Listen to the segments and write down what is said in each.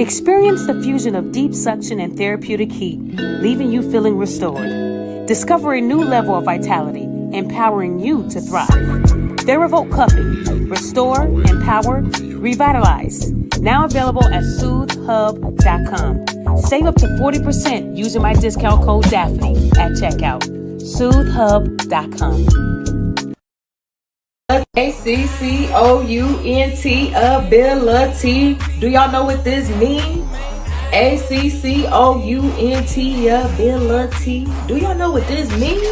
Experience the fusion of deep suction and therapeutic heat, leaving you feeling restored. Discover a new level of vitality, empowering you to thrive. TheraVolt Cupping. Restore, empower, revitalize. Now available at SoothHub.com. Save up to 40% using my discount code Daphne at checkout. SoothHub.com. ACCOUNT ability. Do y'all know what this means? ACCOUNT ability. Do y'all know what this means?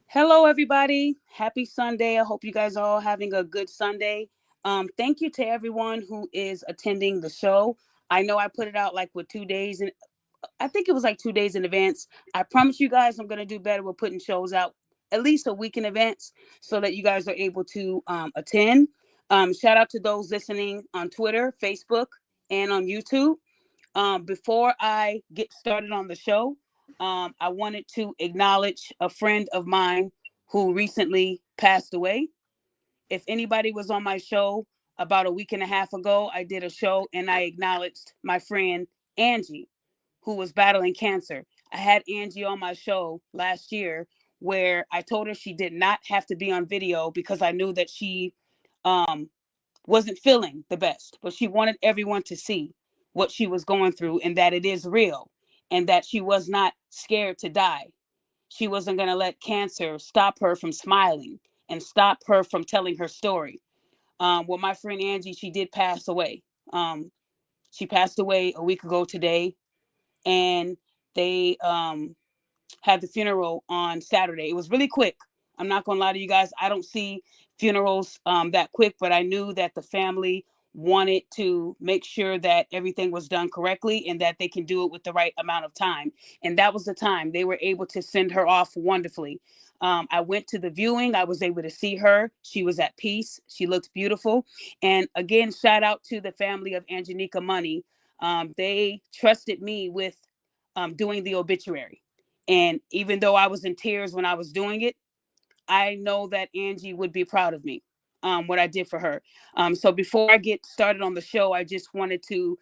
Hello, everybody. Happy Sunday. I hope you guys are all having a good Sunday. Thank you to everyone who is attending the show. I know I put it out like with 2 days, and I think it was like 2 days in advance. I promise you guys I'm going to do better with putting shows out at least a week in advance so that you guys are able to attend. Shout out to those listening on Twitter, Facebook, and on YouTube. Before I get started on the show, I wanted to acknowledge a friend of mine who recently passed away. If anybody was on my show about a week and a half ago, I did a show and I acknowledged my friend Angie, who was battling cancer. I had Angie on my show last year where I told her she did not have to be on video because I knew that she wasn't feeling the best, but she wanted everyone to see what she was going through and that it is real and that she was not scared to die. She wasn't going to let cancer stop her from smiling and stop her from telling her story. Well, my friend Angie, she did pass away. She passed away a week ago today, and they had the funeral on Saturday. It was really quick. I'm not going to lie to you guys. I don't see funerals that quick, but I knew that the family wanted to make sure that everything was done correctly and that they can do it with the right amount of time. And that was the time. They were able to send her off wonderfully. I went to the viewing. I was able to see her. She was at peace. She looked beautiful. And again, shout out to the family of Angenika Money. They trusted me with doing the obituary. And even though I was in tears when I was doing it, I know that Angie would be proud of me, what I did for her. So before I get started on the show, I just wanted to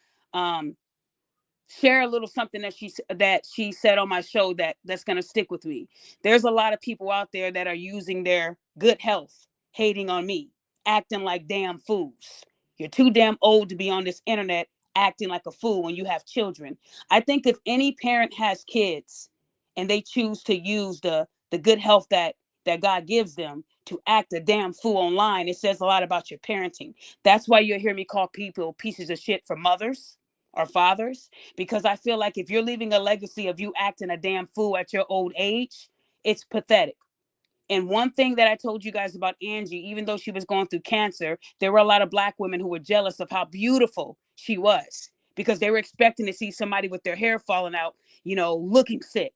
share a little something that she said on my show that's going to stick with me. There's a lot of people out there that are using their good health, hating on me, acting like damn fools. You're too damn old to be on this internet acting like a fool when you have children. I think if any parent has kids and they choose to use the good health that God gives them to act a damn fool online, it says a lot about your parenting. That's why you'll hear me call people pieces of shit for mothers or fathers, because I feel like if you're leaving a legacy of you acting a damn fool at your old age, it's pathetic. And one thing that I told you guys about Angie, even though she was going through cancer, there were a lot of Black women who were jealous of how beautiful she was because they were expecting to see somebody with their hair falling out, looking sick.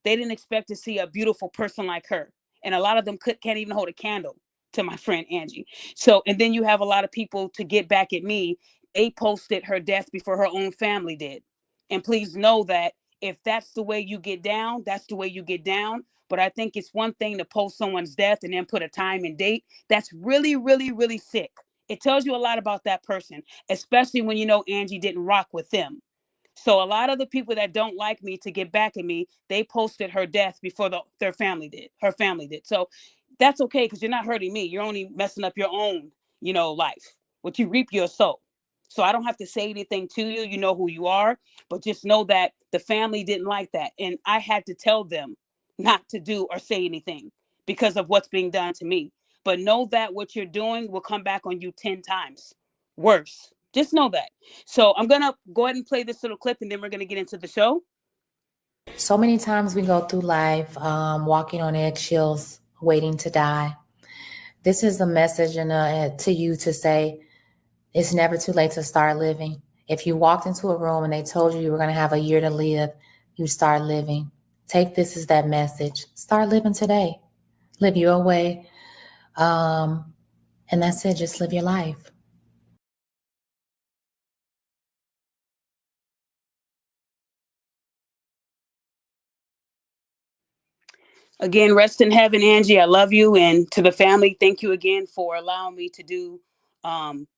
They didn't expect to see a beautiful person like her. And a lot of them can't even hold a candle to my friend Angie. So, and then you have a lot of people to get back at me. They posted her death before her own family did. And please know that if that's the way you get down, that's the way you get down. But I think it's one thing to post someone's death and then put a time and date. That's really, really, really sick. It tells you a lot about that person, especially when you know Angie didn't rock with them. So a lot of the people that don't like me to get back at me, they posted her death before her family did. So that's okay because you're not hurting me. You're only messing up your own, life. What you reap, your soul. So I don't have to say anything to you. You know who you are, but just know that the family didn't like that. And I had to tell them not to do or say anything because of what's being done to me. But know that what you're doing will come back on you 10 times worse. Just know that. So I'm going to go ahead and play this little clip and then we're going to get into the show. So many times we go through life walking on eggshells, waiting to die. This is a message to you to say it's never too late to start living. If you walked into a room and they told you were going to have a year to live, you start living. Take this as that message. Start living today. Live your way. And that's it. Just live your life. Again, rest in heaven, Angie. I love you. And to the family, thank you again for allowing me to do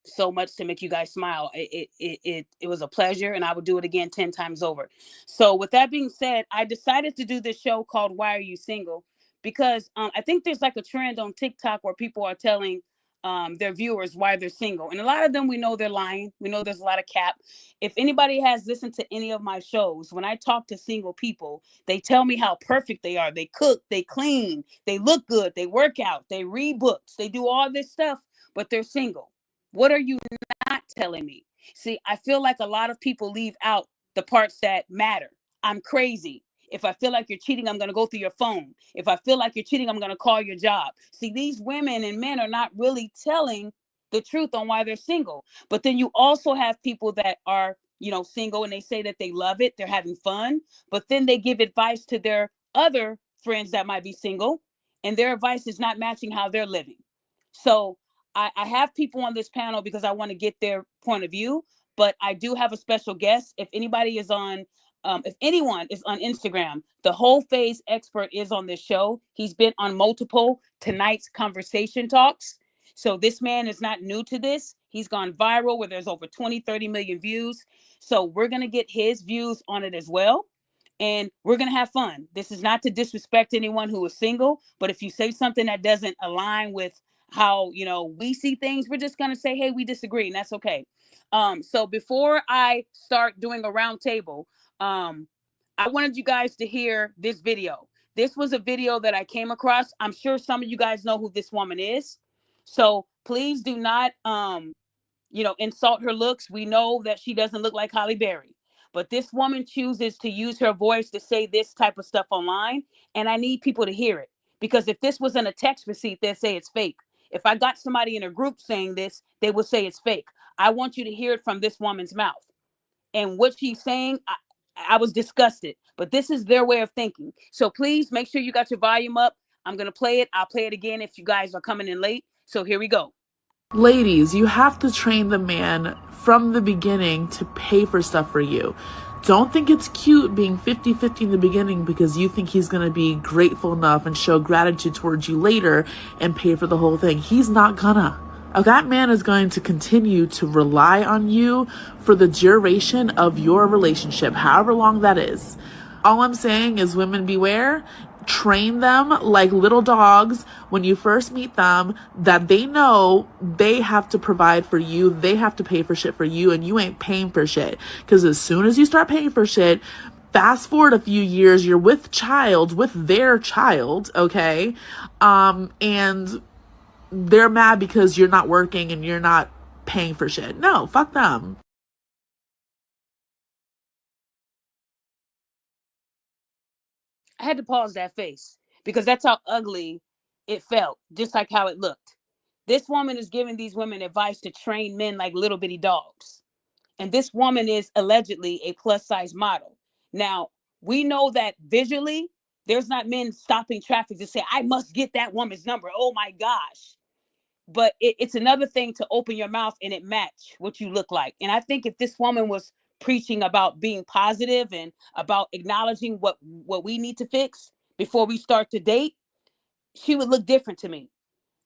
so much to make you guys smile. It was a pleasure, and I would do it again 10 times over. So with that being said, I decided to do this show called Why Are You Single? Because I think there's like a trend on TikTok where people are telling their viewers why they're single. And a lot of them, we know they're lying. We know there's a lot of cap. If anybody has listened to any of my shows, when I talk to single people, they tell me how perfect they are. They cook, they clean, they look good, they work out, they read books, they do all this stuff, but they're single. What are you not telling me? See, I feel like a lot of people leave out the parts that matter. I'm crazy. If I feel like you're cheating, I'm going to go through your phone. If I feel like you're cheating, I'm going to call your job. See, these women and men are not really telling the truth on why they're single. But then you also have people that are, single, and they say that they love it, they're having fun, but then they give advice to their other friends that might be single, and their advice is not matching how they're living. So I have people on this panel because I want to get their point of view, but I do have a special guest. If anybody is on if anyone is on Instagram, the Whole Phase Expert is on this show. He's been on multiple Tonight's Conversation talks. So this man is not new to this. He's gone viral where there's over 20, 30 million views. So we're going to get his views on it as well. And we're going to have fun. This is not to disrespect anyone who is single, but if you say something that doesn't align with how, we see things, we're just going to say, hey, we disagree, and that's okay. So before I start doing a round table, I wanted you guys to hear this video. This was a video that I came across. I'm sure some of you guys know who this woman is. So please do not, insult her looks. We know that she doesn't look like Halle Berry. But this woman chooses to use her voice to say this type of stuff online. And I need people to hear it. Because if this was in a text receipt, they'd say it's fake. If I got somebody in a group saying this, they would say it's fake. I want you to hear it from this woman's mouth. And what she's saying, I was disgusted. But this is their way of thinking. So please make sure you got your volume up. I'm going to play it. I'll play it again if you guys are coming in late. So here we go. Ladies, you have to train the man from the beginning to pay for stuff for you. Don't think it's cute being 50-50 in the beginning because you think he's going to be grateful enough and show gratitude towards you later and pay for the whole thing. He's not gonna. That man is going to continue to rely on you for the duration of your relationship, however long that is. All I'm saying is women beware. Train them like little dogs when you first meet them that they know they have to provide for you. They have to pay for shit for you, and you ain't paying for shit. Because as soon as you start paying for shit, fast forward a few years, you're with their child, okay? And they're mad because you're not working and you're not paying for shit. No, fuck them. I had to pause that face because that's how ugly it felt, just like how it looked. This woman is giving these women advice to train men like little bitty dogs. And this woman is allegedly a plus size model. Now, we know that visually, there's not men stopping traffic to say, I must get that woman's number. Oh my gosh. But it's another thing to open your mouth and it match what you look like. And I think if this woman was preaching about being positive and about acknowledging what we need to fix before we start to date, she would look different to me.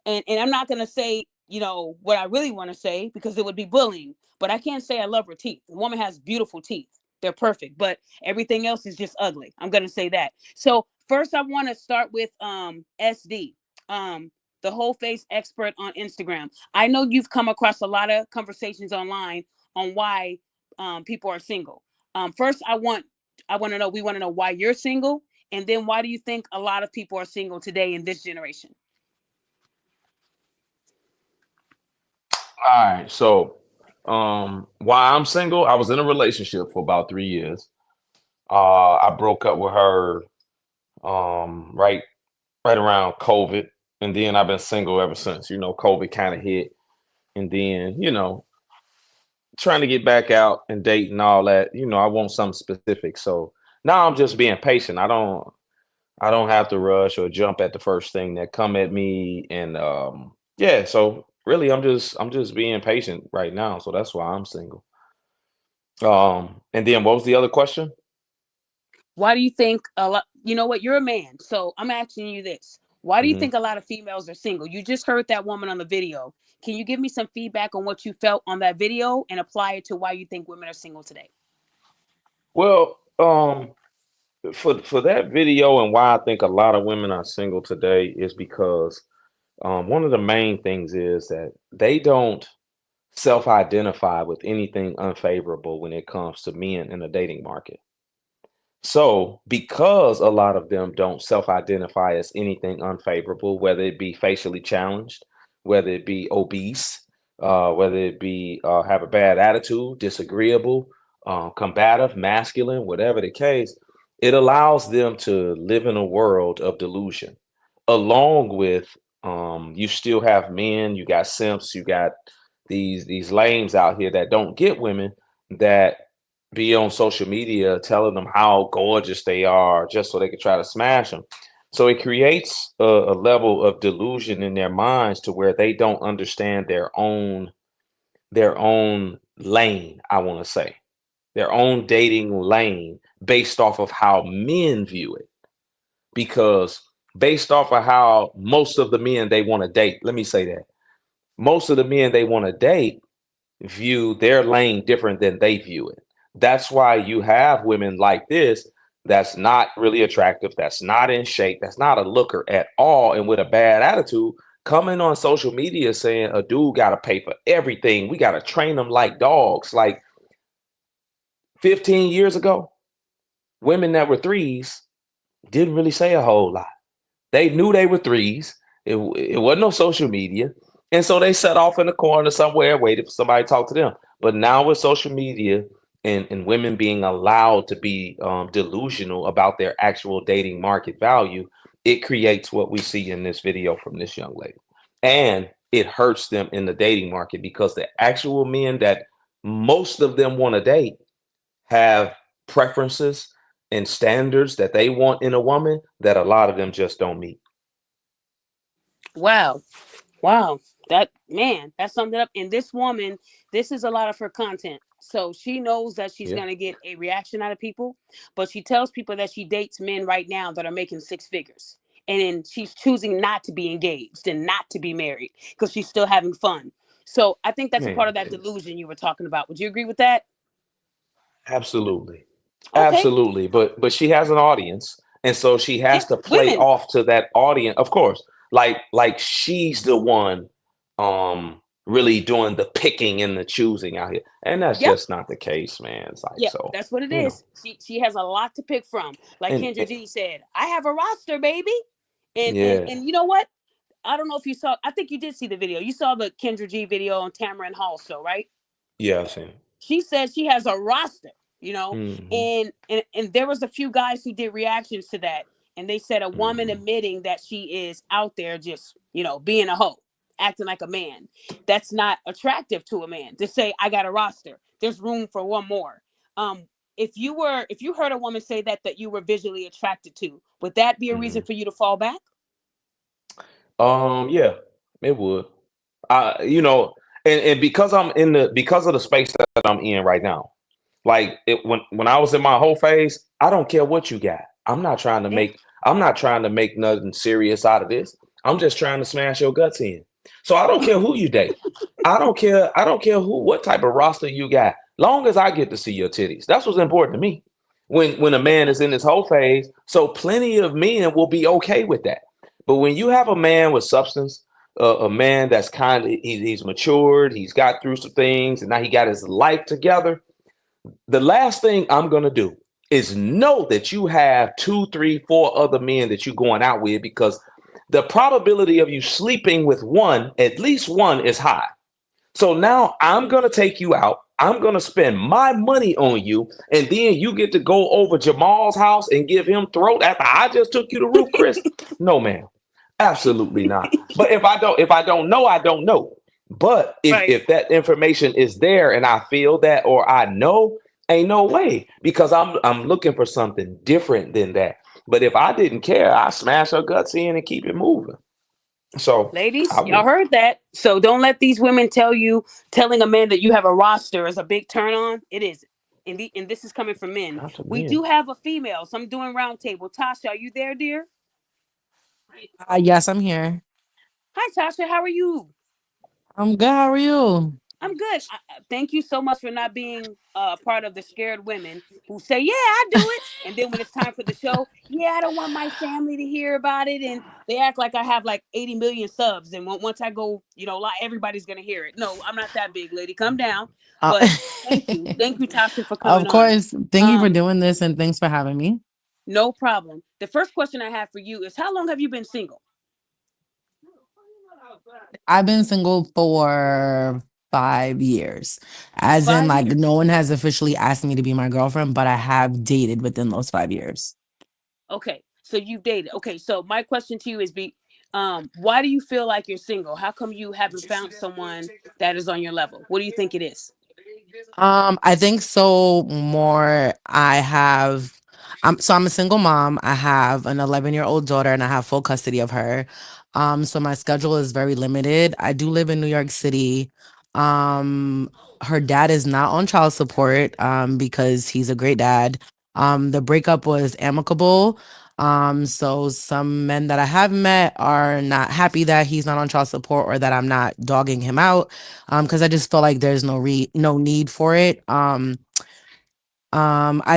And I'm not going to say, what I really want to say because it would be bullying, but I can't say I love her teeth. The woman has beautiful teeth. They're perfect, but everything else is just ugly. I'm going to say that. So first I want to start with SD, the Whole Face Expert on Instagram. I know you've come across a lot of conversations online on why people are single. First, we want to know why you're single, and then why do you think a lot of people are single today in this generation? All right. So, why I'm single, I was in a relationship for about 3 years. I broke up with her right around COVID, and then I've been single ever since. COVID kind of hit, and then trying to get back out and date and all that. I want something specific. So now I'm just being patient. I don't have to rush or jump at the first thing that come at me. And yeah, so really I'm just being patient right now. So that's why I'm single. And then what was the other question? Why do you think a lot? You know what? You're a man, so I'm asking you this. Why do you hmm think a lot of females are single? You just heard that woman on the video. Can you give me some feedback on what you felt on that video and apply it to why you think women are single today? Well, for that video and why I think a lot of women are single today is because one of the main things is that they don't self-identify with anything unfavorable when it comes to men in the dating market. So, because a lot of them don't self-identify as anything unfavorable, whether it be facially challenged, whether it be obese, whether it be have a bad attitude, disagreeable, combative, masculine, whatever the case, it allows them to live in a world of delusion. Along with you still have men, you got simps, you got these lames out here that don't get women, that be on social media telling them how gorgeous they are just so they can try to smash them. So it creates a level of delusion in their minds to where they don't understand their own lane, I want to say, their own dating lane based off of how men view it. Because based off of how most of the men they want to date, let me say that most of the men they want to date view their lane different than they view it. That's why you have women like this that's not really attractive, that's not in shape, that's not a looker at all, and with a bad attitude, coming on social media saying a dude got to pay for everything. We got to train them like dogs. Like 15 years ago, women that were threes didn't really say a whole lot. They knew they were threes. It wasn't no social media. And so they sat off in the corner somewhere, waited for somebody to talk to them. But now with social media and women being allowed to be delusional about their actual dating market value, it creates what we see in this video from this young lady. And it hurts them in the dating market because the actual men that most of them want to date have preferences and standards that they want in a woman that a lot of them just don't meet. Wow. That summed it up. And this woman, this is a lot of her content. So she knows that she's Yeah. going to get a reaction out of people, but she tells people that she dates men right now that are making six figures. And then she's choosing not to be engaged and not to be married because she's still having fun. So I think that's a part of that Man, delusion you were talking about. Would you agree with that? absolutely. Okay. Absolutely. But she has an audience. And so she Yeah. has to play Women. off to that audience, of course. Like she's the one really doing the picking and the choosing out here. And that's Yep. just not the case, man. It's like Yeah, so, that's what it you know. is. She has a lot to pick from. Like And, Kendra and G said, I have a roster, baby. And yeah, you know what? I don't know if you saw, I think you did see the video. You saw the Kendra G video on Tamron Hall show, right? yeah, I've seen it. She said she has a roster, hmm and there was a few guys who did reactions to that, and they said a woman hmm admitting that she is out there just, being a hoe, acting like a man. That's not attractive to a man to say, I got a roster. There's room for one more. If you heard a woman say that you were visually attracted to, would that be a hmm reason for you to fall back? Yeah, it would. And because of the space that I'm in right now. Like when I was in my whole phase, I don't care what you got. Yeah. I'm not trying to make nothing serious out of this. I'm just trying to smash your guts in. So I don't care who you date. I don't care what type of roster you got. Long as I get to see your titties. That's what's important to me. When a man is in this whole phase, so plenty of men will be okay with that. But when you have a man with substance, a man that's kind of he's matured, he's got through some things, and now he got his life together, the last thing I'm gonna do is know that you have two, three, four other men that you're going out with, because the probability of you sleeping with one, at least one, is high. So now I'm gonna take you out. I'm gonna spend my money on you, and then you get to go over Jamal's house and give him throat after I just took you to Ruth Chris. No, ma'am, absolutely not. But if I don't know, I don't know. But Right. if that information is there and I feel that or I know, ain't no way, because I'm looking for something different than that. But if I didn't care, I smash her guts in and keep it moving. So Ladies, I y'all would. heard that. So don't let these women telling a man that you have a roster is a big turn on. It is. And this is coming from men. Not to We men. do have a female. So I'm doing roundtable. Tasha, are you there, dear? Yes, I'm here. Hi, Tasha. How are you? I'm good. How are you? I'm good. Thank you so much for not being part of the scared women who say, "Yeah, I do it," and then when it's time for the show, "Yeah, I don't want my family to hear about it," and they act like I have like 80 million subs, and once I go, everybody's gonna hear it. No, I'm not that big, lady. Come down. Uh, But thank you, Tasha, for coming of on. course. Thank you for Um, doing this and thanks for having me. no problem. The first question I have for you is, how long have you been single? I've been single for 5 years. As in, 5 years. no one has officially asked me to be my girlfriend, but I have dated within those 5 years. Okay, so you've dated. Okay, so my question to you is, why do you feel like you're single? How come you haven't found someone that is on your level? What do you think it is? I think so more I'm a single mom. I have an 11-year-old daughter and I have full custody of her. So my schedule is very limited. I do live in New York City. Um, Her dad is not on child support because he's a great dad. The breakup was amicable. So some men that I have met are not happy that he's not on child support or that I'm not dogging him out because I just feel like there's no need for it. I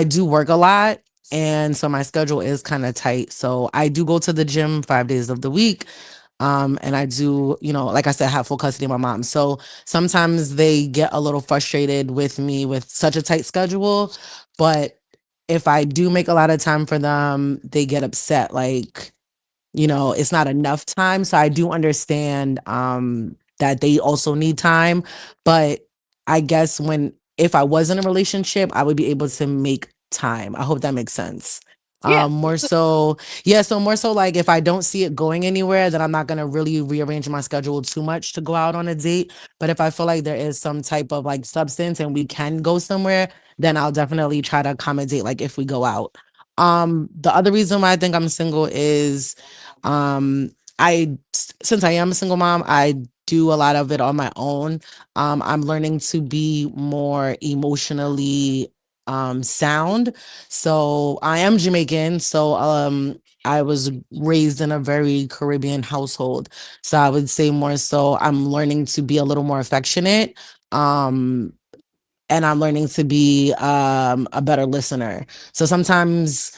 do work a lot, and so my schedule is kind of tight. So I do go to the gym 5 days of the week. And I do, like I said, have full custody of my mom. So sometimes they get a little frustrated with me with such a tight schedule. But if I do make a lot of time for them, they get upset. Like, it's not enough time. So I do understand that they also need time. But I guess if I was in a relationship, I would be able to make time. I hope that makes sense. Yeah. More so, yeah. So more so, like if I don't see it going anywhere, then I'm not gonna really rearrange my schedule too much to go out on a date. But if I feel like there is some type of like substance and we can go somewhere, then I'll definitely try to accommodate. Like if we go out. The other reason why I think I'm single is um, since I am a single mom, I do a lot of it on my own. I'm learning to be more emotionally sound. So I am Jamaican. So I was raised in a very Caribbean household. So I would say more so I'm learning to be a little more affectionate. Um and I'm learning to be a better listener. So sometimes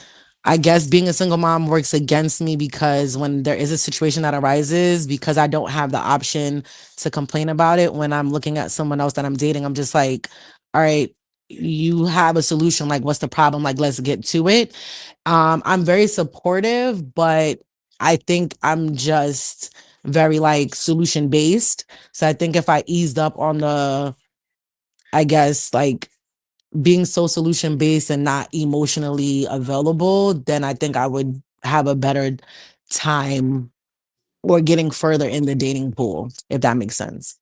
I guess being a single mom works against me because when there is a situation that arises, because I don't have the option to complain about it when I'm looking at someone else that I'm dating, I'm just like, all right, you have a solution. Like, what's the problem? Like, let's get to it. I'm very supportive, but I think I'm just very like solution based. So I think if I eased up on I guess like being so solution based and not emotionally available, then I think I would have a better time or getting further in the dating pool, if that makes sense.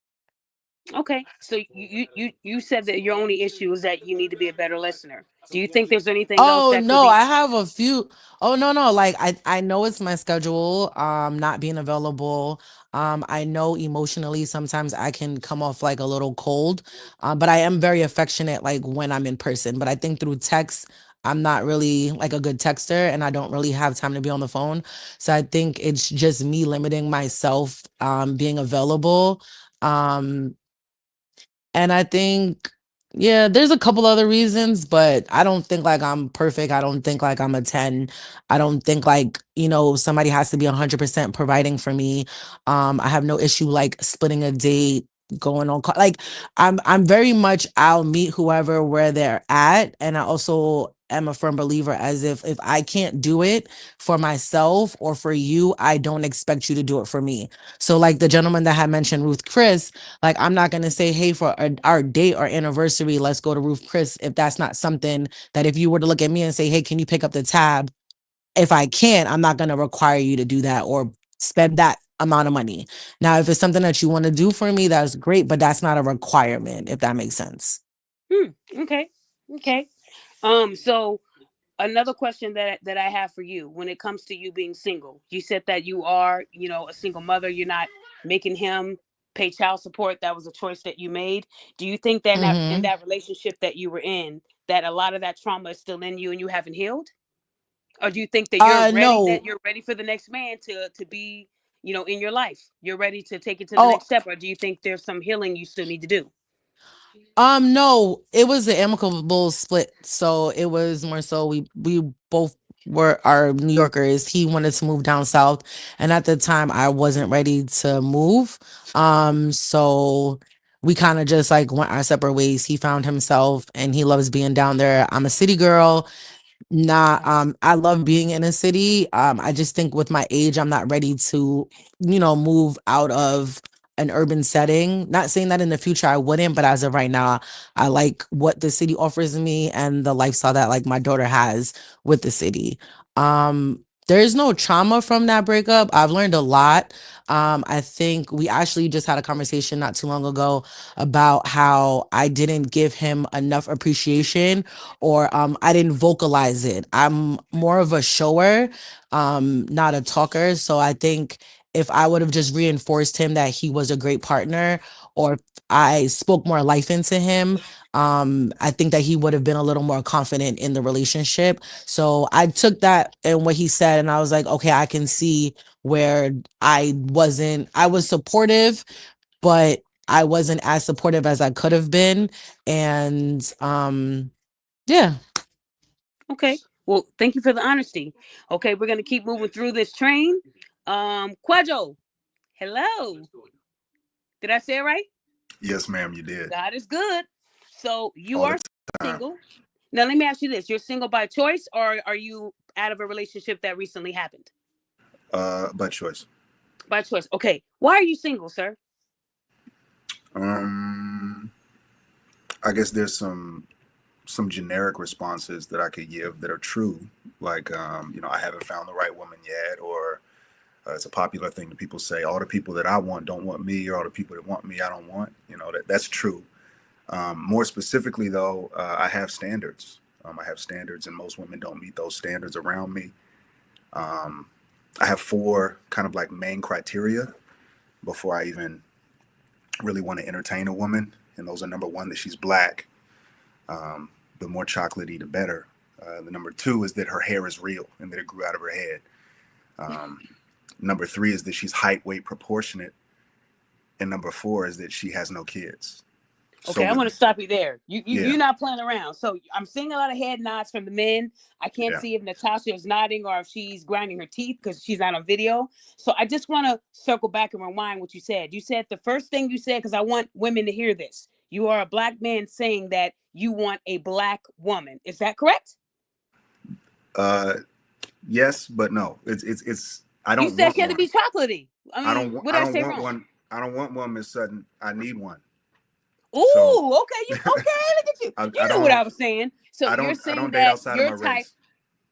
Okay. So you said that your only issue is that you need to be a better listener. Do you think there's anything else Oh that could no, be? I have a few. Oh no. Like I know it's my schedule, not being available. I know emotionally sometimes I can come off like a little cold. But I am very affectionate like when I'm in person. But I think through text, I'm not really like a good texter and I don't really have time to be on the phone. So I think it's just me limiting myself being available. Um and I think Yeah, there's a couple other reasons, but I don't think like I'm perfect. I don't think like I'm a 10. I don't think like, somebody has to be 100% providing for me. I have no issue like splitting a date, going on like I'm very much I'll meet whoever where they're at, and I also am a firm believer as if I can't do it for myself or for you, I don't expect you to do it for me. So like the gentleman that had mentioned Ruth Chris, like, I'm not going to say, hey, for our date or anniversary, let's go to Ruth Chris. If that's not something that if you were to look at me and say, hey, can you pick up the tab? If I can't, I'm not going to require you to do that or spend that amount of money. Now, if it's something that you want to do for me, that's great, but that's not a requirement, if that makes sense. Okay. Okay. So another question that I have for you when it comes to you being single, you said that you are, a single mother. You're not making him pay child support. That was a choice that you made. Do you think that in Mm-hmm. that relationship that you were in, that a lot of that trauma is still in you and you haven't healed? Or do you think that No. you're ready for the next man to be, in your life? You're ready to take it to the Oh, next step, or do you think there's some healing you still need to do? no, it was an amicable split. So it was more so we both were our New Yorkers. He wanted to move down south, and at the time I wasn't ready to move. So we kind of just like went our separate ways. He found himself and he loves being down there. I'm a city girl. Nah, I love being in a city. I just think with my age, I'm not ready to, move out of an urban setting. Not saying that in the future I wouldn't, but as of right now, I like what the city offers me and the lifestyle that like my daughter has with the city. There's no trauma from that breakup. I've learned a lot. I think we actually just had a conversation not too long ago about how I didn't give him enough appreciation or I didn't vocalize it. I'm more of a shower, not a talker. So I think if I would have just reinforced him that he was a great partner, or if I spoke more life into him, I think that he would have been a little more confident in the relationship. So I took that and what he said, and I was like, okay, I can see where I was supportive, but I wasn't as supportive as I could have been. And yeah. Okay. Well, thank you for the honesty. Okay, we're gonna keep moving through this train. Quadro, hello. Did I say it right? Yes, ma'am, you did. God is good. So you All the are time. single. Now let me ask you this: you're single by choice, or are you out of a relationship that recently happened? By choice. By choice. Okay. Why are you single, sir? Um, I guess there's some generic responses that I could give that are true. Like, I haven't found the right woman yet, or it's a popular thing that people say, all the people that I want don't want me, or all the people that want me, I don't want. That's true. More specifically, though, I have standards. I have standards, and most women don't meet those standards around me. Um, I have four kind of like main criteria before I even really want to entertain a woman. And those are: number one, that she's black. Um, the more chocolatey, the better. The number two is that her hair is real and that it grew out of her head. Um, number three is that she's height, weight, proportionate. And number four is that she has no kids. Okay, So I want to stop you there. yeah, You're not playing around. So I'm seeing a lot of head nods from the men. I can't yeah. see if Natasha is nodding or if she's grinding her teeth because she's not on video. So I just want to circle back and rewind what you said. You said the first thing you said, because I want women to hear this. You are a black man saying that you want a black woman. Is that correct? Uh, yes, but no. It's. I You don't said want she had to one. be chocolatey. I I mean, don't want. what I did I don't say want wrong? one. I don't want one, Miss Sutton. I need one. So Ooh, okay. You okay? Look at you. I, You I knew what I don't. was saying. So you're I saying don't date that outside of your my type, race.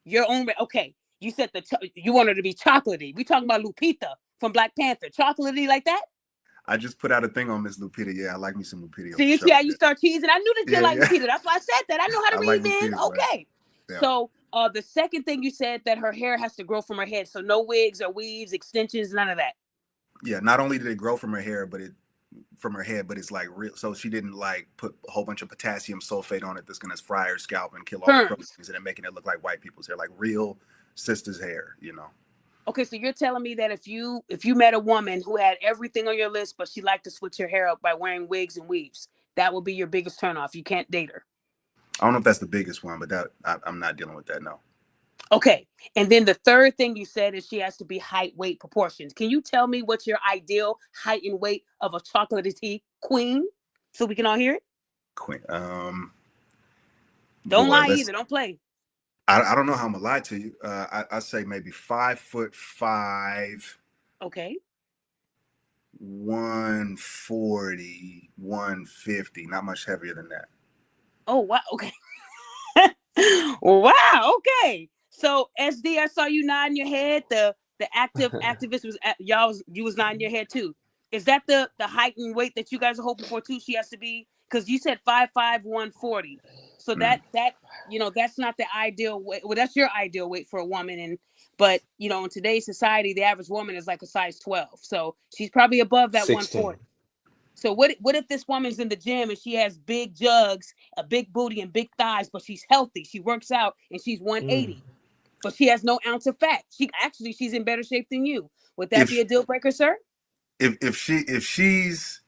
your own. Okay, you said you want her to be chocolatey. We talking about Lupita from Black Panther, chocolatey like that. I just put out a thing on Miss Lupita. Yeah, I like me some Lupita for See sure. how you start teasing. I knew that you Yeah, like yeah. Lupita. That's why I said that. I know how to I read like men. Lupita, man. Okay. Yeah. So the second thing you said that her hair has to grow from her head. So no wigs or weaves, extensions, none of that. Yeah. Not only did it grow from her hair, but from her head, but it's like real. So she didn't like put a whole bunch of potassium sulfate on it that's gonna fry her scalp and kill all the Perms. proteins and then making it look like white people's hair, like real sisters' hair. Okay, so you're telling me that if you met a woman who had everything on your list, but she liked to switch her hair up by wearing wigs and weaves, that will be your biggest turnoff. You can't date her. I don't know if that's the biggest one, but I'm not dealing with that. No. Okay. And then the third thing you said is she has to be height, weight, proportions. Can you tell me what's your ideal height and weight of a chocolatey queen so we can all hear it? Queen. Don't boy, lie either. Don't play. I don't know how I'm gonna lie to you. I say maybe 5'5". Okay. 140, 150, not much heavier than that. Oh, wow. Okay. Wow. Okay. So SD, I saw you nodding your head. The activist was you was nodding your head too. Is that the height and weight that you guys are hoping for too? She has to be, because you said 5'5", 140. So that that's not the ideal weight. Well, that's your ideal weight for a woman. But in today's society, the average woman is like a size 12. So she's probably above that 16. 140. So what if this woman's in the gym and she has big jugs, a big booty and big thighs, but she's healthy, she works out, and she's 180, but she has no ounce of fat. She's in better shape than you. Would that be a deal breaker, sir? If she's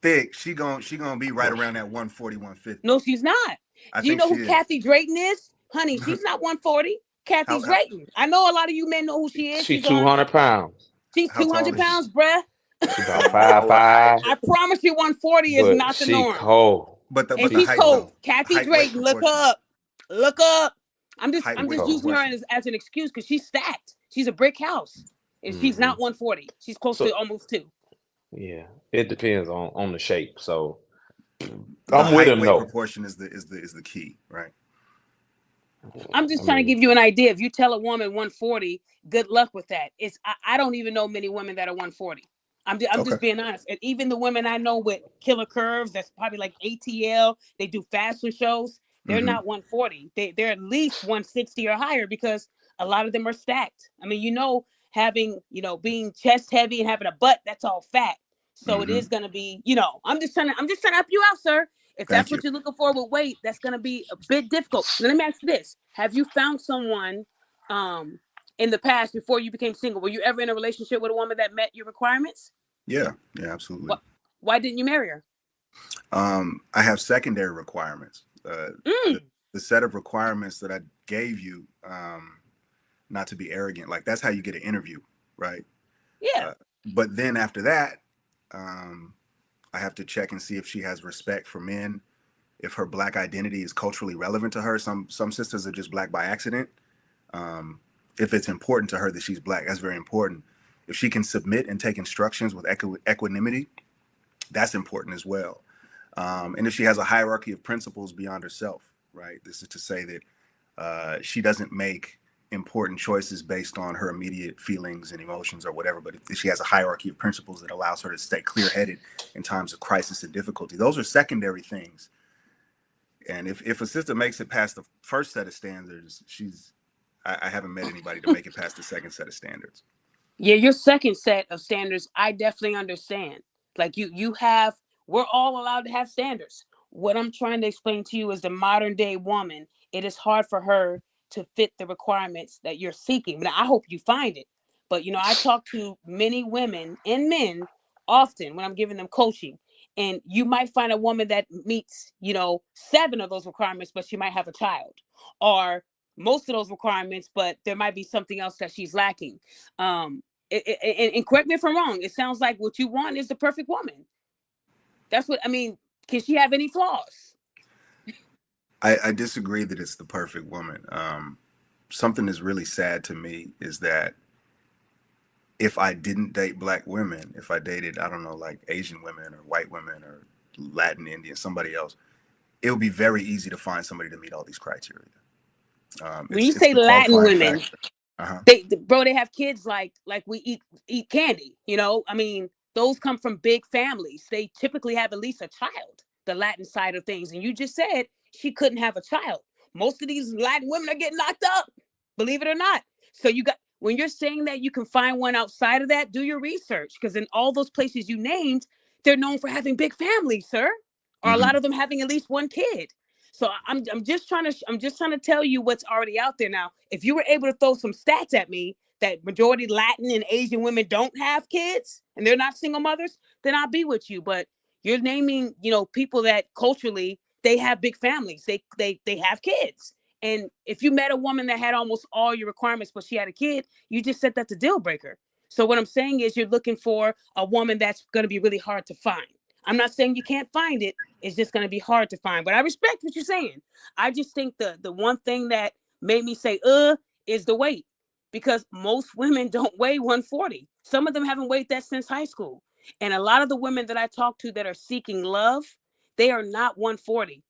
thick, she gonna be right around that 140, 150. No, she's not. Do you know who Kathy Drayton is? Honey, she's not 140. Kathy Drayton. I know a lot of you men know who she is. She's 200 pounds. She's 200 pounds, bruh. She's about 5'5". I promise you 140 is not the norm. Cold. And she's cold. Kathy Drayton, look her up. Look up. I'm just using her as an excuse because she's stacked. She's a brick house. And she's not 140. She's close to almost 2. Yeah. It depends on the shape. So I'm with him though. Proportion is the key, right? I'm just trying to give you an idea. If you tell a woman 140, good luck with that. I don't even know many women that are 140. I'm just being honest. And even the women I know with killer curves, that's probably like ATL, they do fashion shows, they're not 140. They're at least 160 or higher because a lot of them are stacked. I mean, having, being chest heavy and having a butt, that's all fat. So it is going to be, I'm just trying to help you out, sir. If that's what you're looking for with weight, that's going to be a bit difficult. Now, let me ask you this. Have you found someone in the past before you became single? Were you ever in a relationship with a woman that met your requirements? Yeah, absolutely. Why didn't you marry her? I have secondary requirements. The set of requirements that I gave you, not to be arrogant, like that's how you get an interview, right? Yeah. But then after that, I have to check and see if she has respect for men, if her Black identity is culturally relevant to her. Some sisters are just Black by accident. If it's important to her that she's Black, that's very important. If she can submit and take instructions with equanimity, that's important as well. And if she has a hierarchy of principles beyond herself, right? This is to say that she doesn't make important choices based on her immediate feelings and emotions or whatever, but if she has a hierarchy of principles that allows her to stay clear-headed in times of crisis and difficulty. Those are secondary things. And if a sister makes it past the first set of standards, I haven't met anybody to make it past the second set of standards. Yeah, your second set of standards, I definitely understand. Like we're all allowed to have standards. What I'm trying to explain to you is the modern day woman, it is hard for her to fit the requirements that you're seeking. Now, I hope you find it. But, I talk to many women and men often when I'm giving them coaching. And you might find a woman that meets, 7 of those requirements, but she might have a child. Or most of those requirements, but there might be something else that she's lacking. And correct me if I'm wrong. It sounds like what you want is the perfect woman. That's what, can she have any flaws? I disagree that it's the perfect woman. Something that's really sad to me is that if I didn't date Black women, if I dated, I don't know, like Asian women or white women or Latin, Indian, somebody else, it would be very easy to find somebody to meet all these criteria. When you say Latin women, they have kids like we eat candy, those come from big families. They typically have at least a child, the Latin side of things. And you just said she couldn't have a child. Most of these Latin women are getting knocked up, believe it or not. So when you're saying that you can find one outside of that, do your research. Because in all those places you named, they're known for having big families, sir. Or a lot of them having at least one kid. So I'm just trying to tell you what's already out there now. If you were able to throw some stats at me that majority Latin and Asian women don't have kids and they're not single mothers, then I'll be with you. But You're naming, people that culturally they have big families. They have kids. And if you met a woman that had almost all your requirements, but she had a kid, you just said that's a deal breaker. So what I'm saying is you're looking for a woman that's going to be really hard to find. I'm not saying you can't find it. It's just going to be hard to find. But I respect what you're saying. I just think the one thing that made me say, is the weight. Because most women don't weigh 140. Some of them haven't weighed that since high school. And a lot of the women that I talk to that are seeking love, they are not 140.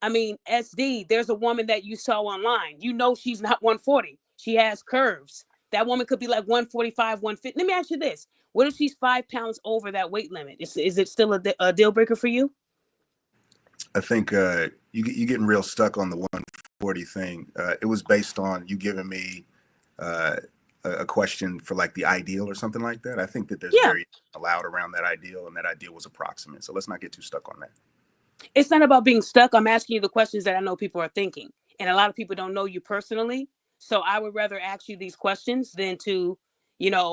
I mean, SD, there's a woman that you saw online. She's not 140. She has curves. That woman could be like 145, 150. Let me ask you this. What if she's 5 pounds over that weight limit? Is it still a deal breaker for you? I think you getting real stuck on the 140 thing. It was based on you giving me a question for like the ideal or something like that. I think that there's Yeah. variation allowed around that ideal, and that ideal was approximate. So let's not get too stuck on that. It's not about being stuck. I'm asking you the questions that I know people are thinking. And a lot of people don't know you personally. So I would rather ask you these questions than to,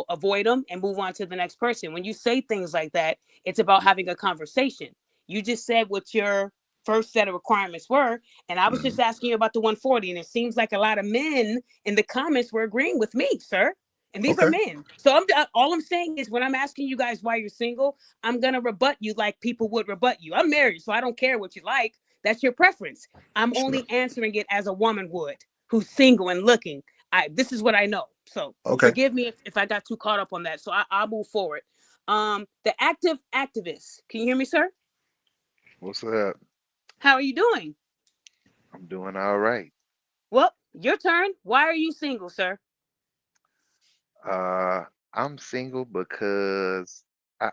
avoid them and move on to the next person. When you say things like that, it's about having a conversation. You just said what your first set of requirements were. And I was just asking you about the 140. And it seems like a lot of men in the comments were agreeing with me, sir. And these are men. So all I'm saying is when I'm asking you guys why you're single, I'm going to rebut you like people would rebut you. I'm married, so I don't care what you like. That's your preference. I'm only answering it as a woman would who's single and looking. This is what I know. So forgive me if I got too caught up on that. So I'll move forward. The active activist. Can you hear me, sir? What's up? How are you doing? I'm doing all right. Well, your turn. Why are you single, sir? I'm single because I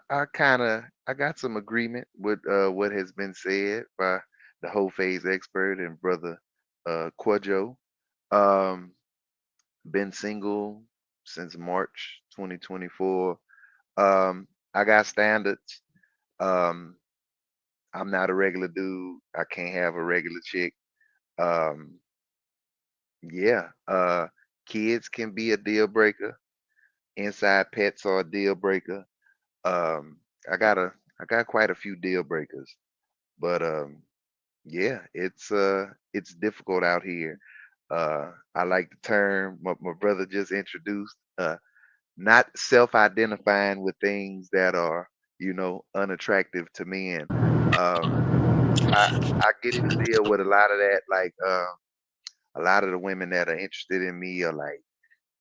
got some agreement with what has been said by the whole phase expert and brother Quadjo. Um, been single since March 2024. I got standards. Um, I'm not a regular dude. I can't have a regular chick. Um, yeah, kids can be a deal breaker. Inside pets are a deal breaker. Um, I got quite a few deal breakers, but yeah, it's difficult out here. I like the term my brother just introduced. Not self-identifying with things that are unattractive to men. I get to deal with a lot of that. Like a lot of the women that are interested in me are like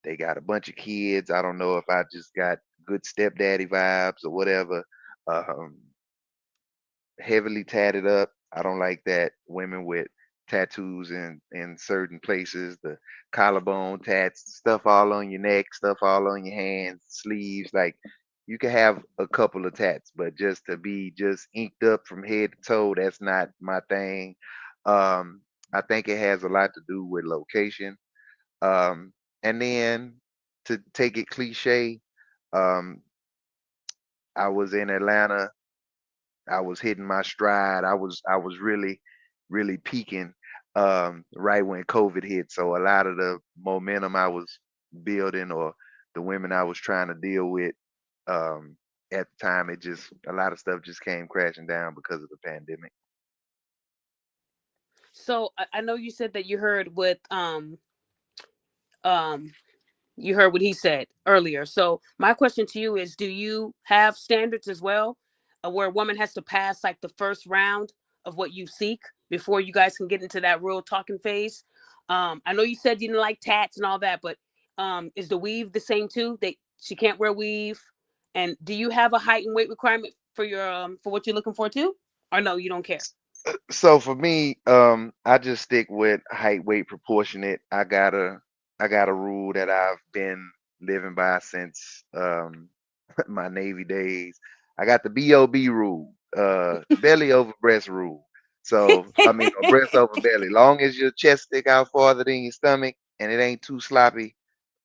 they got a bunch of kids. I don't know if I just got good stepdaddy vibes or whatever. Um, heavily tatted up. I don't like that. Women with tattoos in certain places, the collarbone tats, stuff all on your neck, stuff all on your hands, sleeves. Like you can have a couple of tats, but just to be just inked up from head to toe, that's not my thing. Um, I think it has a lot to do with location. Um, and then to take it cliche, um, I was in Atlanta. I was hitting my stride. I was really peaking right when COVID hit. So a lot of the momentum I was building or the women I was trying to deal with um, at the time, it just a lot of stuff just came crashing down because of the pandemic. So I know you said that um you heard what he said earlier. So my question to you is, do you have standards as well, where a woman has to pass like the first round of what you seek before you guys can get into that real talking phase? I know you said you didn't like tats and all that, but is the weave the same too? She can't wear weave. And do you have a height and weight requirement for your for what you're looking for too? Or no, you don't care? So for me, I just stick with height, weight, proportionate. I got a rule that I've been living by since my Navy days. I got the BOB rule, belly over breast rule. So I mean, or breast over belly. Long as your chest stick out farther than your stomach and it ain't too sloppy,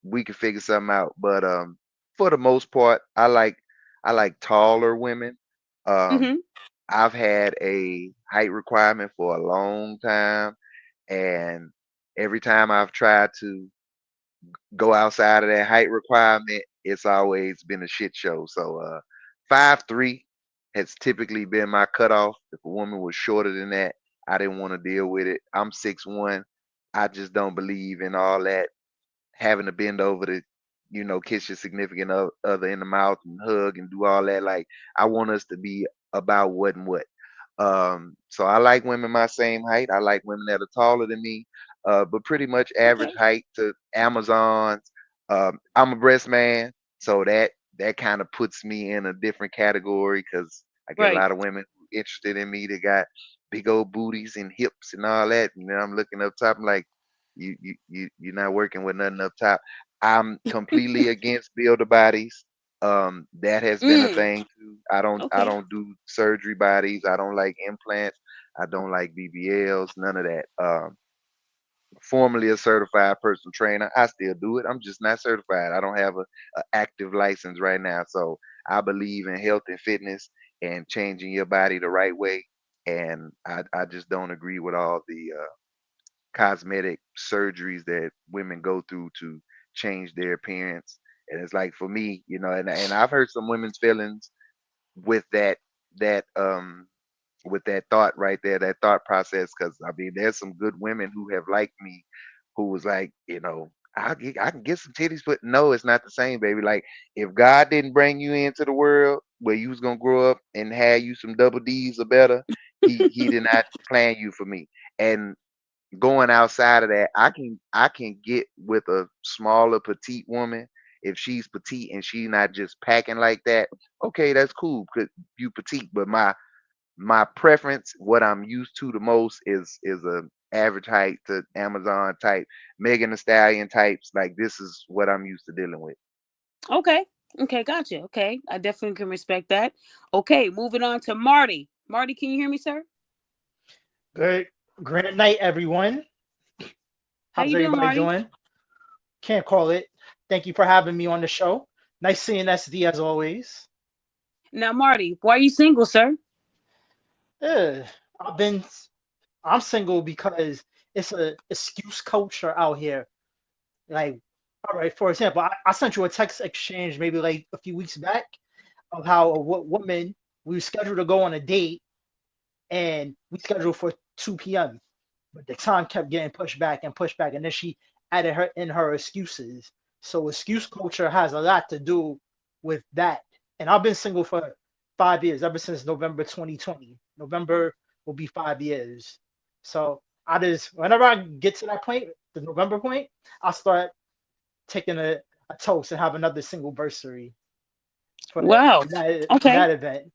we can figure something out. But for the most part, I like taller women. Um, Hmm. I've had a height requirement for a long time, and every time I've tried to go outside of that height requirement, it's always been a shit show. So 5'3", has typically been my cutoff. If a woman was shorter than that, I didn't want to deal with it. I'm 6'1". I just don't believe in all that having to bend over to, kiss your significant other in the mouth and hug and do all that. Like, I want us to be about what and what. So I like women my same height. I like women that are taller than me, but pretty much average Okay. height to Amazons. I'm a breast man, so that kind of puts me in a different category because I get a Right. lot of women interested in me that got big old booties and hips and all that. And then I'm looking up top, I'm like, you're not working with nothing up top. I'm completely against builder bodies. That has been a Mm, thing too. I okay. don't do surgery bodies. I don't like implants. I don't like BBLs. None of that. Formerly a certified personal trainer. I still do it. I'm just not certified. I don't have a active license right now. So I believe in health and fitness and changing your body the right way. And I just don't agree with all the cosmetic surgeries that women go through to change their appearance. And it's like for me, and I've hurt some women's feelings with that with that thought right there, that thought process. Because I mean, there's some good women who have liked me, who was like, I can get some titties, but no, it's not the same, baby. Like if God didn't bring you into the world where you was gonna grow up and have you some double D's or better, he did not plan you for me. And going outside of that, I can get with a smaller petite woman if she's petite and she's not just packing like that. Okay, that's cool because you petite, but my preference, what I'm used to the most is a average height to Amazon type, Megan Thee Stallion types. Like this is what I'm used to dealing with. Okay. Okay, gotcha. Okay. I definitely can respect that. Okay, moving on to Marty. Marty, can you hear me, sir? Good. Great night, everyone. How How's you doing, everybody Marty? doing? Can't call it. Thank you for having me on the show. Nice seeing SD as always. Now, Marty, why are you single, sir? Eh, I've been I'm single because it's a excuse culture out here. Like, all right, for example, I sent you a text exchange maybe like a few weeks back of how a woman we were scheduled to go on a date and we scheduled for 2 p.m. But the time kept getting pushed back, and then she added her excuses. So excuse culture has a lot to do with that. And I've been single for 5 years, ever since November 2020. November will be 5 years. So I just whenever I get to that point, the November point, I start taking a toast and have another single bursary for that Wow. for Okay. that event.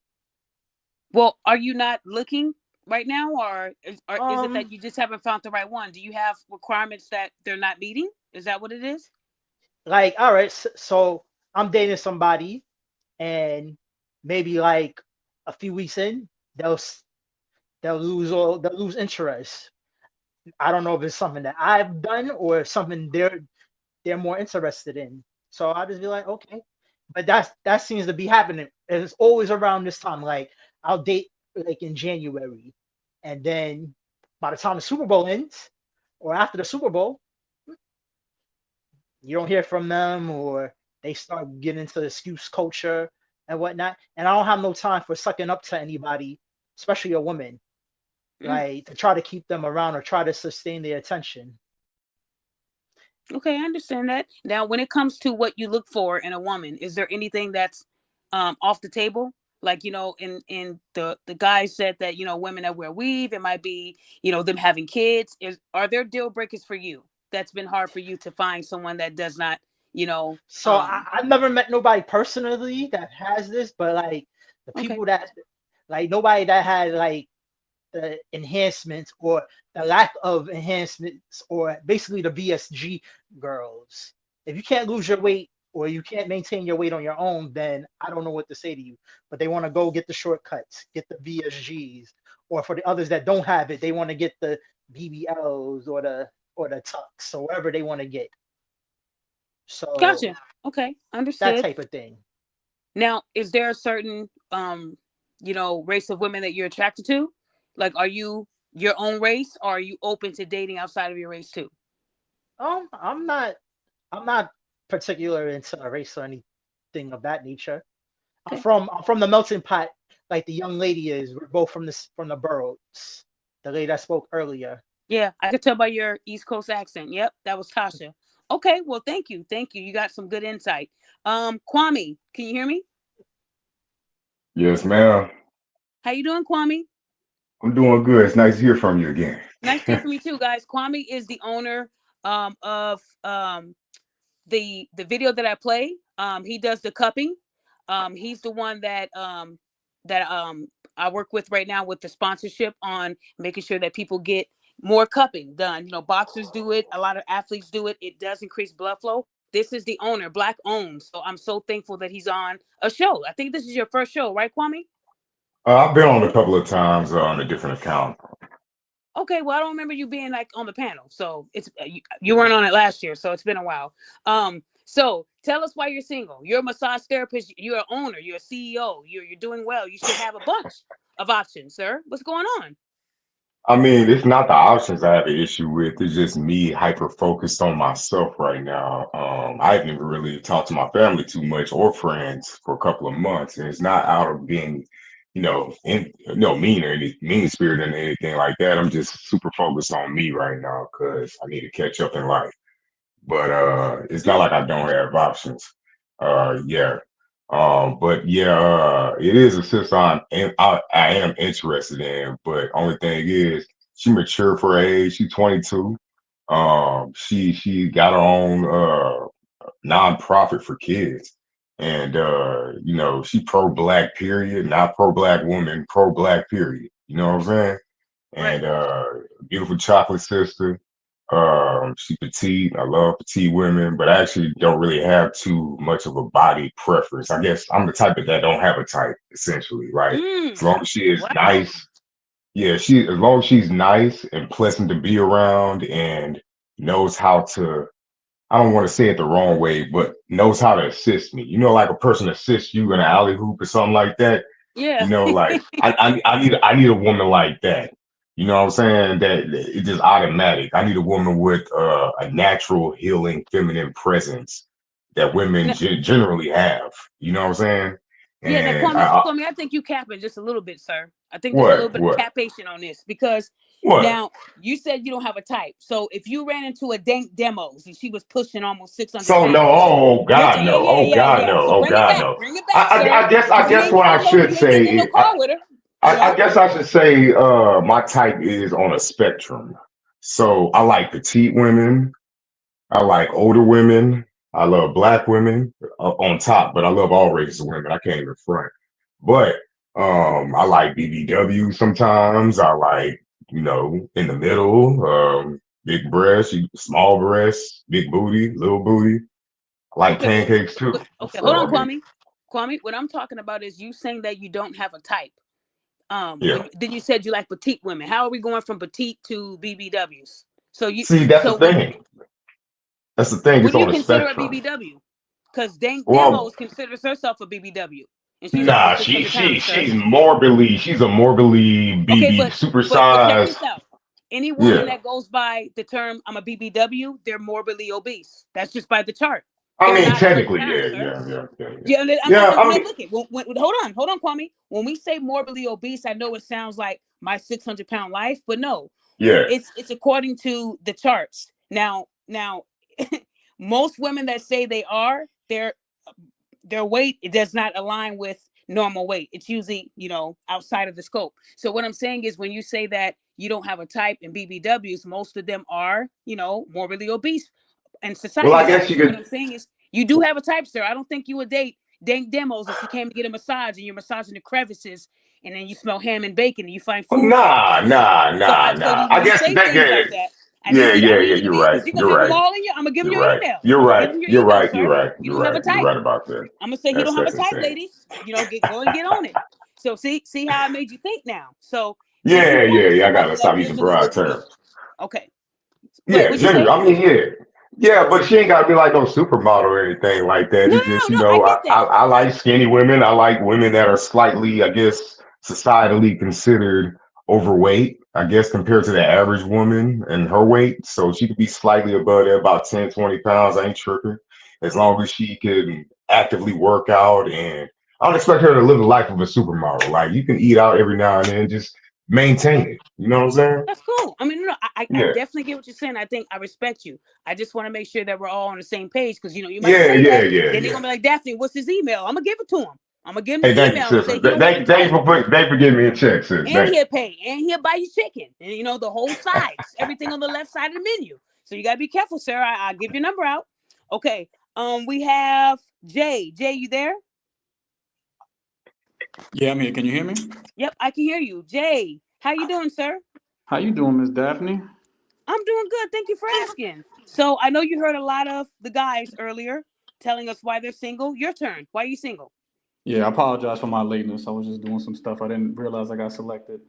Well, are you not looking right now, or is it that Um, you just haven't found the right one? Do you have requirements that they're not meeting? Is that what it is? like, all right, so I'm dating somebody, and maybe like a few weeks in, they'll lose interest. I don't know if it's something that I've done or something they're more interested in. So I'll just be like, okay. But that seems to be happening. It's always around this time. Like I'll date like in January, and then by the time the Super Bowl ends, or after the Super Bowl, you don't hear from them, or they start getting into excuse culture and whatnot. And I don't have no time for sucking up to anybody, especially a woman, Mm, like to try to keep them around or try to sustain their attention. okay, I understand that. Now, when it comes to what you look for in a woman, is there anything that's off the table? Like, in the guy said that, women that wear weave, it might be, them having kids. Are there deal breakers for you? That's been hard for you to find someone that does not, you know, So I've never met nobody personally that has this, but like the okay. people that like nobody that had like the enhancements or the lack of enhancements or basically the BSG girls. If you can't lose your weight or you can't maintain your weight on your own, then I don't know what to say to you. But they want to go get the shortcuts, get the BSGs, or for the others that don't have it, they want to get the BBLs or the tucks or whatever they want to get. So Gotcha. Okay, that understood. type of thing. Now, is there a certain race of women that you're attracted to? Like, are you your own race, or are you open to dating outside of your race too? I'm not I'm not particular into a race or anything of that nature. Okay. I'm from the melting pot like the young lady is. We're both from the boroughs. The lady that spoke earlier. Yeah, I could tell by your East Coast accent. Yep, that was Tasha. Okay, well, thank you. You got some good insight. Kwame, can you hear me? Yes, ma'am. How you doing, Kwame? I'm doing good. It's nice to hear from you again. Nice to hear from you too, guys. Kwame is the owner of the video that I play. He does the cupping. He's the one that I work with right now with the sponsorship on making sure that people get more cupping done. You know, boxers do it, a lot of athletes do it. It does increase blood flow. This is the owner, Black owned. So I'm so thankful that he's on a show. I think this is your first show, right, Kwame? I've been on a couple of times on a different account. Okay, well, I don't remember you being like on the panel, so it's you weren't on it last year, so it's been a while. So tell us why you're single. You're a massage therapist. You're an owner. You're a CEO. You're doing well. You should have a bunch of options, sir. What's going on? I mean, it's not the options I have an issue with. It's just me hyper focused on myself right now. I haven't even really talked to my family too much or friends for a couple of months, and it's not out of being, mean or any mean spirit or anything like that. I'm just super focused on me right now because I need to catch up in life. But it's not like I don't have options. Yeah. But yeah, it is a sister I am interested in, but only thing is she mature for her age. She's 22. She got her own nonprofit for kids. And she pro-black period, not pro-black woman, pro-black period. You know what I'm saying? Right. And beautiful chocolate sister. She petite. I love petite women, but I actually don't really have too much of a body preference. I guess I'm the type that don't have a type, essentially, right? As long as she is Wow. nice. Yeah, as long as she's nice and pleasant to be around and knows how to, I don't want to say it the wrong way, but knows how to assist me. You know, like a person assists you in an alley hoop or something like that. Yeah. You know, like I need a woman like that. You know what I'm saying? That it's just automatic. I need a woman with a natural healing feminine presence that women generally have. You know what I'm saying? Yeah, And now Kwame, I think you capping just a little bit, sir. I think there's a little bit of capation on this because now you said you don't have a type. So if you ran into a Dank Demos and she was pushing almost 600 So pounds, no, oh God, no, oh God, no, so oh God, no. bring it back, sir. I guess what I should say. I guess I should say my type is on a spectrum. So I like petite women. I like older women. I love black women on top, but I love all races of women. I can't even front. But I like BBW sometimes. I like, in the middle, big breasts, small breasts, big booty, little booty. I like pancakes too. Okay, hold on, Kwame. Kwame, what I'm talking about is you saying that you don't have a type. Then you said you like petite women. How are we going from petite to BBWs? So you see that's the thing. That's the thing. What It's do you on consider spectrum. a BBW? Because Demos considers herself a BBW. And she's she's a morbidly BB supersized. But check this out. Any woman that goes by the term I'm a BBW, they're morbidly obese. That's just by the chart. I mean, technically, yeah. Look it. Hold on, Kwame. When we say morbidly obese, I know it sounds like my 600-pound life, but no. Yeah. It's according to the charts. Now, most women that say they are, their weight, it does not align with normal weight. It's usually, outside of the scope. So what I'm saying is when you say that you don't have a type in BBWs, most of them are, morbidly obese. And society. Well, I guess you could. What I'm saying is you do have a type, sir. I don't think you would date Dank Demos if you came to get a massage and you're massaging the crevices and then you smell ham and bacon and you find food. Nah. I guess that like that. Yeah, you're right. You're right. I'm gonna give you your email. You're right. You're right. You don't have a type. You're right about that. I'm gonna say you don't have a type, ladies. Go and get on it. So see how I made you think now. So yeah. I gotta stop using broad terms. Okay. Yeah, generally. I mean, yeah, but she ain't gotta be like no supermodel or anything like that. It's just I like skinny women. I like women that are slightly, I guess, societally considered overweight, I guess, compared to the average woman and her weight. So she could be slightly above that, about 10, 20 pounds. I ain't tripping. As long as she can actively work out. And I don't expect her to live the life of a supermodel. Like you can eat out every now and then, just maintain Okay. it. You know what I'm saying? That's cool. I mean, no, I Yeah. definitely get what you're saying. I think I respect you. I just want to make sure that we're all on the same page because, you know, you might Yeah, say yeah, that. yeah, Then they're yeah. going to be like, Daphne, what's his email? I'm going to give it to him. I'm going to give him Hey, the thank you, email and sis. say, he'll write the Thank you check. for giving me a check, sis. And Thank you. he'll pay. And he'll buy you chicken. And, you know, the whole sides. Everything on the left side of the menu. So you got to be careful, sir. I'll give your number out. Okay. We have Jay. Jay, you there? Yeah, I'm here. Can you hear me? Yep, I can hear you. Jay, how you doing, sir? How you doing, Miss Daphne? I'm doing good. Thank you for asking. So I know you heard a lot of the guys earlier telling us why they're single. Your turn. Why are you single? Yeah, I apologize for my lateness. I was just doing some stuff. I didn't realize I got selected.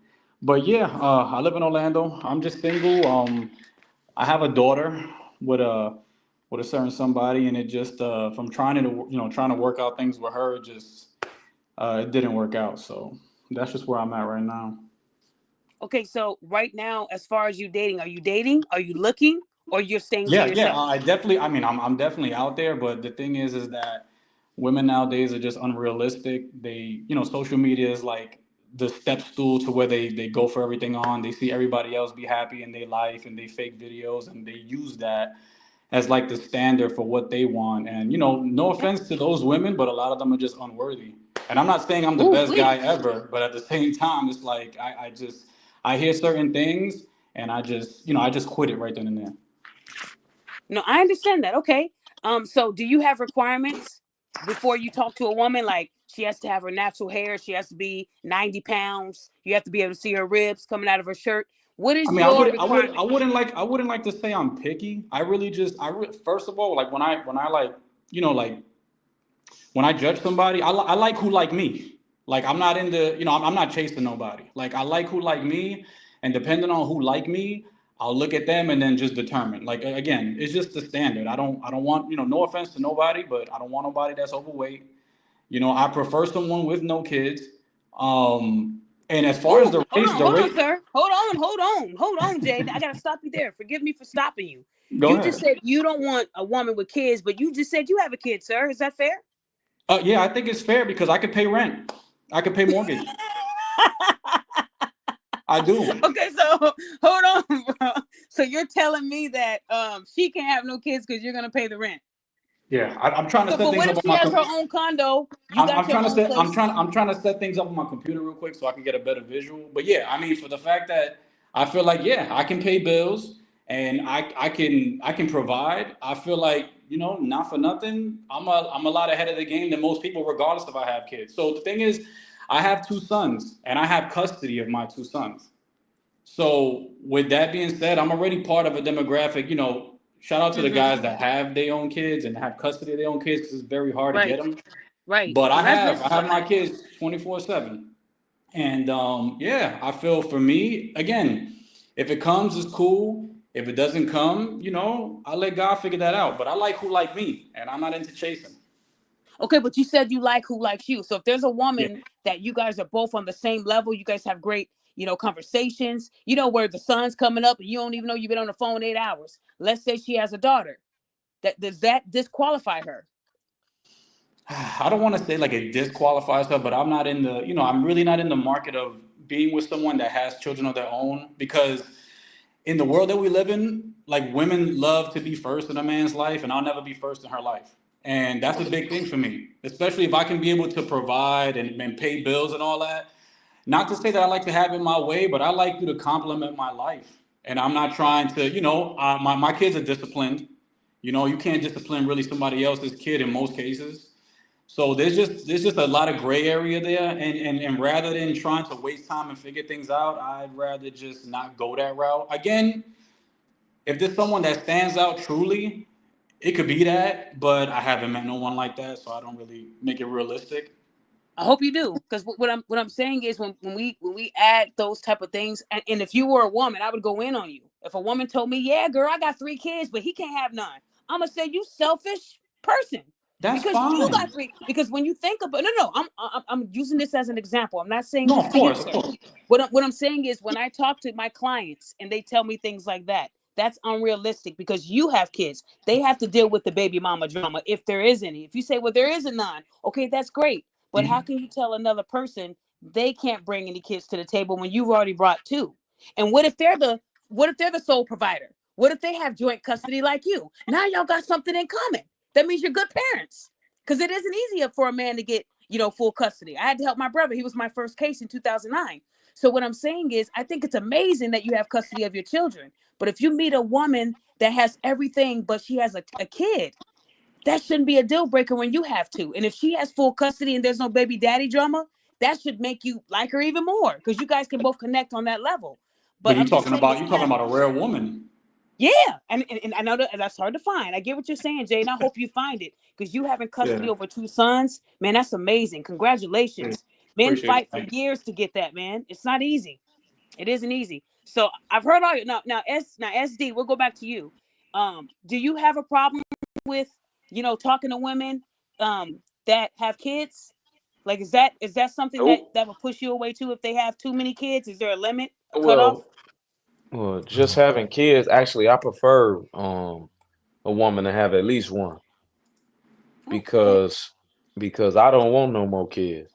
But yeah, I live in Orlando. I'm just single. I have a daughter with a certain somebody, and it just from trying to work out things with her, it didn't work out. So that's just where I'm at right now. Okay, so right now, as far as you dating? Are you looking, or you're staying to Yeah, yourself? I definitely. I mean, I'm definitely out there, but the thing is that women nowadays are just unrealistic. Social media is like the step stool to where they go for everything on. They see everybody else be happy in their life, and they fake videos, and they use that as like the standard for what they want. And no offense to those women, but a lot of them are just unworthy. And I'm not saying I'm the Ooh, best guy wait. ever, but at the same time, it's like I hear certain things, and I just quit it right then and there. No, I understand that. Okay. So do you have requirements before you talk to a woman? Like she has to have her natural hair. She has to be 90 pounds. You have to be able to see her ribs coming out of her shirt. What is I mean, your requirement? I wouldn't like to say I'm picky. First of all, like when I like, like when I judge somebody, I like who like me. Like I'm not into, I'm not chasing nobody. Like I like who like me, and depending on who like me, I'll look at them and then just determine. Like again, it's just the standard. I don't want, no offense to nobody, but I don't want nobody that's overweight. I prefer someone with no kids. And as far as Oh, the race, hold on, sir. Hold on, Jay. I gotta stop you there. Forgive me for stopping you. go You just ahead. said you don't want a woman with kids, but you just said you have a kid, sir. Is that fair? Yeah, I think it's fair because I could pay rent. I could pay mortgage. I do. Okay, so hold on, bro. So you're telling me that she can't have no kids because you're gonna pay the rent. Yeah, I'm trying to So, set but things what up if on she my has her computer. own condo? You got your own place. I'm trying to set things up on my computer real quick so I can get a better visual. But yeah, I mean, for the fact that I feel like I can pay bills and I can provide. I feel like not for nothing. I'm a lot ahead of the game than most people, regardless if I have kids. So the thing is, I have two sons and I have custody of my two sons. So with that being said, I'm already part of a demographic. Shout out to the Mm-hmm. guys that have their own kids and have custody of their own kids because it's very hard to get Right, them. right. But I have Congratulations I have on my that. kids 24/7, and yeah, I feel for me again, if it comes, it's cool. If it doesn't come, I'll let God figure that out. But I like who like me, and I'm not into chasing. Okay, but you said you like who likes you. So if there's a Yeah. woman that you guys are both on the same level, you guys have great, conversations, where the sun's coming up and you don't even know you've been on the phone 8 hours. Let's say she has a daughter. Does that disqualify her? I don't want to say like it disqualifies her, but I'm really not in the market of being with someone that has children of their own because in the world that we live in, like women love to be first in a man's life, and I'll never be first in her life. And that's a big thing for me, especially if I can be able to provide and pay bills and all that. Not to say that I like to have it my way, but I like you to complement my life. And I'm not trying to, my kids are disciplined. You can't discipline really somebody else's kid in most cases. So there's just a lot of gray area there, and rather than trying to waste time and figure things out, I'd rather just not go that route. Again, if there's someone that stands out truly, it could be that, but I haven't met no one like that, so I don't really make it realistic. I hope you do, because what I'm saying is when we add those type of things, and if you were a woman, I would go in on you. If a woman told me, "Yeah, girl, I got 3 kids, but he can't have none," I'm gonna say, "You selfish person," That's because you got fine. 3. Because when you think about no, I'm using this as an example. I'm not saying No, this of to you, course, of sir. course. What I'm saying is when I talk to my clients and they tell me things like that, that's unrealistic because you have kids. They have to deal with the baby mama drama if there is any. If you say, well, there isn't none, okay, that's great. But how can you tell another person they can't bring any kids to the table when you've already brought 2? And what if they're the sole provider? What if they have joint custody like you? Now y'all got something in common. That means you're good parents. Because it isn't easier for a man to get, full custody. I had to help my brother. He was my first case in 2009. So what I'm saying is, I think it's amazing that you have custody of your children. But if you meet a woman that has everything, but she has a kid, that shouldn't be a deal breaker when you have 2. And if she has full custody and there's no baby daddy drama, that should make you like her even more, because you guys can both connect on that level. But I'm you're just talking saying, about a rare woman. yeah, and I know that's hard to find. I get what you're saying, Jay, and I hope you find it, because you having custody over 2 sons, man, that's amazing. Congratulations. Men Appreciate fight it. for Thank you. years to get that, man. It's not easy. It isn't easy. So I've heard all you. Now SD, we'll go back to you. Do you have a problem with talking to women that have kids? Like, is that something that will push you away too if they have too many kids? Is there a limit, a cutoff? Well, just having kids, actually, I prefer a woman to have at least one, because I don't want no more kids.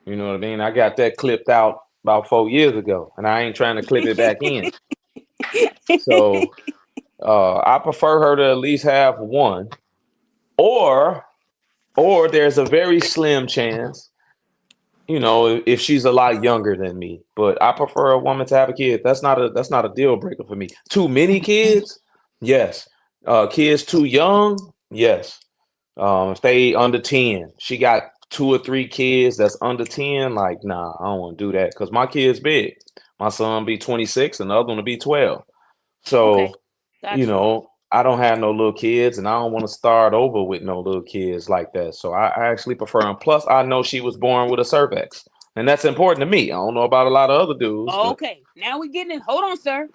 You know what I mean? I got that clipped out about 4 years ago, and I ain't trying to clip it back in. So I prefer her to at least have one, or there's a very slim chance, if she's a lot younger than me. But I prefer a woman to have a kid. That's not a deal breaker for me. Too many kids, yes. Kids too young, yes. If they under 10, she got 2 or 3 kids that's under 10, like, nah, I don't want to do that, because my kid's big. My son be 26 and the other one will be 12. So, Okay, gotcha. I don't have no little kids, and I don't want to start over with no little kids like that. So I actually prefer them. Plus, I know she was born with a cervix, and that's important to me. I don't know about a lot of other dudes, but Okay, now we're getting it. Hold on, sir.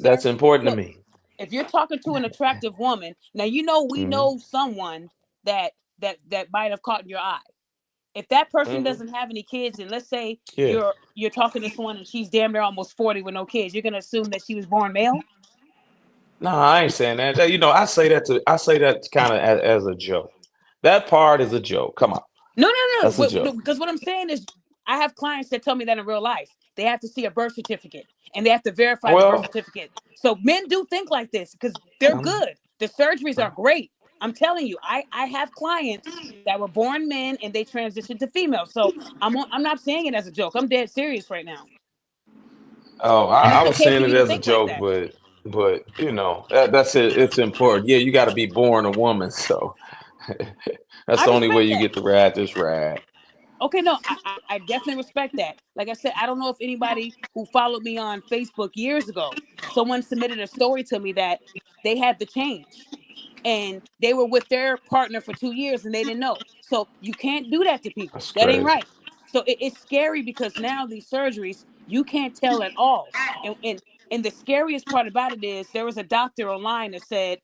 that's important to Look, me. if you're talking to an attractive woman, now we know someone that might have caught your eye. If that person doesn't have any kids, and let's say Yeah. you're talking to someone and she's damn near almost 40 with no kids, you're gonna assume that she was born male? No, I ain't saying that. I say that kind of as a joke. That part is a joke. Come on. No. That's a joke. Because what I'm saying is, I have clients that tell me that in real life. They have to see a birth certificate and they have to verify the birth certificate. So men do think like this because they're good. The surgeries are great. I'm telling you, I have clients that were born men and they transitioned to female. So I'm not saying it as a joke. I'm dead serious right now. Oh, And I it's was okay saying for it you to as a think like joke, that. but that's it. It's important. Yeah, you got to be born a woman, so that's I the only way respect you that. get to ride this ride. Okay, no, I definitely respect that. Like I said, I don't know if anybody who followed me on Facebook years ago, someone submitted a story to me that they had the change and they were with their partner for 2 years and they didn't know. So you can't do that to people. That's That ain't crazy. right. So it's scary because now these surgeries, you can't tell at all. And the scariest part about it is there was a doctor online that said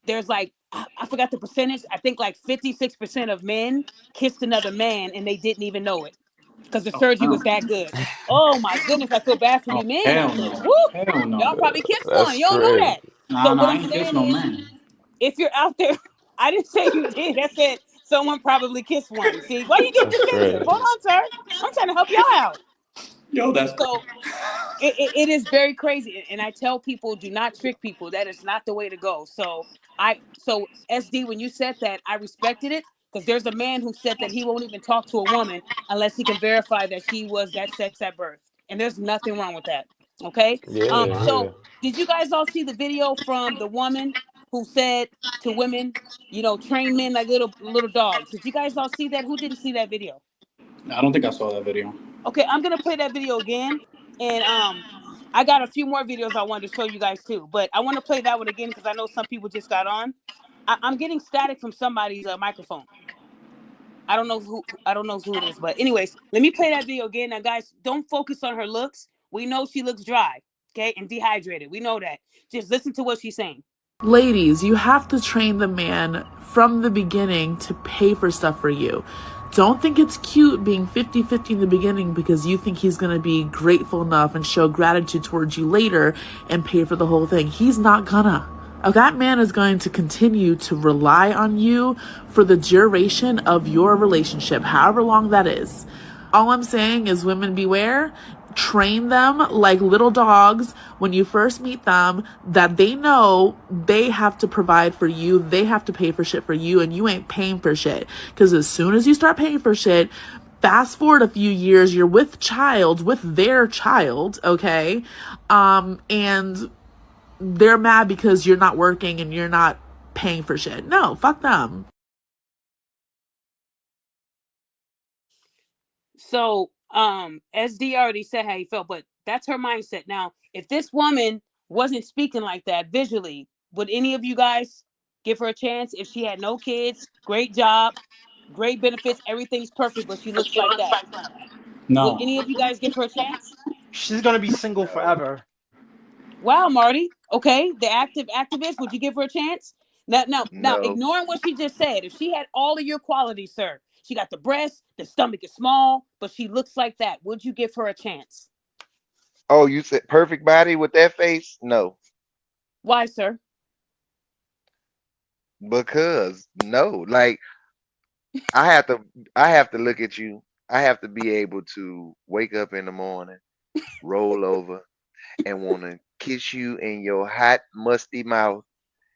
there's like, I forgot the percentage. I think like 56% of men kissed another man and they didn't even know it because the surgery was that good. Oh my goodness, I feel bad for you men Hell out there. no. Woo! Hell no. Y'all probably kissed one. That's You don't know crazy. that. So what I I'm ain't kiss saying no is, man. if you're out there, I didn't say you did. I said someone probably kissed one. See, why you get That's defensive? crazy. Hold on, sir. I'm trying to help y'all out. Yo, that's So it is very crazy. And I tell people, do not trick people. That is not the way to go. So SD, when you said that, I respected it because there's a man who said that he won't even talk to a woman unless he can verify that she was that sex at birth. And there's nothing wrong with that. Okay. Yeah, So did you guys all see the video from the woman who said to women, train men like little dogs? Did you guys all see that? Who didn't see that video? I don't think I saw that video. Okay, I'm gonna play that video again, and I got a few more videos I wanted to show you guys too, but I want to play that one again because I know some people just got on. I'm getting static from somebody's microphone. I don't know who it is, but anyways, let me play that video again. Now, guys, don't focus on her looks. We know she looks dry, okay, and dehydrated. We know that. Just listen to what she's saying. Ladies, you have to train the man from the beginning to pay for stuff for you. Don't think it's cute being 50-50 in the beginning because you think he's going to be grateful enough and show gratitude towards you later and pay for the whole thing. He's not gonna. That man is going to continue to rely on you for the duration of your relationship, however long that is. All I'm saying is, women beware. Train them like little dogs when you first meet them, that they know they have to provide for you, they have to pay for shit for you, and you ain't paying for shit. Because as soon as you start paying for shit, fast forward a few years, you're with their child, okay? And they're mad because you're not working and you're not paying for shit. No, fuck them. So, SD already said how he felt, but that's her mindset. Now, if this woman wasn't speaking like that visually, would any of you guys give her a chance if she had no kids, great job, great benefits, everything's perfect, but she looks like that? Would No. any of you guys give her a chance? She's gonna be single No, forever. Wow, Marty. Okay, the activist, would you give her a chance? Now, no. ignoring what she just said, if she had all of your qualities, sir, she got the breast, the stomach is small, but she looks like that, would you give her a chance? Oh, you said perfect body with that face? No, Why, sir? because no. Like I have to, I have to look at you. I have to be able to wake up in the morning, roll over, and want to kiss you in your hot, musty mouth.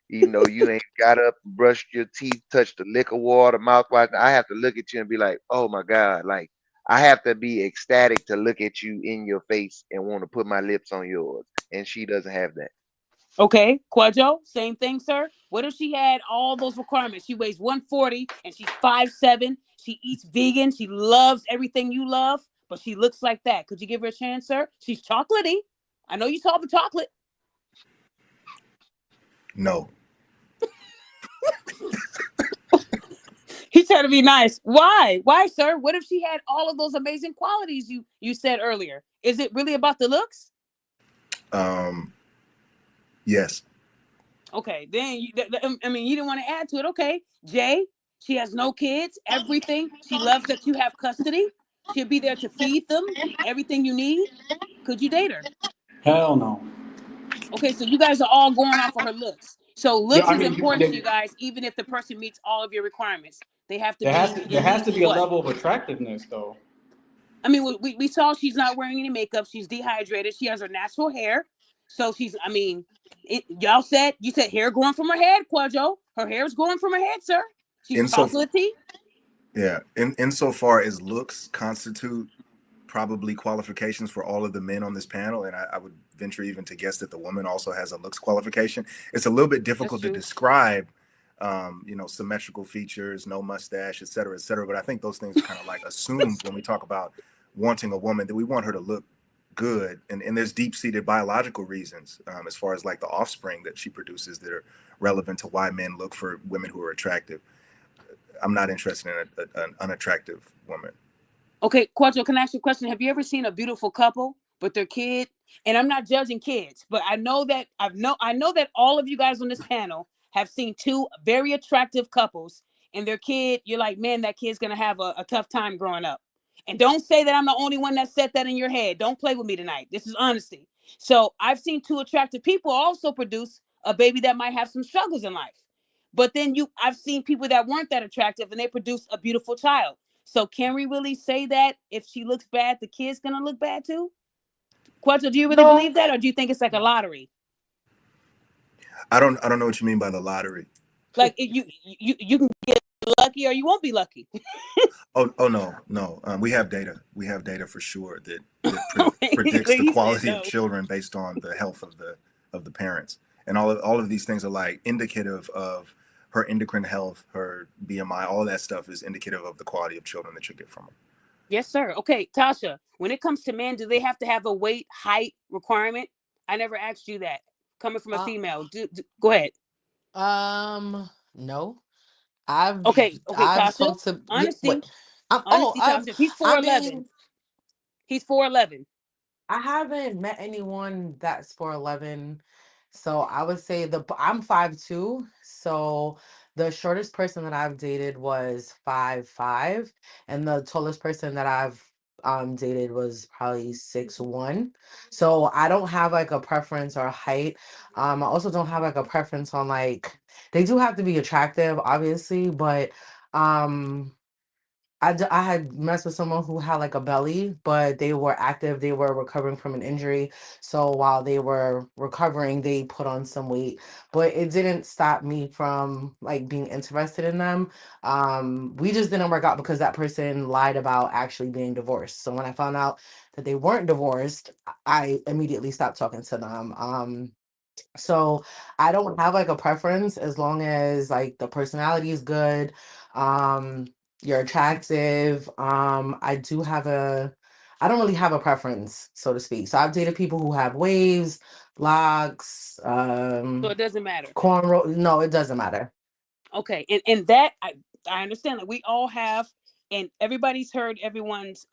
You know, you ain't got up, brushed your teeth, touched the liquor water, mouthwash. I have to look at you and be like, oh my God. Like, I have to be ecstatic to look at you in your face and want to put my lips on yours. And she doesn't have that. Okay, Quadjo, same thing, sir. What if she had all those requirements? She weighs 140 and she's 5'7". She eats vegan. She loves everything you love, but she looks like that. Could you give her a chance, sir? She's chocolatey. I know you saw the chocolate. No. He tried to be nice. Why? Why, sir? What if she had all of those amazing qualities you said earlier? Is it really about the looks? Yes. Okay, then you didn't want to add to it. Okay, Jay, she has no kids, everything. She loves that you have custody. She'll be there to feed them, everything you need. Could you date her? Hell no. Okay, so you guys are all going off of her looks. So Yeah, looks I is mean, important to you guys, even if the person meets all of your requirements. They have to meet there your has needs to as be a what? level of attractiveness, though. I mean, we saw she's not wearing any makeup. She's dehydrated. She has her natural hair. So you said hair growing from her head, Quadjo. Her hair is growing from her head, sir. She's In so chocolatey. yeah, insofar as looks constitute probably qualifications for all of the men on this panel, and I would venture even to guess that the woman also has a looks qualification. It's a little bit difficult to describe, symmetrical features, no mustache, et cetera, et cetera. But I think those things are kind of like assumed when we talk about wanting a woman, that we want her to look good. And there's deep-seated biological reasons as far as like the offspring that she produces that are relevant to why men look for women who are attractive. I'm not interested in an unattractive woman. Okay, Quadro, can I ask you a question? Have you ever seen a beautiful couple with their kid? And I'm not judging kids, but I know that all of you guys on this panel have seen two very attractive couples and their kid. You're like, man, that kid's gonna have a tough time growing up. And don't say that I'm the only one that set that in your head. Don't play with me tonight. This is honesty. So I've seen two attractive people also produce a baby that might have some struggles in life. But then I've seen people that weren't that attractive and they produce a beautiful child. So can we really say that if she looks bad, the kid's gonna look bad too? Quattro, do you really No, believe that, or do you think it's like a lottery? I don't know what you mean by the lottery. Like you can get lucky or you won't be lucky. Oh no. We have data. We have data for sure that predicts the quality of children based on the health of the parents, and all of these things are like indicative of her endocrine health, her BMI, all of that stuff is indicative of the quality of children that you get from her. Yes, sir. Okay, Tasha, when it comes to men, do they have to have a weight, height requirement? I never asked you that. Coming from a female, go ahead. No. I've Tasha. spoke to honesty. Honesty, Tasha. He's 4'11". He's 4'11". I haven't met anyone that's 4'11". So I would say I'm 5'2". So the shortest person that I've dated was 5'5", and the tallest person that I've dated was probably 6'1". So I don't have like a preference or height. I also don't have like a preference on like, they do have to be attractive, obviously, but I had messed with someone who had like a belly, but they were active. They were recovering from an injury. So while they were recovering, they put on some weight, but it didn't stop me from like being interested in them. We just didn't work out because that person lied about actually being divorced. So when I found out that they weren't divorced, I immediately stopped talking to them. So I don't have like a preference as long as like the personality is good. Um, you're attractive. I don't really have a preference, so to speak. So I've dated people who have waves, locks, So it doesn't matter. cornrow. No, it doesn't matter. Okay, and that I understand that we all have, and everybody's heard everyone's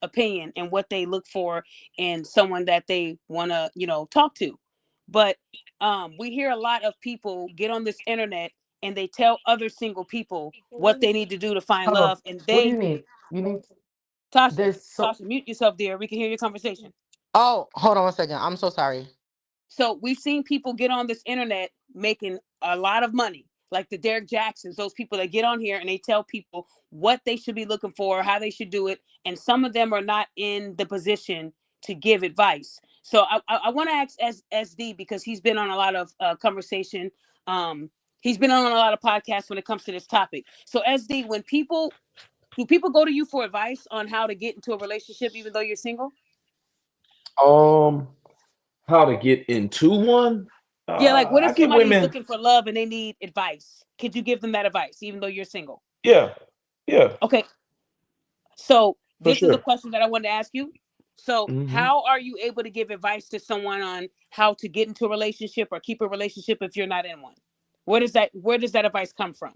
opinion and what they look for in someone that they want to talk to, but we hear a lot of people get on this internet and they tell other single people what they need to do to find Hold on. love, and What do they you need? You need Tasha, there's so Tasha, mute yourself, dear. We can hear your conversation. oh, hold on one second. I'm so sorry. So we've seen people get on this internet making a lot of money, like the Derek Jacksons, those people that get on here and they tell people what they should be looking for, how they should do it. And some of them are not in the position to give advice. So I want to ask SD, because he's been on a lot of conversation. He's been on a lot of podcasts when it comes to this topic. So SD, do people go to you for advice on how to get into a relationship even though you're single? How to get into one? Yeah, like what I if get somebody's women. looking for love and they need advice? Could you give them that advice even though you're single? Yeah, yeah, Okay, so for this is a sure. question that I wanted to ask you. So, Hmm. how are you able to give advice to someone on how to get into a relationship or keep a relationship if you're not in one? Where does that advice come from?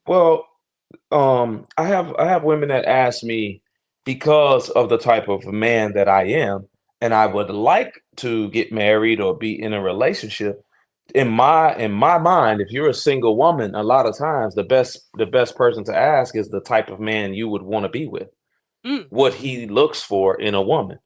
Well, I have women that ask me because of the type of man that I am, and I would like to get married or be in a relationship. In my mind, if you're a single woman, a lot of times the best person to ask is the type of man you would want to be with, Mm, what he looks for in a woman.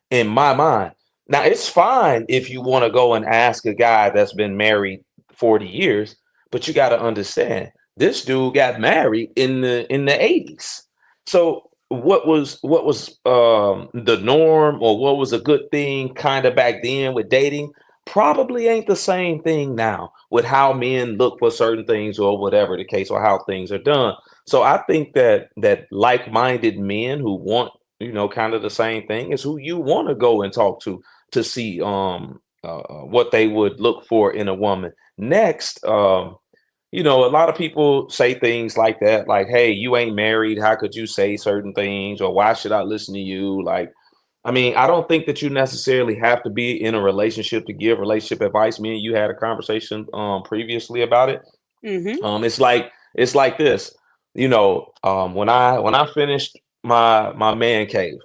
In my mind. Now, it's fine if you want to go and ask a guy that's been married 40 years, but you got to understand this dude got married in the 80s. So what was the norm, or what was a good thing kind of back then with dating probably ain't the same thing now with how men look for certain things or whatever the case, or how things are done. So I think that like-minded men who want kind of the same thing is who you want to go and talk to see what they would look for in a woman. Next, a lot of people say things like that, like, "Hey, you ain't married. How could you say certain things?" Or, "Why should I listen to you?" Like, I mean, I don't think that you necessarily have to be in a relationship to give relationship advice. Me and you had a conversation previously about it. mm-hmm. It's like this. When I finished my man cave,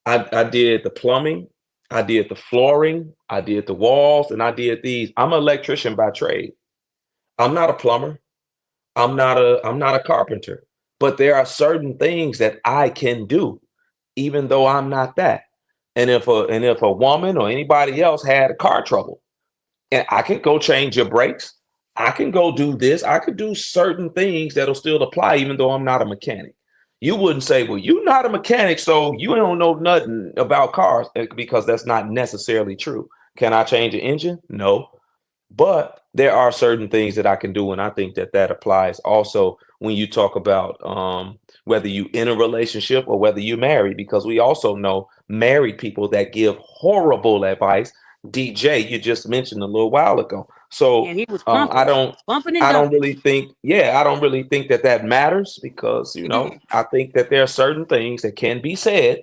I did the plumbing, I did the flooring, I did the walls, and I did these. I'm an electrician by trade. I'm not a plumber. I'm not a carpenter. But there are certain things that I can do, even though I'm not that. And if a woman or anybody else had a car trouble, and I can go change your brakes. I can go do this. I could do certain things that'll still apply, even though I'm not a mechanic. You wouldn't say, "Well, you're not a mechanic, so you don't know nothing about cars," because that's not necessarily true. Can I change an engine? No. But there are certain things that I can do, and I think that applies also when you talk about whether you in a relationship or whether you're married, because we also know married people that give horrible advice. DJ, you just mentioned a little while ago. So And he was I pumping, don't, bumping and I don't dumping. really think, yeah, I don't really think that matters, because I think that there are certain things that can be said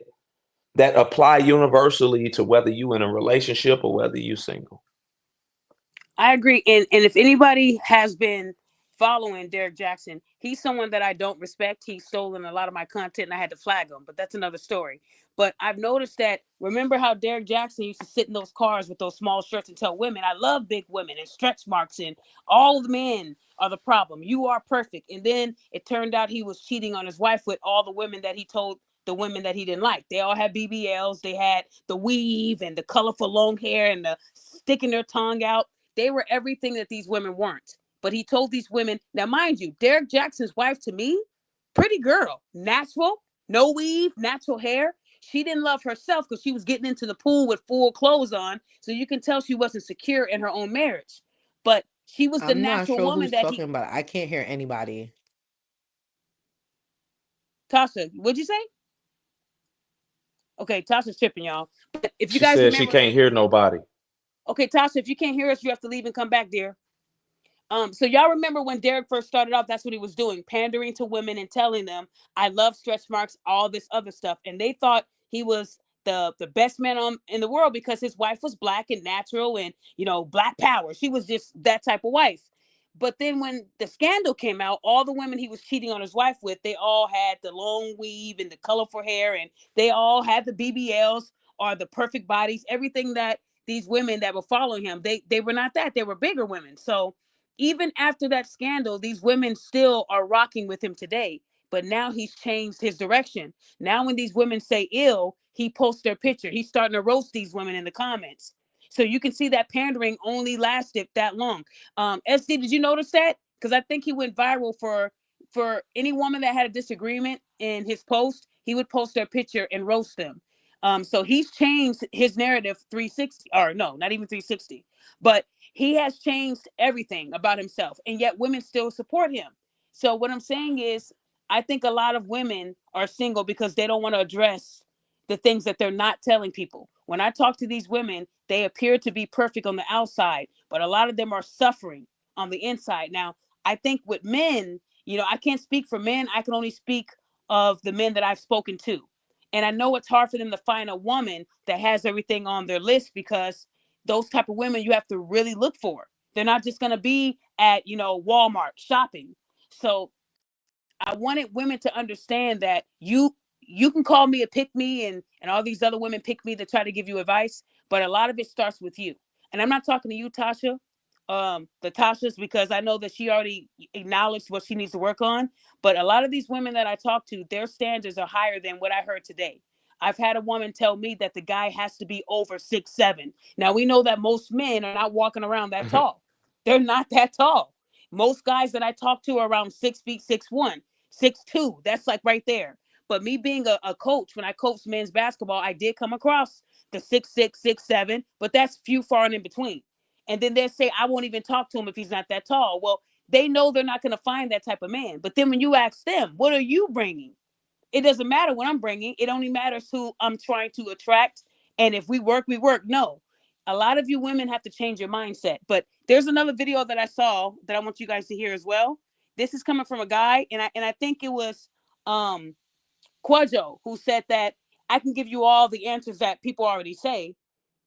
that apply universally to whether you in a relationship or whether you single. I agree. And if anybody has been following Derek Jackson, he's someone that I don't respect. He's stolen a lot of my content and I had to flag him, but that's another story. But I've noticed that, remember how Derek Jackson used to sit in those cars with those small shirts and tell women, "I love big women," and stretch marks, and all the men are the problem. You are perfect. And then it turned out he was cheating on his wife with all the women that he told the women that he didn't like. They all had BBLs. They had the weave and the colorful long hair and the sticking their tongue out. They were everything that these women weren't. But he told these women, now mind you, Derek Jackson's wife, to me, pretty girl, natural, no weave, natural hair. She didn't love herself because she was getting into the pool with full clothes on. So you can tell she wasn't secure in her own marriage. But she was the I'm not natural sure woman who's that talking about. I can't hear anybody. Tasha, what'd you say? Okay, Tasha's tripping, y'all. But if you She guys said she remember, can't hear nobody. okay, Tasha, if you can't hear us, you have to leave and come back, dear. So y'all remember when Derek first started off, that's what he was doing, pandering to women and telling them, I love stretch marks, all this other stuff. And they thought he was the best man in the world because his wife was black and natural and, you know, black power. She was just that type of wife. But then when the scandal came out, all the women he was cheating on his wife with, they all had the long weave and the colorful hair, and they all had the BBLs or the perfect bodies, everything that these women that were following him, they were not that. They were bigger women. So even after that scandal, these women still are rocking with him today. But now he's changed his direction. Now, when these women say ill, he posts their picture. He's starting to roast these women in the comments. So you can see that pandering only lasted that long. SD, did you notice that? Because I think he went viral for any woman that had a disagreement in his post, he would post their picture and roast them. So he's changed his narrative 360, or no, not even 360, but he has changed everything about himself, and yet women still support him. So what I'm saying is, I think a lot of women are single because they don't want to address the things that they're not telling people. When I talk to these women, they appear to be perfect on the outside, but a lot of them are suffering on the inside. Now, I think with men, you know, I can't speak for men. I can only speak of the men that I've spoken to. And I know it's hard for them to find a woman that has everything on their list because those type of women you have to really look for. They're not just going to be at, you know, Walmart shopping. So I wanted women to understand that you can call me a pick me and all these other women pick me to try to give you advice, but a lot of it starts with you. And I'm not talking to you, Tasha, the Tasha's, because I know that she already acknowledged what she needs to work on. But a lot of these women that I talk to, their standards are higher than what I heard today. I've had a woman tell me that the guy has to be over 6'7". Now we know that most men are not walking around that tall. They're not that tall. Most guys that I talk to are around 6 feet, 6'1", 6'2". That's like right there. But me being a coach, when I coached men's basketball, I did come across the 6'6", 6'7", but that's few far and in between. And then they'll say, I won't even talk to him if he's not that tall. Well, they know they're not going to find that type of man. But then when you ask them, what are you bringing? It doesn't matter what I'm bringing. It only matters who I'm trying to attract. And if we work, we work. No, a lot of you women have to change your mindset. But there's another video that I saw that I want you guys to hear as well. This is coming from a guy, and I think it was Quadjo who said that I can give you all the answers that people already say,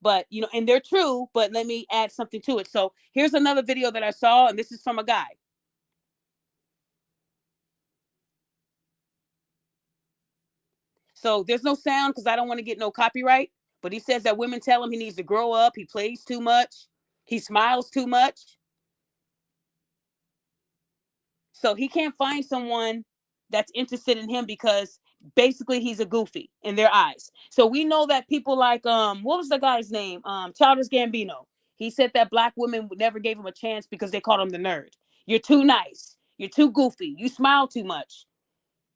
but you know, and they're true, but let me add something to it. So here's another video that I saw, and this is from a guy. So there's no sound because I don't want to get no copyright, but he says that women tell him he needs to grow up, he plays too much, he smiles too much. So he can't find someone that's interested in him because basically he's a goofy in their eyes. So we know that people like what was the guy's name? Childish Gambino. He said that black women never gave him a chance because they called him the nerd. You're too nice. You're too goofy. You smile too much.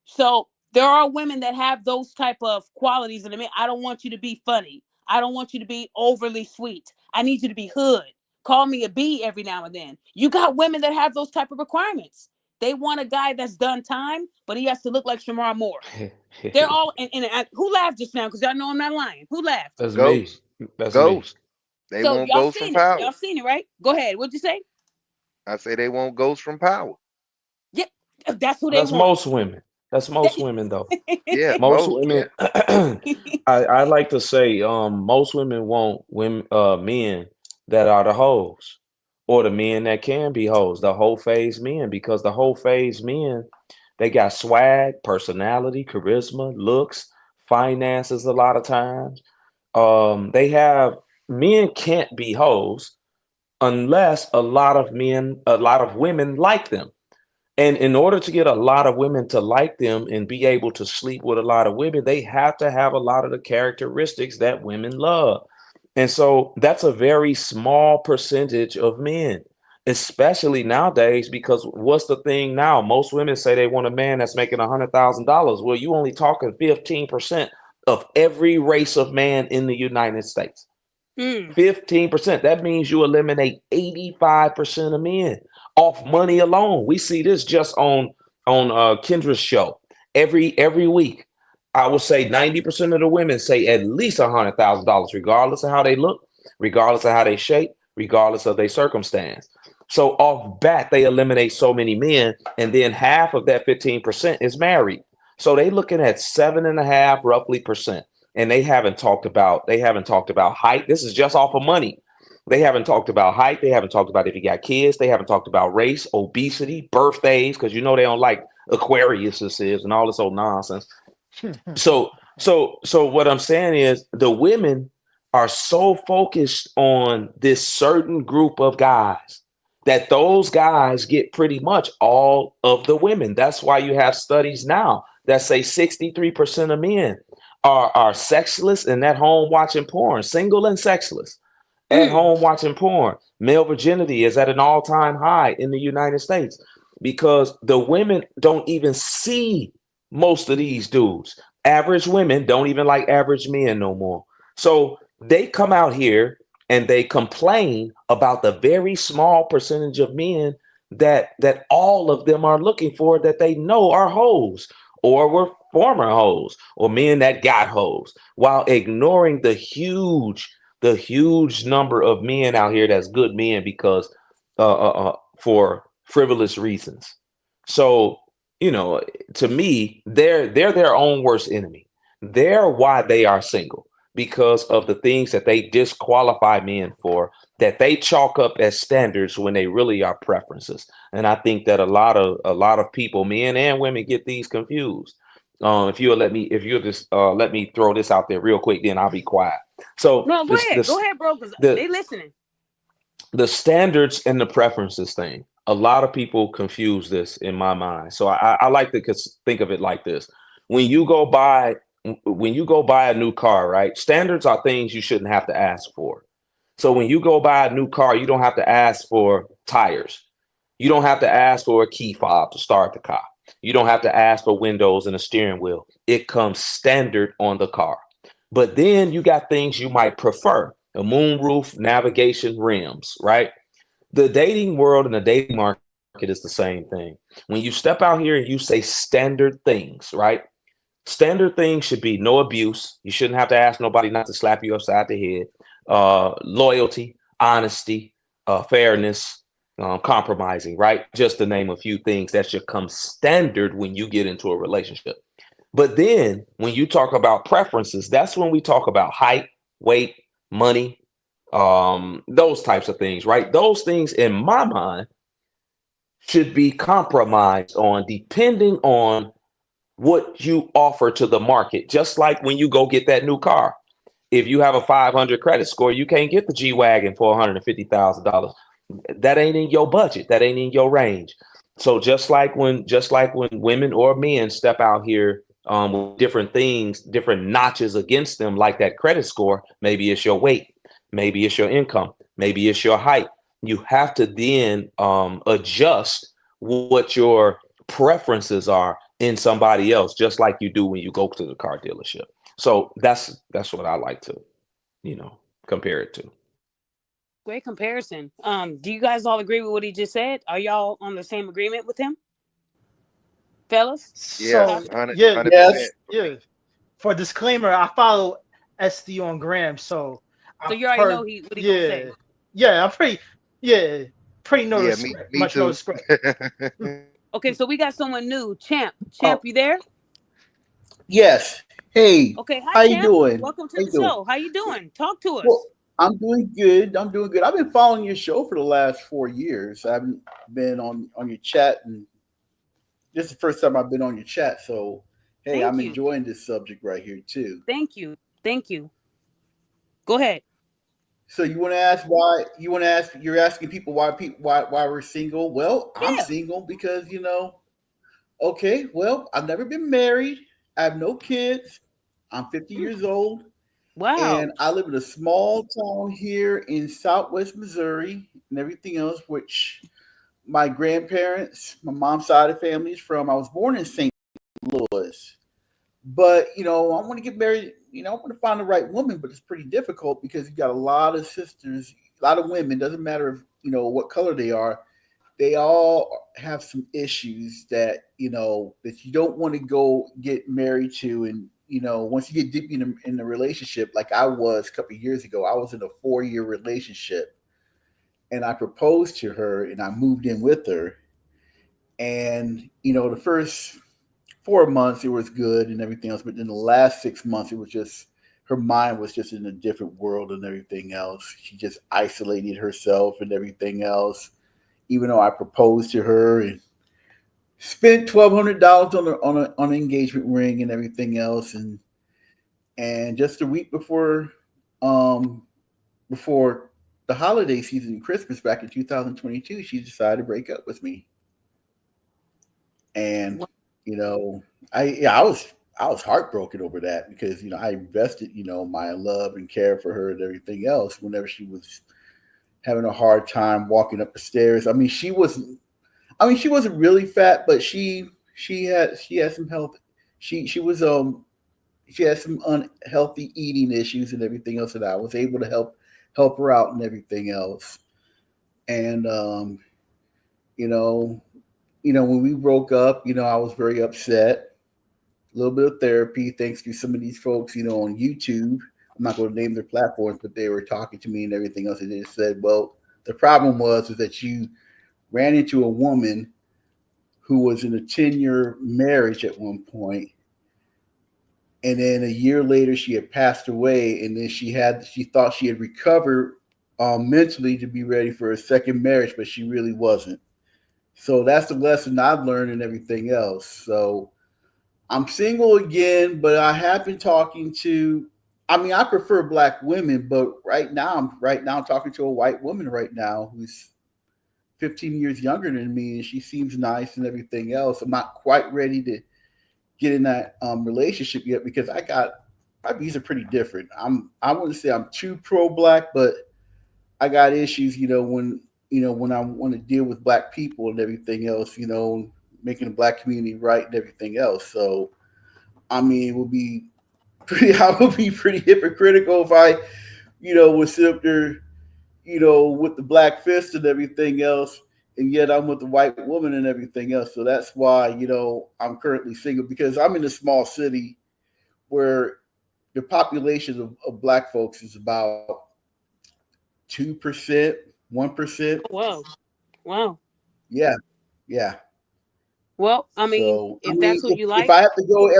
So there are women that have those type of qualities. And I mean, I don't want you to be funny. I don't want you to be overly sweet. I need you to be hood. Call me a B every now and then. You got women that have those type of requirements. They want a guy that's done time, but he has to look like Shamar Moore. They're all, and who laughed just now? Because y'all know I'm not lying. Who laughed? That's Ghost. me. That's Ghost. me. They So want y'all Ghost from seen it. Power. Y'all seen it, right? Go ahead. What'd you say? I say they want Ghost from Power. Yeah, that's who they That's want. most women. That's most women, though. Yeah, Most most. women. Yeah. I like to say, most women want women, men that are the hoes, or the men that can be hoes, the whole phase men, because the whole phase men, they got swag, personality, charisma, looks, finances. A lot of times, they have men can't be hoes unless a lot of women like them. And in order to get a lot of women to like them and be able to sleep with a lot of women, they have to have a lot of the characteristics that women love. And so that's a very small percentage of men, especially nowadays, because what's the thing now? Most women say they want a man that's making $100,000. Well, you only talking 15% of every race of man in the United States. 15%. That means you eliminate 85% of men off money alone. We see this just on Kendra's show every week. I would say 90% of the women say at least $100,000, regardless of how they look, regardless of how they shape, regardless of their circumstance. So off bat, they eliminate so many men, and then half of that 15% is married. So they looking at 7.5 roughly percent. And they haven't talked about height. This is just off of money. They haven't talked about height. They haven't talked about if you got kids. They haven't talked about race, obesity, birthdays, because you know they don't like Aquarius is and all this old nonsense. So what I'm saying is the women are so focused on this certain group of guys that those guys get pretty much all of the women. That's why you have studies now that say 63% of men are sexless and at home watching porn, single and sexless, at home watching porn. Male virginity is at an all-time high in the United States because the women don't even see most of these dudes. Average women don't even like average men no more. So they come out here and they complain about the very small percentage of men that all of them are looking for, that they know are hoes or were former hoes or men that got hoes, while ignoring the huge number of men out here that's good men because for frivolous reasons. So, you know, to me, they're their own worst enemy. They're why they are single, because of the things that they disqualify men for, that they chalk up as standards when they really are preferences. And I think that a lot of people, men and women, get these confused. If you'll just let me throw this out there real quick, then I'll be quiet. So no, go ahead, bro, because they listening. The standards and the preferences thing. A lot of people confuse this in my mind. So I like to think of it like this: when you go buy a new car, right? Standards are things you shouldn't have to ask for. So when you go buy a new car, you don't have to ask for tires. You don't have to ask for a key fob to start the car. You don't have to ask for windows and a steering wheel. It comes standard on the car. But then you got things you might prefer: a moonroof, navigation, rims, right? The dating world and the dating market is the same thing. When you step out here and you say standard things, right? Standard things should be no abuse. You shouldn't have to ask nobody not to slap you upside the head. Loyalty, honesty, fairness, compromising, right? Just to name a few things that should come standard when you get into a relationship. But then when you talk about preferences, that's when we talk about height, weight, money, those types of things, right? Those things in my mind should be compromised on depending on what you offer to the market. Just like when you go get that new car. If you have a 500 credit score, you can't get the G-Wagon for $150,000. That ain't in your budget. That ain't in your range. So just like when women or men step out here with different things, different notches against them, like that credit score, maybe it's your weight, maybe it's your income, maybe it's your height. You have to then adjust what your preferences are in somebody else, just like you do when you go to the car dealership. So that's what I like to, compare it to. Great comparison. Do you guys all agree with what he just said? Are y'all on the same agreement with him, fellas? Yeah, So 100%. yeah. For disclaimer, I follow SD on Gram, so you already know what he gonna say. Yeah, I'm pretty know the script. Me Much too. know the script. Okay, so we got someone new. Champ, you there? Yes. Hey. Okay, hi, how Champ. you doing? Welcome to the show. How you doing? Talk to us. Well, I'm doing good. I've been following your show for the last 4 years. I haven't been on your chat, and this is the first time I've been on your chat. So, hey, I'm enjoying this subject right here too. Thank you. Go ahead. So you want to ask why? You want to ask? You're asking people why we're single. Well, I'm Yeah. single because Okay, well, I've never been married. I have no kids. I'm 50 Mm. years old, Wow. and I live in a small town here in Southwest Missouri, and everything else. Which my grandparents, my mom's side of the family is from. I was born in St. Louis, but I want to get married. I want to find the right woman, but it's pretty difficult because you got a lot of sisters, a lot of women. Doesn't matter if what color they are. They all have some issues that that you don't want to go get married to, and once you get deep in the relationship, like I was a couple of years ago, I was in a 4-year relationship, and I proposed to her, and I moved in with her, and the first 4 months it was good and everything else, but then the last 6 months it was just her mind was just in a different world and everything else. She just isolated herself and everything else. Even though I proposed to her and spent $1,200 on an engagement ring and everything else, and just a week um before the holiday season, Christmas back in 2022, she decided to break up with me. And Wha- you know, I was heartbroken over that because I invested my love and care for her and everything else. Whenever she was having a hard time walking up the stairs, she wasn't really fat, but she had some health. She had some unhealthy eating issues and everything else, and I was able to help her out and everything else. And you know, when we broke up, I was very upset. A little bit of therapy, thanks to some of these folks, on YouTube. I'm not going to name their platforms, but they were talking to me and everything else, and they just said, "Well, the problem was that you ran into a woman who was in a 10-year marriage at one point, and then a year later she had passed away, and then she thought she had recovered mentally to be ready for a second marriage, but she really wasn't." So that's the lesson I've learned and everything else. So I'm single again, but I have been talking to. I prefer black women, but right now I'm talking to a white woman right now who's 15 years younger than me, and she seems nice and everything else. I'm not quite ready to get in that relationship yet because my views are pretty different. I wouldn't say I'm too pro black, but I got issues. When I want to deal with black people and everything else. Making the black community right and everything else. So it would be I would be pretty hypocritical if I would sit up there with the black fist and everything else, and yet I'm with the white woman and everything else. So that's why I'm currently single because I'm in a small city where the population of black folks is about 2%, 1%. Oh, wow. Wow. Yeah, yeah. Well, So if that's who you if like, I have to go,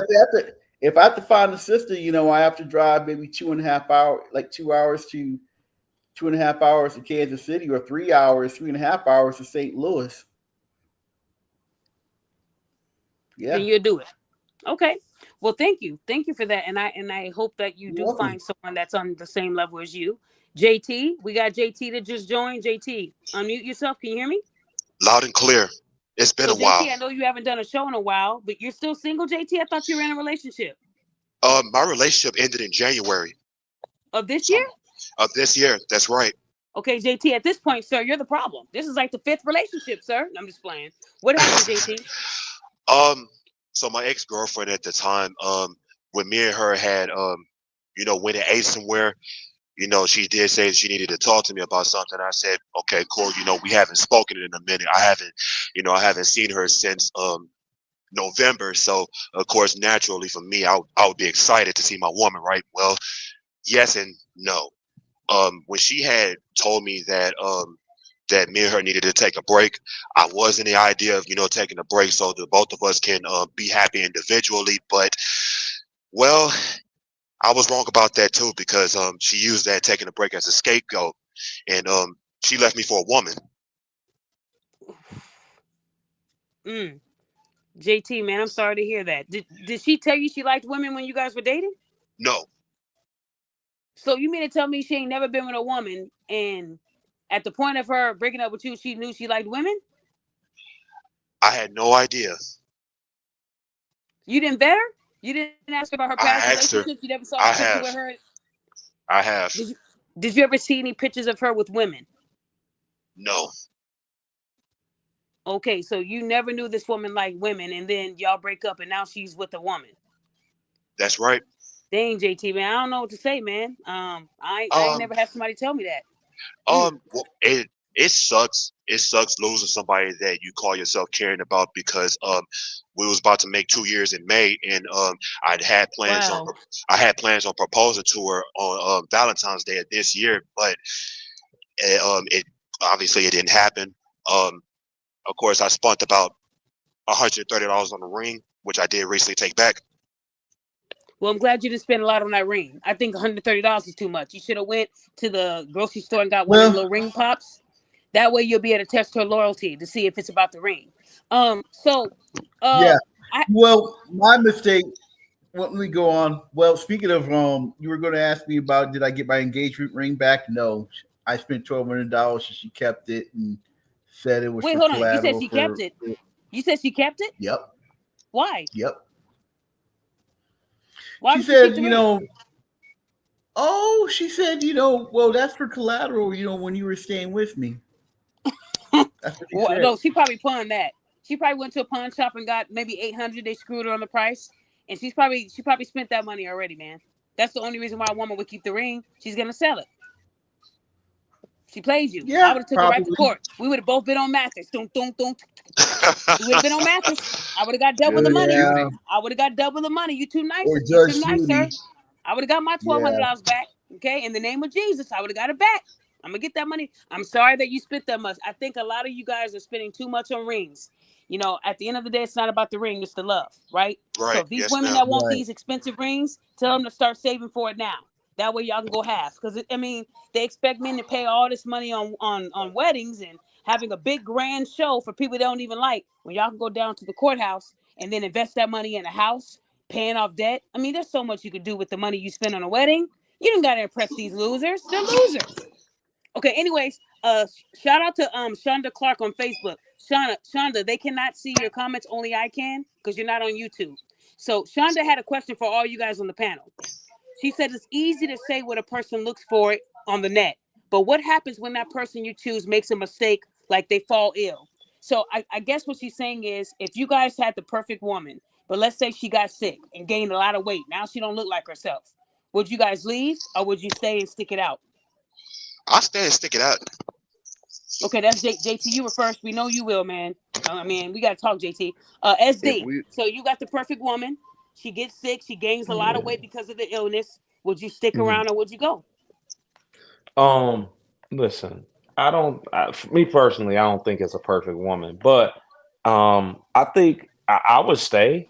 if I have to find a sister, I have to drive maybe 2.5 hours, like 2 hours to 2.5 hours to Kansas City, or 3 hours, 3.5 hours to St. Louis. then Yeah, you'll do it. Okay. Well, thank you. Thank you for that. And I hope that you you're do welcome. find someone that's on the same level as you. JT, we got JT that just joined. JT, unmute yourself. Can you hear me? Loud and clear. It's been So a while. JT, I know you haven't done a show in a while, but you're still single, JT? I thought you were in a relationship. My relationship ended in January Of this year? of this year. That's right. Okay, JT, at this point, sir, you're the problem. This is like the 5th relationship, sir. I'm just playing. What happened, JT? So my ex-girlfriend at the time, when me and her had, went and ate somewhere, she did say she needed to talk to me about something. I said, okay, cool. We haven't spoken in a minute. I haven't seen her since, November. So of course, naturally for me, I would be excited to see my woman, right? Well, yes and no. When she had told me that me and her needed to take a break, I was in the idea of taking a break so that both of us can be happy individually. But well, I was wrong about that too because she used that taking a break as a scapegoat, and she left me for a woman. Mm. JT, man, I'm sorry to hear that. Did she tell you she liked women when you guys were dating? No, So you mean to tell me she ain't never been with a woman, and at the point of her breaking up with you, she knew she liked women? I had no idea. You didn't vet her? You didn't ask her about her I past asked her. relationships? You never saw I a picture have. with her? I have. Did you ever see any pictures of her with women? No. Okay, so you never knew this woman liked women, and then y'all break up, and now she's with a woman. That's right. Dang, JT, man, I don't know what to say, man. I ain't Um. never had somebody tell me that. Well, it sucks. It sucks losing somebody that you call yourself caring about because we was about to make 2 years in May, and I Wow. had plans on proposing to her on Valentine's Day of this year, but it obviously it didn't happen. Of course, I spent about $130 on the ring, which I did recently take back. Well, I'm glad you didn't spend a lot on that ring. I think $130 is too much. You should have went to the grocery store and got one of them little ring pops. That way you'll be able to test her loyalty to see if it's about the ring. Yeah. Well, my mistake. Let me go on. Well, speaking of, you were going to ask me about did I get my engagement ring back? No, I spent $1,200 and she kept it and said it was Wait, for hold on. You said collateral she kept it. You said she kept it? Yep. Why? Yep. Why She would she keep said, the you ring? know, oh, she said, you know, well, that's for collateral, you know, when you were staying with me. That's what she Well, said. no, she probably pawned that. She probably went to a pawn shop and got maybe 800. They screwed her on the price, and she probably spent that money already, man. That's the only reason why a woman would keep the ring. She's gonna sell it. She played you. Yeah, I would have took her right to court. We would have both been on Mathis. We would have been on Mathis. I would have got double the money. Yeah. I would have got double the money. You too nice. Or You Judge too nice, sir. Judy. I would have got my $1,200 back. Okay, in the name of Jesus, I would have got it back. I'm gonna get that money. I'm sorry that you spent that much. I think a lot of you guys are spending too much on rings. You know, at the end of the day, it's not about the ring; it's the love, right? Right. So if these Yes, women ma'am. that want Right. these expensive rings, tell them to start saving for it now. That way, y'all can go half. Because I mean, they expect men to pay all this money on weddings and having a big grand show for people they don't even like. When y'all can go down to the courthouse and then invest that money in a house, paying off debt. I mean, there's so much you could do with the money you spend on a wedding. You don't gotta impress these losers. They're losers. Okay, anyways, shout out to Shonda Clark on Facebook. Shonda, they cannot see your comments, only I can, because you're not on YouTube. So Shonda had a question for all you guys on the panel. She said it's easy to say what a person looks for on the net, but what happens when that person you choose makes a mistake, like they fall ill? So I guess what she's saying is, if you guys had the perfect woman, but let's say she got sick and gained a lot of weight, now she don't look like herself. Would you guys leave, or would you stay and stick it out? I'll stay and stick it out. Okay, that's JT. You were first. We know you will, man. I mean, we got to talk, JT. SD. So you got the perfect woman. She gets sick. She gains a lot of weight because of the illness. Would you stick around or would you go? Listen, for me personally, I don't think it's a perfect woman, but I think I would stay,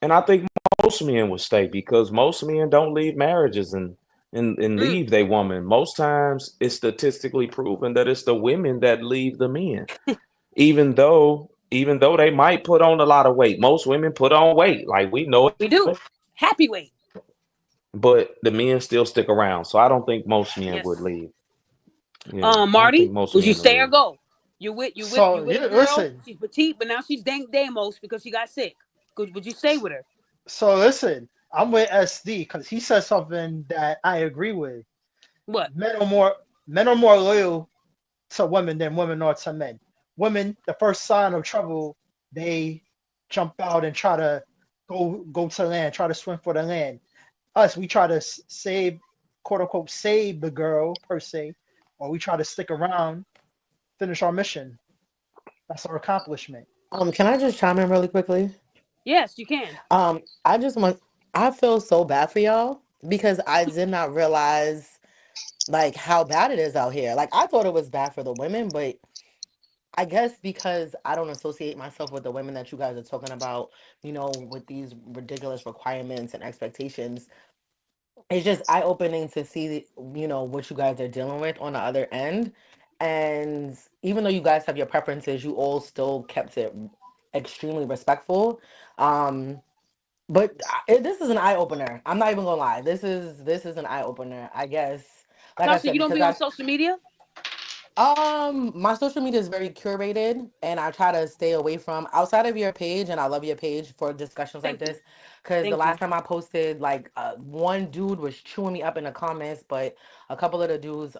and I think most men would stay because most men don't leave marriages and leave their woman. Most times, it's statistically proven that it's the women that leave the men, even though they might put on a lot of weight. Most women put on weight, like we know it. We do. Happy weight. But the men still stick around, so I don't think most men would leave. Yeah, I don't Marty, think most would you men stay or leave. go? You with a girl? listen. She's petite, but now she's Damos because she got sick. Would you stay with her? So listen, I'm with SD because he said something that I agree with. What? Men are more loyal to women than women are to men. Women, the first sign of trouble, they jump out and try to go to land, try to swim for the land. Us, we try to save, quote unquote, save the girl per se, or we try to stick around, finish our mission. That's our accomplishment. Can I just chime in really quickly? Yes, you can. I feel so bad for y'all because I did not realize like how bad it is out here. Like I thought it was bad for the women, but I guess because I don't associate myself with the women that you guys are talking about, with these ridiculous requirements and expectations, it's just eye-opening to see, what you guys are dealing with on the other end. And even though you guys have your preferences, you all still kept it extremely respectful. Um, But this is an eye opener. I'm not even gonna lie. This is an eye opener. I guess, like I Tasha, said, you don't because be on social media? my social media is very curated, and I try to stay away from outside of your page, and I love your page for discussions like Thank you. this. Because the Thank you. last time I posted, like one dude was chewing me up in the comments, but a couple of the dudes,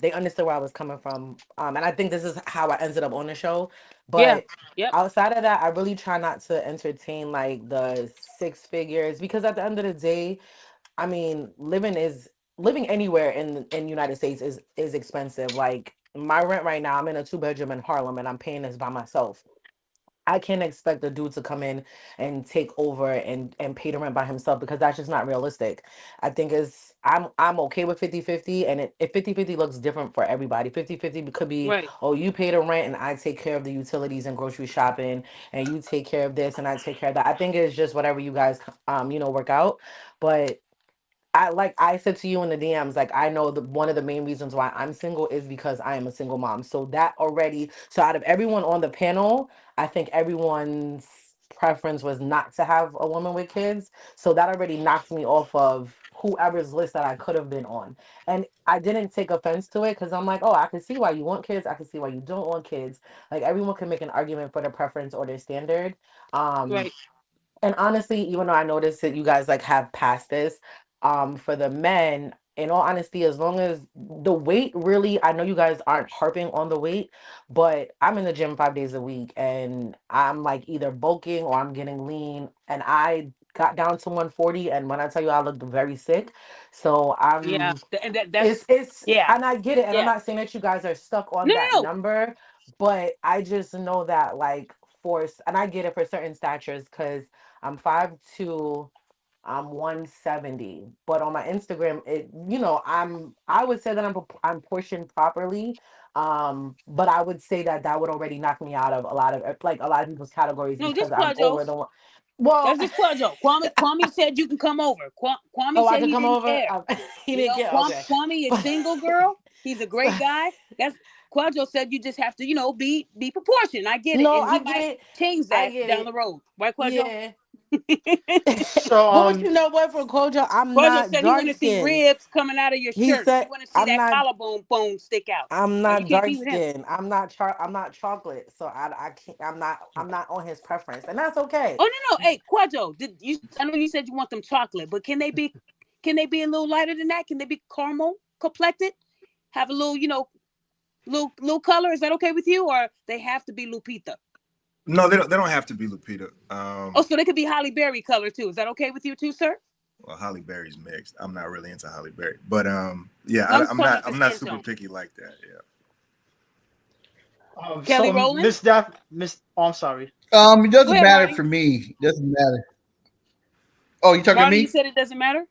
they understood where I was coming from, and I think this is how I ended up on the show. Yeah. But Yep. outside of that, I really try not to entertain like the six figures because at the end of the day, I mean, living anywhere in United States is expensive. Like my rent right now, I'm in a 2 bedroom in Harlem and I'm paying this by myself. I can't expect a dude to come in and take over and pay the rent by himself because that's just not realistic. I think is I'm okay with 50-50 and if 50-50 looks different for everybody. 50-50 could be, Right. oh, you pay the rent and I take care of the utilities and grocery shopping and you take care of this and I take care of that. I think it's just whatever you guys work out. But I said to you in the DMs, like I know the one of the main reasons why I'm single is because I am a single mom. So that already, so out of everyone on the panel, I think everyone's preference was not to have a woman with kids. So that already knocked me off of whoever's list that I could have been on. And I didn't take offense to it because I'm like, oh, I can see why you want kids. I can see why you don't want kids. Like everyone can make an argument for their preference or their standard. Um, Right. and honestly, even though I noticed that you guys like have passed this, for the men, in all honesty, as long as the weight really, I know you guys aren't harping on the weight, but I'm in the gym 5 days a week and I'm like either bulking or I'm getting lean. And I got down to 140, and when I tell you I looked very sick. So Yeah. And it's that's it's yeah. and I get it, and I'm Yeah. not saying that you guys are stuck on No, that no, no. number, but I just know that like force, and I get it for certain statures because I'm 5'2", I'm 170, but on my Instagram, I would say that I'm portioned properly, but I would say that that would already knock me out of a lot of people's categories No, because just I'm over Quadros. the one. Well, That's just Quadro. Kwame said you can come over. Kwame oh, I said can he come didn't over. care. He You didn't know, get okay, Kwame is single, girl. He's a great guy. That's Quadro said you just have to, be proportioned. I get it. no, And he I get might it. change I that get down the it. road. Right, Quadro? Yeah. So Well, but you know what? For Kojo, I'm Quadro not said he want dark to see skinned. ribs coming out of your He shirt. He said want to see I'm that not. collarbone bone stick out. I'm Now, you not can't dark be with him. skinned. I'm not chocolate. So I can't. I'm not on his preference, and that's okay. Oh no, no. Hey, Quadro, I know you said you want them chocolate, but can they be a little lighter than that? Can they be caramel complected? Have a little, little color? Is that okay with you? Or they have to be Lupita? No, they don't have to be Lupita. Oh, so they could be Holly Berry color too. Is that okay with you too, sir? Well, Holly Berry's mixed. I'm not really into Holly Berry, but yeah, No, I'm just I'm talking not about the I'm not skin super tone. picky like that. Yeah. Kelly so Rowland? I'm sorry. It Go doesn't ahead, matter Marty. for me. It doesn't matter. Oh, you talking to Marty, you me? said it doesn't matter?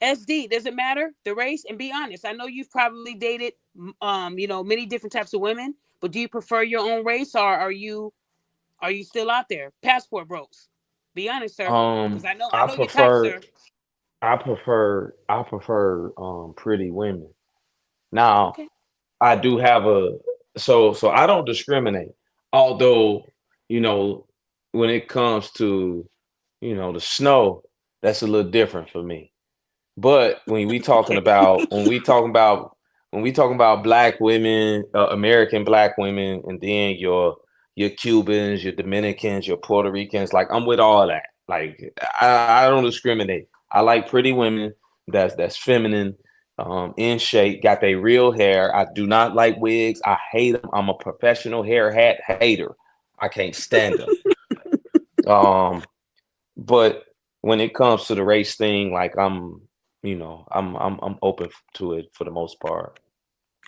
SD, does it matter the race? And be honest. I know you've probably dated, many different types of women, but do you prefer your own race, or are you still out there? Passport bros. Be honest, sir, because I know I your type, prefer sir. pretty women. Now, Okay. I do have so I don't discriminate. Although, you know, when it comes to, the snow, that's a little different for me. But Okay. when we talking about black women, American black women, and then your Cubans, your Dominicans, your Puerto Ricans, like I'm with all that. Like I don't discriminate. I like pretty women that's feminine, in shape, got their real hair. I do not like wigs. I hate them. I'm a professional hair hat hater. I can't stand them. But when it comes to the race thing, like I'm open to it for the most part.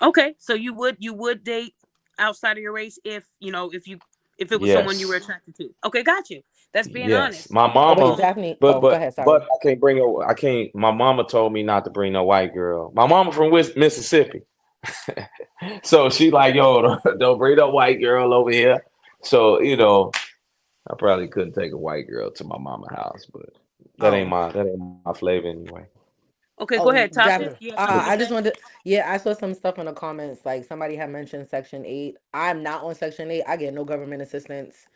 Okay. So you would date outside of your race if it was someone you were Yes. attracted to. Okay, got you. That's being Yes. honest. My Oh wait, mama, Daphne. but Oh, go but ahead. but Sorry. I can't. My mama told me not to bring no white girl. My mama from Mississippi, so she like, yo, don't bring no white girl over here. So I probably couldn't take a white girl to my mama house, but Oh, that ain't my flavor anyway. Okay, go Oh, ahead, Tasha. Daphne. You have something to I just say? wanted. Yeah, I saw some stuff in the comments. Like somebody had mentioned Section 8. I'm not on Section 8. I get no government assistance.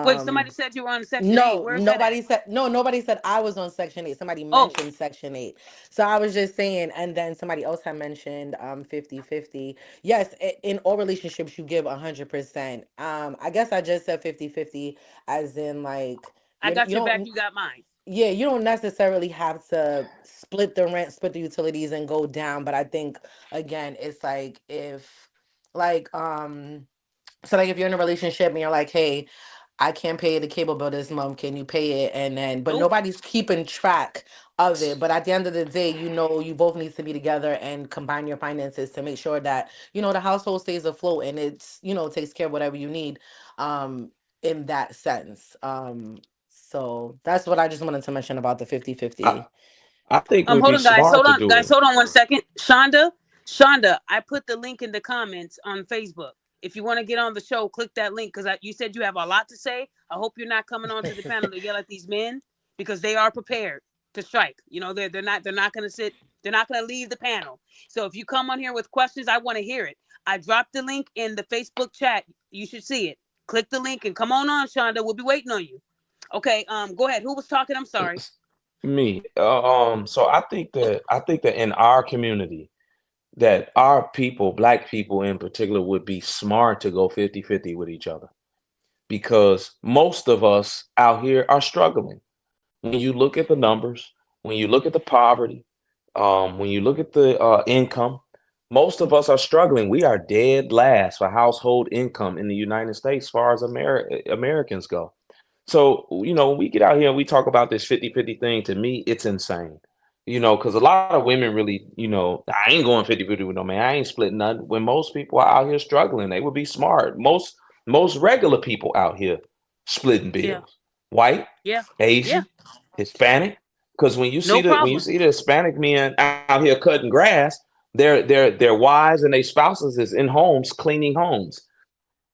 Wait, somebody Um, said you were on Section 8. Where's that at? nobody said I was on Section 8. Somebody Oh, mentioned Section 8. So I was just saying, and then somebody else had mentioned 50-50. Yes, in all relationships you give 100%. I guess I just said 50-50 as in like I you got your back. don't You got mine. yeah, you don't necessarily have to split the rent, split the utilities and go down, but I think again, it's like if like so like if you're in a relationship and you're like, hey, I can't pay the cable bill this month. Can you pay it? And then, but Nope. nobody's keeping track of it. But at the end of the day, you know, you both need to be together and combine your finances to make sure that, you know, the household stays afloat and it's, you know, takes care of whatever you need in that sense. So that's what I just wanted to mention about the 50-50. I think we'd Hold be on, guys. smart Hold to on, do guys. it. Hold on 1 second. Shonda, I put the link in the comments on Facebook. If you want to get on the show, click that link because you said you have a lot to say. I hope you're not coming onto the panel to yell at these men because they are prepared to strike. You know, they're not going to sit. They're not going to leave the panel. So if you come on here with questions, I want to hear it. I dropped the link in the Facebook chat. You should see it. Click the link and come on, Shonda. We'll be waiting on you. Okay. Go ahead. Who was talking? I'm sorry. Me. So I think that in our community, that our people, Black people in particular, would be smart to go 50-50 with each other because most of us out here are struggling. When you look at the numbers, when you look at the poverty, when you look at the income, most of us are struggling. We are dead last for household income in the United States as far as Americans go. So, you know, when we get out here and we talk about this 50-50 thing, to me, it's insane. You know, because a lot of women really, you know, I ain't going 50-50 with no man. I ain't splitting nothing. When most people are out here struggling, they would be smart. Most regular people out here splitting Yeah. bills. White, Yeah. Asian, Hispanic. Because when you see No problem. the Hispanic men out here cutting grass, their wives and their spouses is in homes cleaning homes.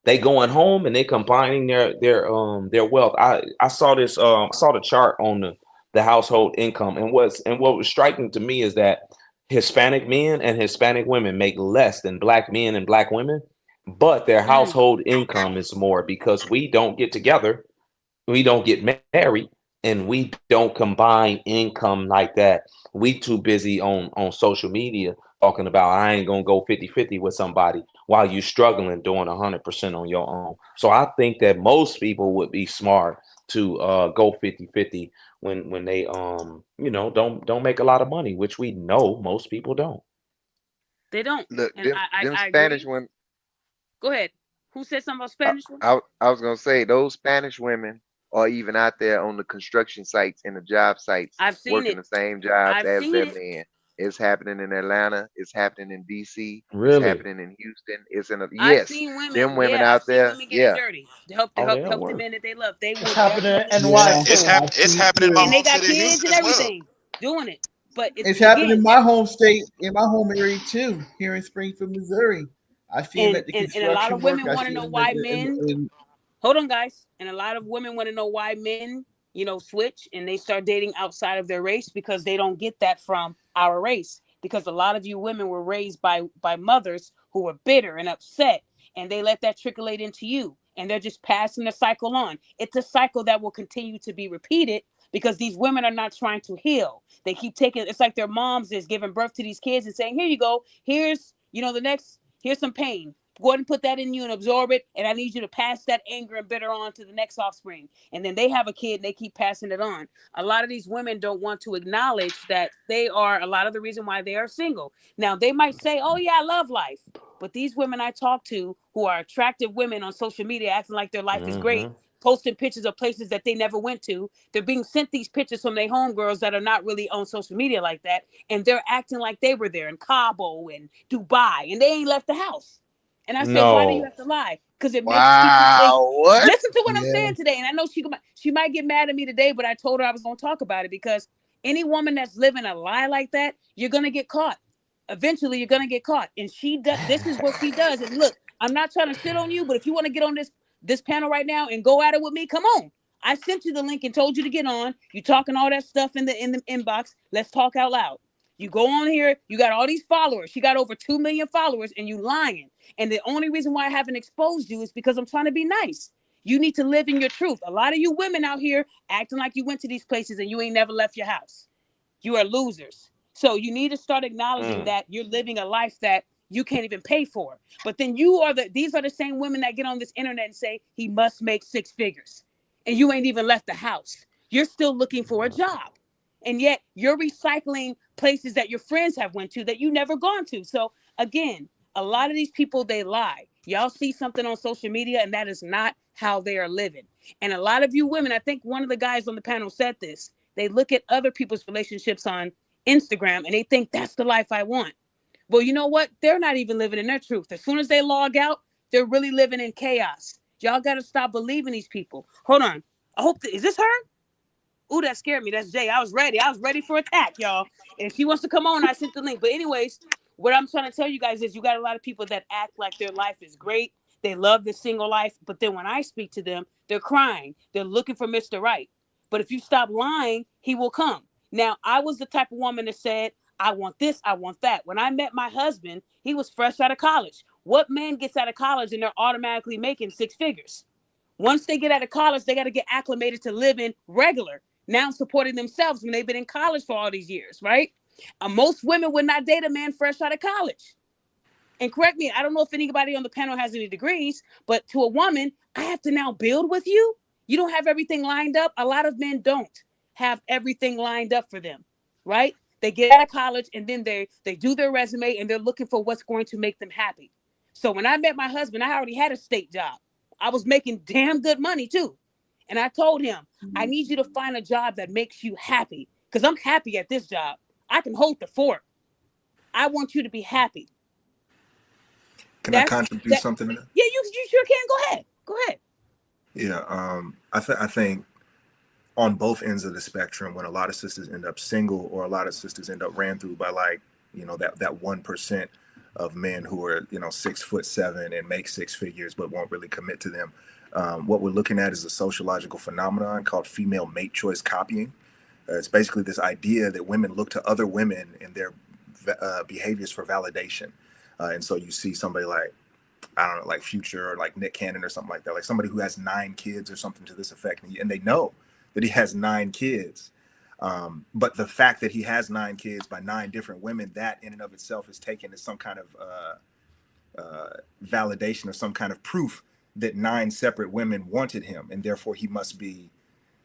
They going home and they combining their wealth. I saw this I saw the chart on the household income, and what was striking to me is that Hispanic men and Hispanic women make less than Black men and Black women, but their household income is more because we don't get together, we don't get married, and we don't combine income like that. We too busy on social media talking about I ain't gonna go 50-50 with somebody while you struggling doing 100% on your own. So I think that most people would be smart to go 50-50 when they you know don't make a lot of money, which we know most people don't. They don't. Look, And them I Spanish agree. women. Go ahead. Who said something about I, Spanish women? I was gonna say those Spanish women are even out there on the construction sites and the job sites I've seen working it. the same jobs I've as seen their it. men. It's happening in Atlanta. It's happening in DC. It's Really? happening in Houston. It's in a I've yes. seen women. Them women Yeah, I've out seen there. women getting Yeah. dirty to help Oh, they'll the work. men that they love. They It's will happening definitely. in Yeah, NY It's too. it's happening in my And they home got city of kids Houston and as well. everything doing it. But it's happened in again, my home state, in my home area too, here in Springfield, Missouri. I see them at the and a lot construction of work. women I want to see know them at why the, men. Hold on, guys. And a lot of women want to know why men, you know, switch and they start dating outside of their race because they don't get that from our race. Because a lot of you women were raised by mothers who were bitter and upset, and they let that trickleate into you, and they're just passing the cycle on. It's a cycle that will continue to be repeated because these women are not trying to heal. They keep taking. It's like their moms is giving birth to these kids and saying, "Here you go. Here's here's some pain. Go ahead and put that in you and absorb it. And I need you to pass that anger and bitter on to the next offspring." And then they have a kid and they keep passing it on. A lot of these women don't want to acknowledge that they are a lot of the reason why they are single. Now, they might say, "Oh, yeah, I love life." But these women I talk to who are attractive women on social media acting like their life is great, posting pictures of places that they never went to. They're being sent these pictures from their homegirls that are not really on social media like that. And they're acting like they were there in Cabo and Dubai and they ain't left the house. And I said, "Why do you No. have to lie?" Because it makes people think. Wow. What? Listen to what I'm Yeah. saying today. And I know she might get mad at me today, but I told her I was going to talk about it because any woman that's living a lie like that, you're going to get caught. Eventually, you're going to get caught. And she does. This is what she does. And look, I'm not trying to shit on you, but if you want to get on this panel right now and go at it with me, come on. I sent you the link and told you to get on. You talking all that stuff in the inbox. Let's talk out loud. You go on here, you got all these followers. She got over 2 million followers, and you lying. And the only reason why I haven't exposed you is because I'm trying to be nice. You need to live in your truth. A lot of you women out here acting like you went to these places and you ain't never left your house. You are losers. So you need to start acknowledging Mm. that you're living a life that you can't even pay for. But then these are the same women that get on this internet and say he must make six figures. And you ain't even left the house. You're still looking for a job. And yet you're recycling places that your friends have went to that you never gone to. So again, a lot of these people, they lie. Y'all see something on social media and that is not how they are living. And a lot of you women, I think one of the guys on the panel said this, they look at other people's relationships on Instagram and they think that's the life I want. Well, you know what? They're not even living in their truth. As soon as they log out, they're really living in chaos. Y'all got to stop believing these people. Hold on. Is this her? Ooh, that scared me. That's Jay. I was ready. I was ready for attack, y'all. And if she wants to come on, I sent the link. But anyways, what I'm trying to tell you guys is you got a lot of people that act like their life is great. They love the single life. But then when I speak to them, they're crying. They're looking for Mr. Right. But if you stop lying, he will come. Now, I was the type of woman that said, I want this, I want that. When I met my husband, he was fresh out of college. What man gets out of college and they're automatically making six figures? Once they get out of college, they got to get acclimated to living regular, now supporting themselves when they've been in college for all these years, right? Most women would not date a man fresh out of college. And correct me, I don't know if anybody on the panel has any degrees, but to a woman, I have to now build with you. You don't have everything lined up. A lot of men don't have everything lined up for them, right? They get out of college and then they do their resume and they're looking for what's going to make them happy. So when I met my husband, I already had a state job. I was making damn good money too. And I told him, I need you to find a job that makes you happy because I'm happy at this job. I can hold the fort. I want you to be happy. Can I contribute something to that? Yeah, you sure can. Go ahead. Go ahead. Yeah, I think on both ends of the spectrum, when a lot of sisters end up single or a lot of sisters end up ran through by that 1% of men who are 6'7" and make six figures but won't really commit to them. What we're looking at is a sociological phenomenon called female mate choice copying. It's basically this idea that women look to other women and their behaviors for validation. And so you see somebody like, I don't know, like Future or like Nick Cannon or something like that, like somebody who has 9 kids or something to this effect. And they know that he has 9 kids. But the fact that he has 9 kids by 9 different women, that in and of itself is taken as some kind of validation or some kind of proof that 9 separate women wanted him. And therefore he must be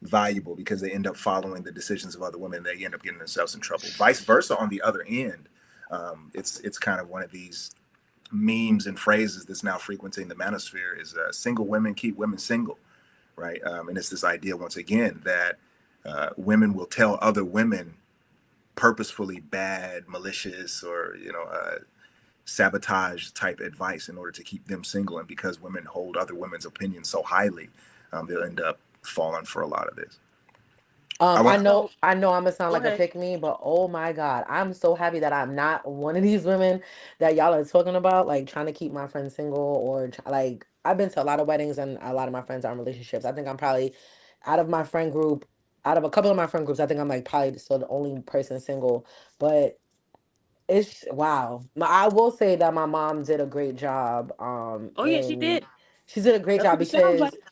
valuable because they end up following the decisions of other women. They end up getting themselves in trouble. Vice versa on the other end. It's kind of one of these memes and phrases that's now frequenting the manosphere is single women keep women single, right? And it's this idea once again that women will tell other women purposefully bad, malicious, or sabotage type advice in order to keep them single. And because women hold other women's opinions so highly, they'll end up falling for a lot of this. I know I'm gonna sound like a pick me, but oh my God, I'm so happy that I'm not one of these women that y'all are talking about, like trying to keep my friends single or like I've been to a lot of weddings and a lot of my friends are in relationships. I think I'm probably out of a couple of my friend groups, I think I'm like probably still the only person single, but it's wow. I will say that my mom did a great job. Oh yeah, she did. She did a great job That's what it sounds because like.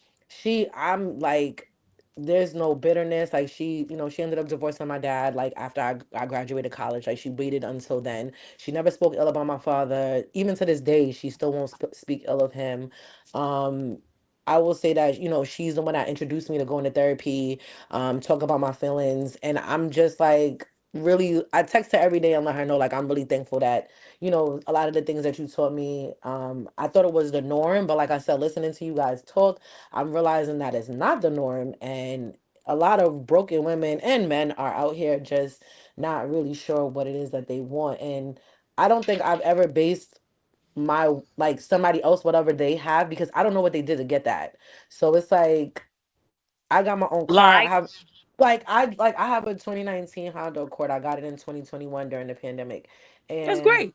I'm like, there's no bitterness. Like she ended up divorcing my dad like after I graduated college. Like she waited until then. She never spoke ill about my father. Even to this day, she still won't speak ill of him. I will say that, she's the one that introduced me to going to therapy, talk about my feelings. And I'm just like, really, I text her every day and let her know, like, I'm really thankful that, a lot of the things that you taught me, I thought it was the norm. But like I said, listening to you guys talk, I'm realizing that it's not the norm. And a lot of broken women and men are out here just not really sure what it is that they want. And I don't think I've ever based my like somebody else whatever they have because I don't know what they did to get that. So it's like I got my own car. I have I have a 2019 Honda Accord. I got it in 2021 during the pandemic. That's And great.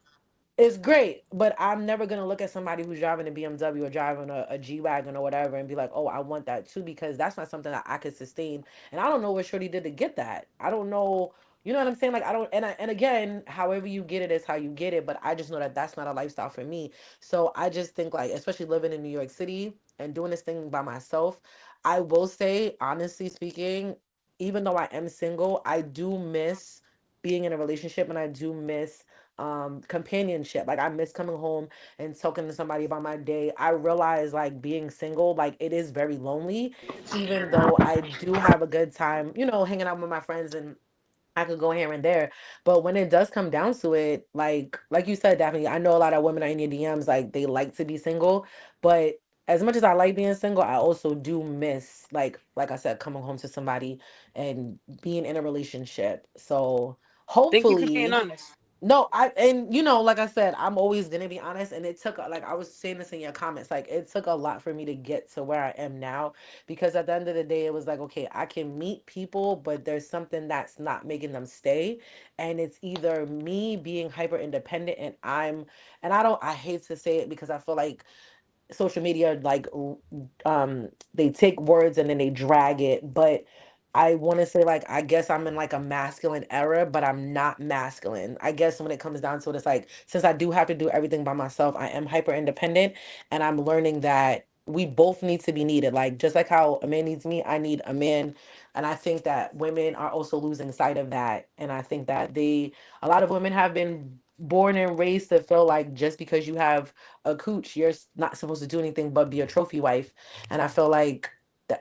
it's great, but I'm never gonna look at somebody who's driving a BMW or driving a G-Wagon or whatever and be like, oh, I want that too, because that's not something that I could sustain. And I don't know what Shorty did to get that. I don't know. You know what I'm saying? Like, I don't, and again, however you get it is how you get it. But I just know that that's not a lifestyle for me. So I just think, like, especially living in New York City, and doing this thing by myself, I will say, honestly speaking, even though I am single, I do miss being in a relationship, and I do miss companionship. Like, I miss coming home and talking to somebody about my day. I realize, like, being single, like, it is very lonely, even though I do have a good time, you know, hanging out with my friends, and I could go here and there. But when it does come down to it, like you said, Daphne, I know a lot of women are in your DMs, like, they like to be single. But as much as I like being single, I also do miss, like I said, coming home to somebody and being in a relationship. So Thank you for being hopefully, honest. no, and you know, like I said, I'm always gonna be honest, and it took, like I was saying this in your comments, like, it took a lot for me to get to where I am now, because at the end of the day, it was like, okay, I can meet people, but there's something that's not making them stay, and it's either me being hyper independent, and I hate to say it, because I feel like social media, like, they take words and then they drag it, but I want to say, like, I guess I'm in, like, a masculine era, but I'm not masculine. I guess when it comes down to it, it's like, since I do have to do everything by myself, I am hyper independent, and I'm learning that we both need to be needed. Like, just like how a man needs me, I need a man. And I think that women are also losing sight of that, and I think that a lot of women have been born and raised to feel like, just because you have a cooch, you're not supposed to do anything but be a trophy wife. And I feel like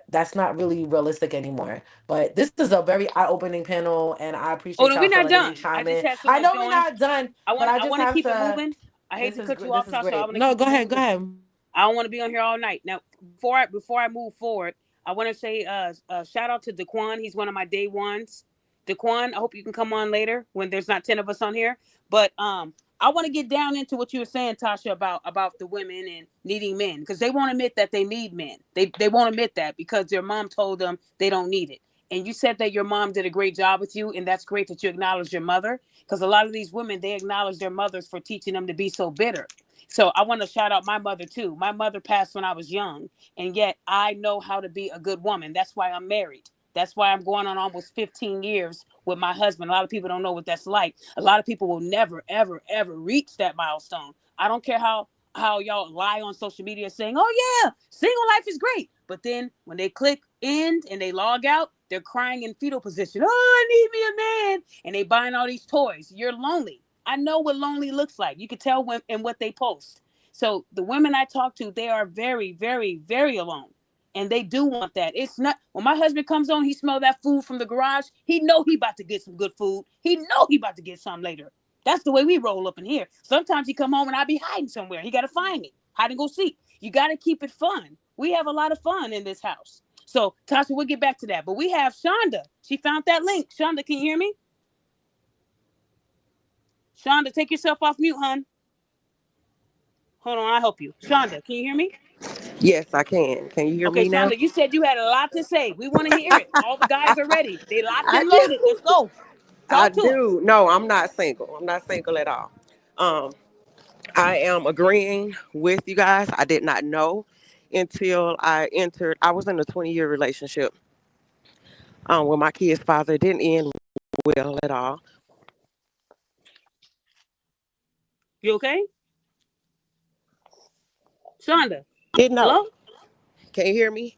that's not really realistic anymore. But this is a very eye-opening panel, and I Oh appreciate no, y'all we're for not letting me done. I chime just in. had so I much know we're going. not done, I but want I I just want to have keep it to. moving. I hate This to is cut you this off, is Tasha. I great. want to No, keep go it ahead, moving go because ahead. I don't want to be on here all night. Now, before I move forward, I want to say shout out to Daquan. He's one of my day ones. Daquan, I hope you can come on later when there's not 10 of us on here. But I want to get down into what you were saying, Tasha, about the women and needing men, because they won't admit that they need men. They won't admit that because their mom told them they don't need it. And you said that your mom did a great job with you, and that's great that you acknowledge your mother, because a lot of these women, they acknowledge their mothers for teaching them to be so bitter. So I want to shout out my mother too. My mother passed when I was young, and yet I know how to be a good woman. That's why I'm married. That's why I'm going on almost 15 years with my husband. A lot of people don't know what that's like. A lot of people will never, ever, ever reach that milestone. I don't care how y'all lie on social media saying, "Oh yeah, single life is great," but then when they click end and they log out, they're crying in fetal position. "Oh, I need me a man," and they buying all these toys. You're lonely. I know what lonely looks like. You can tell when in what they post. So the women I talk to, they are very, very, very alone. And they do want that. It's not when my husband comes on, he smell that food from the garage. He know he about to get some good food. He know he about to get some later. That's the way we roll up in here. Sometimes he come home and I be hiding somewhere. He got to find me. Hide and go seek. You got to keep it fun. We have a lot of fun in this house. So Tasha, we'll get back to that. But we have Shonda. She found that link. Shonda, can you hear me? Shonda, take yourself off mute, hon. Hold on, I'll help you. Shonda, can you hear me? Yes, I can. Can you hear Okay, me now? Shonda, you said you had a lot to say. We want to hear it. All the guys are ready. They locked I and loaded. do. Let's go. I Talk to us. do. No, I'm not single. I'm not single at all. Um, I am agreeing with you guys. I did not know until I entered. I was in a 20-year relationship with my kid's father. It didn't end well at all. You okay? Shonda. Didn't know. Hello? Can you hear me?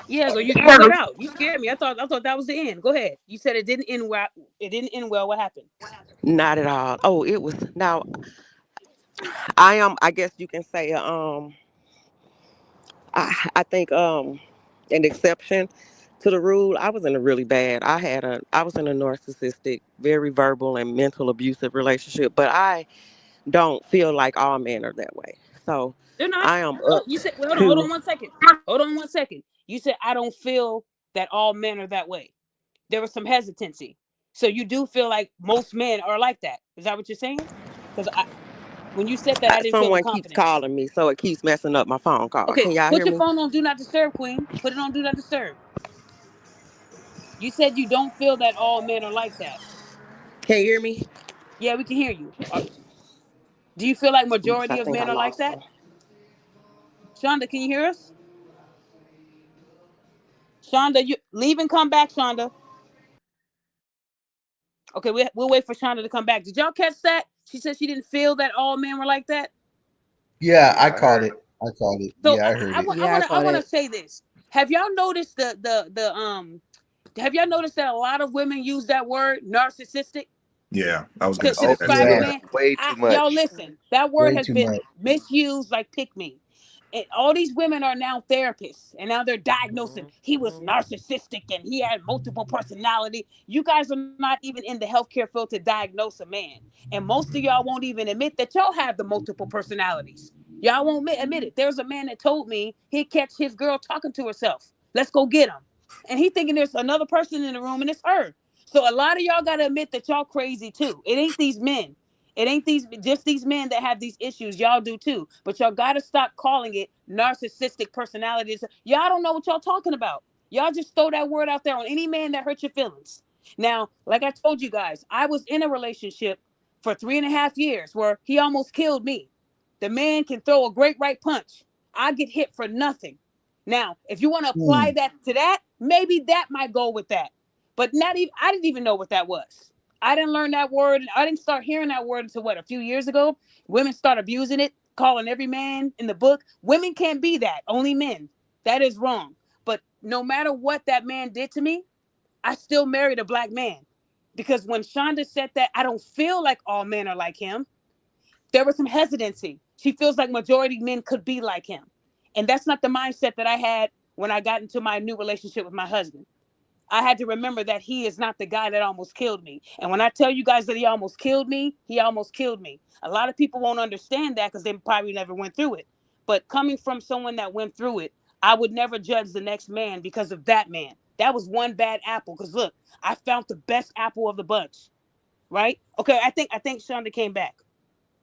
Yeah, go. You cut out. You scared me. I thought that was the end. Go ahead. You said it didn't end well. It didn't end well. What happened? Not at all. Oh, it was. Now I am. I guess you can say. I think an exception to the rule. I was in a really bad. I was in a narcissistic, very verbal and mental abusive relationship. But I don't feel like all men are that way. So They're not. I am Oh, up you said. Wait, hold on to. 1 second. Hold on 1 second. You said I don't feel that all men are that way. There was some hesitancy. So you do feel like most men are like that. Is that what you're saying? Because when you said that, I didn't feel the Someone keeps confidence. calling me, so it keeps messing up my phone call. Okay, Can y'all put hear your me? phone on Do Not Disturb, Queen. Put it on Do Not Disturb. You said you don't feel that all men are like that. Can you hear me? Yeah, we can hear you. Do you feel like Oops, I majority of think I men are like lost that? them. Shonda, can you hear us? Shonda, you leave and come back, Shonda. Okay, we'll wait for Shonda to come back. Did y'all catch that? She said she didn't feel that all men were like that. Yeah, I caught it. I caught it. So Yeah, I heard it. Yeah, I I caught want to it. say this. Have y'all noticed have y'all noticed that a lot of women use that word narcissistic Yeah, I was to, gonna to say Oh that describe a too. Yeah, Yeah. man? way too Y'all much. listen, that word way has too been much. misused like pick me. And all these women are now therapists, and now they're diagnosing he was narcissistic and he had multiple personality. You guys are not even in the healthcare field to diagnose a man, and most of y'all won't even admit that y'all have the multiple personalities. Y'all won't admit it. There's a man that told me he'd catch his girl talking to herself. Let's go get him, and he thinking there's another person in the room, and it's her. So a lot of y'all gotta admit that y'all crazy too. It ain't these men. It ain't these men that have these issues. Y'all do too. But y'all gotta stop calling it narcissistic personalities. Y'all don't know what y'all talking about. Y'all just throw that word out there on any man that hurt your feelings. Now, like I told you guys, I was in a relationship for 3.5 years where he almost killed me. The man can throw a great right punch. I get hit for nothing. Now, if you want to apply Mm. that to that, maybe that might go with that. But not even I didn't even know what that was. I didn't learn that word. I didn't start hearing that word until a few years ago. Women start abusing it, calling every man in the book. Women can't be that, only men. That is wrong. But no matter what that man did to me, I still married a black man. Because when Shonda said that, I don't feel like all men are like him. There was some hesitancy. She feels like majority men could be like him. And that's not the mindset that I had when I got into my new relationship with my husband. I had to remember that he is not the guy that almost killed me. And when I tell you guys that he almost killed me, he almost killed me. A lot of people won't understand that because they probably never went through it. But coming from someone that went through it, I would never judge the next man because of that man. That was one bad apple. Because look, I found the best apple of the bunch. Right? Okay, I think Shonda came back.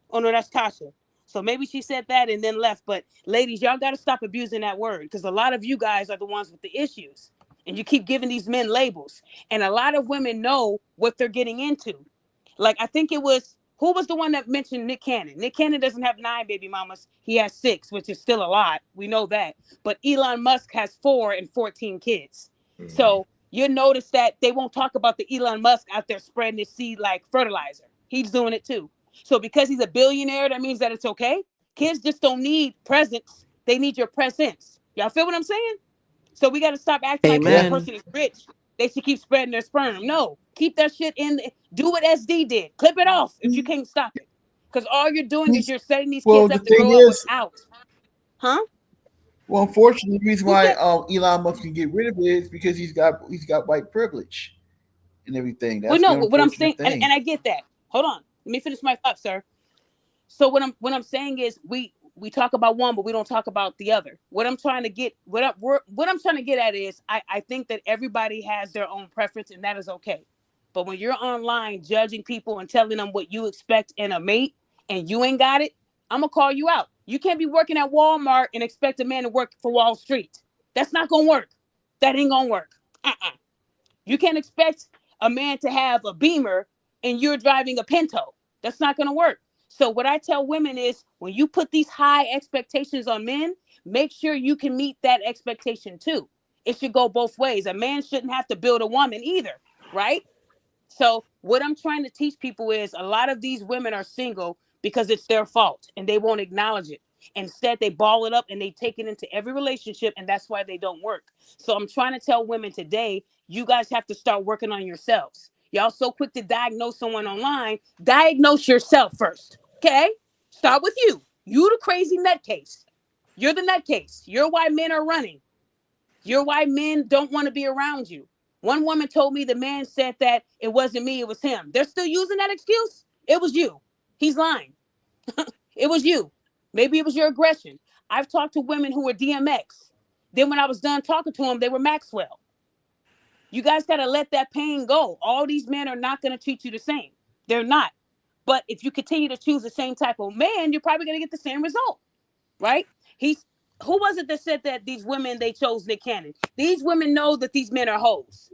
Oh no, that's Tasha. So maybe she said that and then left. But ladies, y'all got to stop abusing that word because a lot of you guys are the ones with the issues, and you keep giving these men labels. And a lot of women know what they're getting into. Like I think it was who was the one that mentioned Nick Cannon. Nick Cannon doesn't have 9 baby mamas. He has 6, which is still a lot. We know that. But Elon Musk has 4 and 14 kids. So you notice that they won't talk about the Elon Musk out there spreading his seed like fertilizer. He's doing it too. So because he's a billionaire, that means that it's okay. Kids just don't need presents. They need your presence. Y'all feel what I'm saying? So we got to stop acting like because Yeah. a Amen. person is rich, they should keep spreading their sperm. No, keep that shit in. Do what SD did. Clip it off if you can't stop it. Because all you're doing is you're setting these Well, kids the up to thing grow up is, without. Huh? well, unfortunately, the reason Who why said? Elon Musk can get rid of it is because he's got white privilege and everything. Well, That's the no. What I'm unfortunate saying, and thing. I get that. Hold on. Let me finish my thought, sir. So what I'm saying is we talk about one, but we don't talk about the other. What I'm trying to get what I'm trying to get at is I think that everybody has their own preference, and that is okay. But when you're online judging people and telling them what you expect in a mate, and you ain't got it, I'm gonna call you out. You can't be working at Walmart and expect a man to work for Wall Street. That's not gonna work. That ain't gonna work. You can't expect a man to have a Beamer and you're driving a Pinto. That's not going to work. So what I tell women is when you put these high expectations on men, make sure you can meet that expectation too. It should go both ways. A man shouldn't have to build a woman either, right? So what I'm trying to teach people is a lot of these women are single because it's their fault and they won't acknowledge it. Instead, they ball it up and they take it into every relationship, and that's why they don't work. So I'm trying to tell women today, you guys have to start working on yourselves. Y'all so quick to diagnose someone online. Diagnose yourself first. Okay? Start with you. You the crazy nutcase. You're the nutcase. You're why men are running. You're why men don't want to be around you. One woman told me the man said that it wasn't me, it was him. They're still using that excuse. It was you. He's lying. It was you. Maybe it was your aggression. I've talked to women who were DMX. Then when I was done talking to them, they were Maxwell. You guys got to let that pain go. All these men are not going to treat you the same. They're not. But if you continue to choose the same type of man, you're probably going to get the same result, right? He's who was it that said that these women they chose Nick Cannon? These women know that these men are hoes.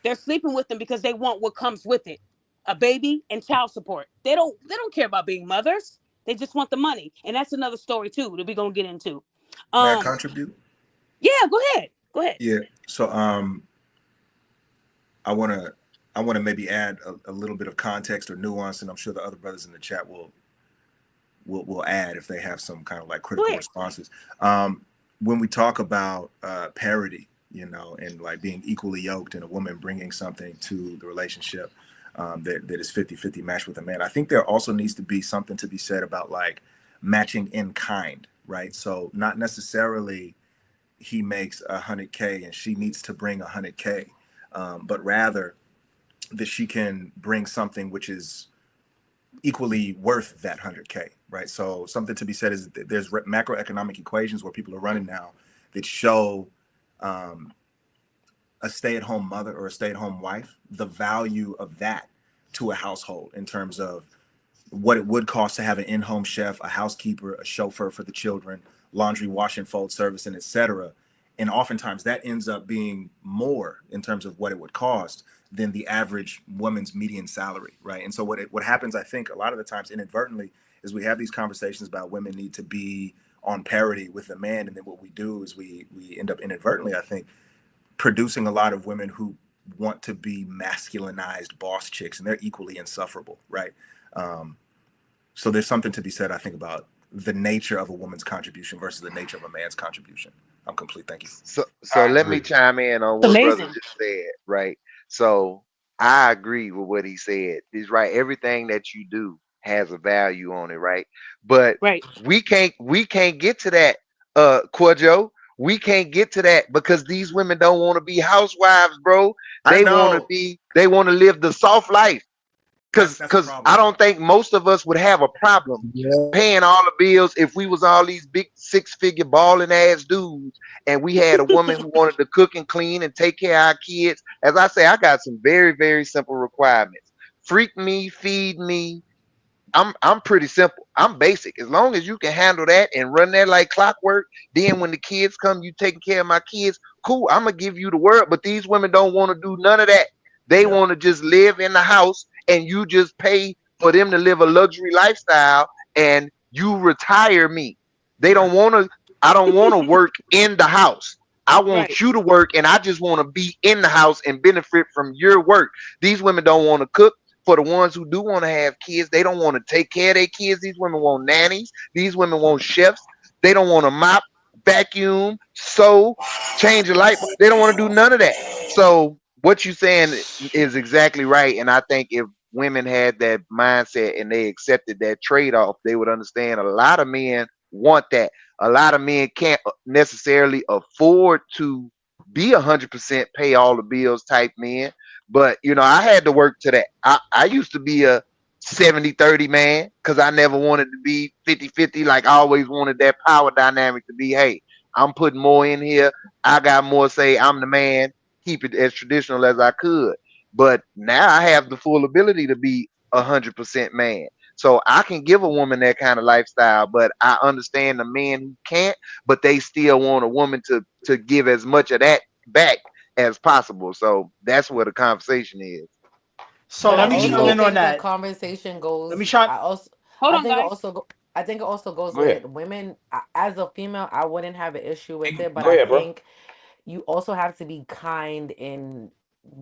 They're sleeping with them because they want what comes with it, a baby and child support. They don't care about being mothers. They just want the money, and that's another story too that we're gonna get into. May I Um, contribute? yeah, go ahead, go ahead. Yeah. So I wanna maybe add a little bit of context or nuance, and I'm sure the other brothers in the chat will will add if they have some kind of like critical Clear. responses. When we talk about parity, you know, and like being equally yoked and a woman bringing something to the relationship that is 50-50 matched with a man, I think there also needs to be something to be said about like matching in kind, right? So not necessarily he makes 100K and she needs to bring 100K, but rather that she can bring something which is equally worth that 100K, right? So something to be said is that there's macroeconomic equations where people are running now that show a stay-at-home mother or a stay-at-home wife, the value of that to a household in terms of what it would cost to have an in-home chef, a housekeeper, a chauffeur for the children, laundry, wash and fold service, and etc. And oftentimes that ends up being more in terms of what it would cost than the average woman's median salary, right? And so what happens, I think, a lot of the times inadvertently, is we have these conversations about women need to be on parity with the man, and then what we do is we end up inadvertently, I think, producing a lot of women who want to be masculinized boss chicks, and they're equally insufferable, right? So there's something to be said, I think, about the nature of a woman's contribution versus the nature of a man's contribution. I'm complete. Thank you. So let me chime in on what brother Amazing. just said, right? So I agree with what he said. He's right. Everything that you do has a value on it, right? But Right. we can't get to that, Corjo. We can't get to that because these women don't want to be housewives, bro. I They want to know. be, they want to live the soft life. That's Because the I problem. don't think most of us would have a problem paying all the bills if we was all these big 6-figure balling ass dudes and we had a woman who wanted to cook and clean and take care of our kids. As I say, I got some very, very simple requirements. Freak me, feed me. I'm pretty simple. I'm basic. As long as you can handle that and run that like clockwork, then when the kids come, you taking care of my kids, cool. I'm gonna give you the world. But these women don't want to do none of that. They Yep. want to just live in the house and you just pay for them to live a luxury lifestyle and you retire me. They don't want to, I don't want to work in the house. I want Right. you to work and I just want to be in the house and benefit from your work. These women don't want to cook. For the ones who do want to have kids, they don't want to take care of their kids. These women want nannies. These women want chefs. They don't want to mop, vacuum, sew, change a light bulb. They don't want to do none of that. So what you saying is exactly right. And I think if women had that mindset and they accepted that trade-off, they would understand a lot of men want that. A lot of men can't necessarily afford to be 100% pay all the bills type men. But you know, I had to work to that. I used to be a 70-30 man because I never wanted to be 50-50. Like I always wanted that power dynamic to be, hey, I'm putting more in here. I got more say, I'm the man, keep it as traditional as I could. But now I have the full ability to be 100% man. So I can give a woman that kind of lifestyle, but I understand the men who can't, but they still want a woman to give as much of that back as possible. So that's where the conversation is. So But let I me chime also in on think the that. conversation Let me goes. chime. Hold I on, think it guys. also I think it also goes Go ahead. with women. As a female, I wouldn't have an issue with it, but Go I ahead, bro. think you also have to be kind in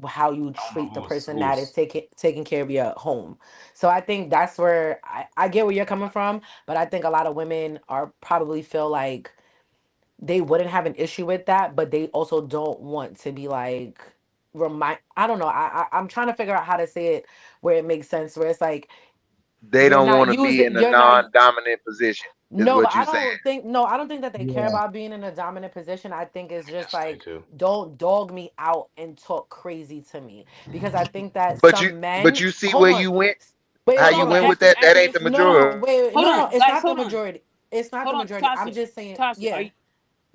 how you treat the person that is taking care of your home. So I think that's where I get where you're coming from, but I think a lot of women are probably feel like they wouldn't have an issue with that, but they also don't want to be like remind. I don't know. I'm trying to figure out how to say it where it makes sense. Where it's like They you're don't not want to be in using. a You're not. non-dominant position, is No, but what I you're saying. don't think. No, I don't think that they care Yeah. about being in a dominant position. I think it's just Yes, they like do. don't dog me out and talk crazy to me because I think that But you some but men. you see Hold where on. you went, Wait, how Hold wait, you on, hold but went on. with after that. That ain't the this, No, no, no. majority. Wait. hold No, no, on, no. It's guys. not the Hold on. majority. It's not the Hold on, majority. I'm Tasha. just saying. Tasha, are Yeah. you?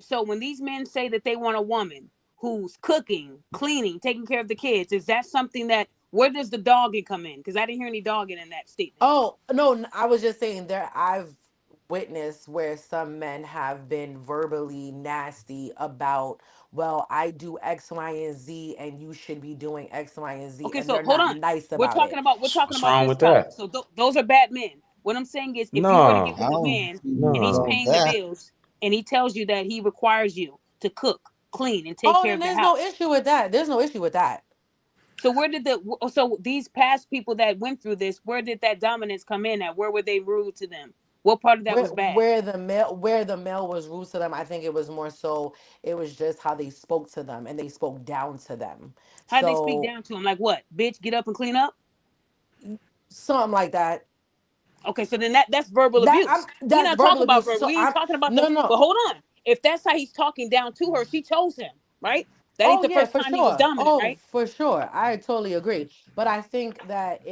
So when these men say that they want a woman who's cooking, cleaning, taking care of the kids, is that something that where does the dogging come in? Because I didn't hear any dogging in that statement. Oh, no, I was just saying there I've witnessed where some men have been verbally nasty about, well, I do X, Y, and Z, and you should be doing X, Y, and Z, Okay, and so they're hold not on. nice We're about talking it. about What's wrong this with topic. that? So those are bad men. What I'm saying is, if you were to get No, I with a don't man see and he's about no. paying the that. bills and he tells you that he requires you to cook, clean, and take Oh, care then of the there's no house. issue with that. There's no issue with that. So where did so these past people that went through this, where did that dominance come in at? Where were they rude to them? What part of that was bad? Where the male was rude to them, I think it was more so it was just how they spoke to them and they spoke down to them. How'd they speak So down to him? Like what? Bitch, get up and clean up? something like that. Okay, so then that's verbal abuse. We're That's not verbal talking about abuse. verbal. So We ain't talking about no, the. no. But hold on. If that's how he's talking down to her, she chose him, right? That ain't Oh the yeah, first for time he was sure. dominant, Oh, right? for sure. I totally agree. But I think that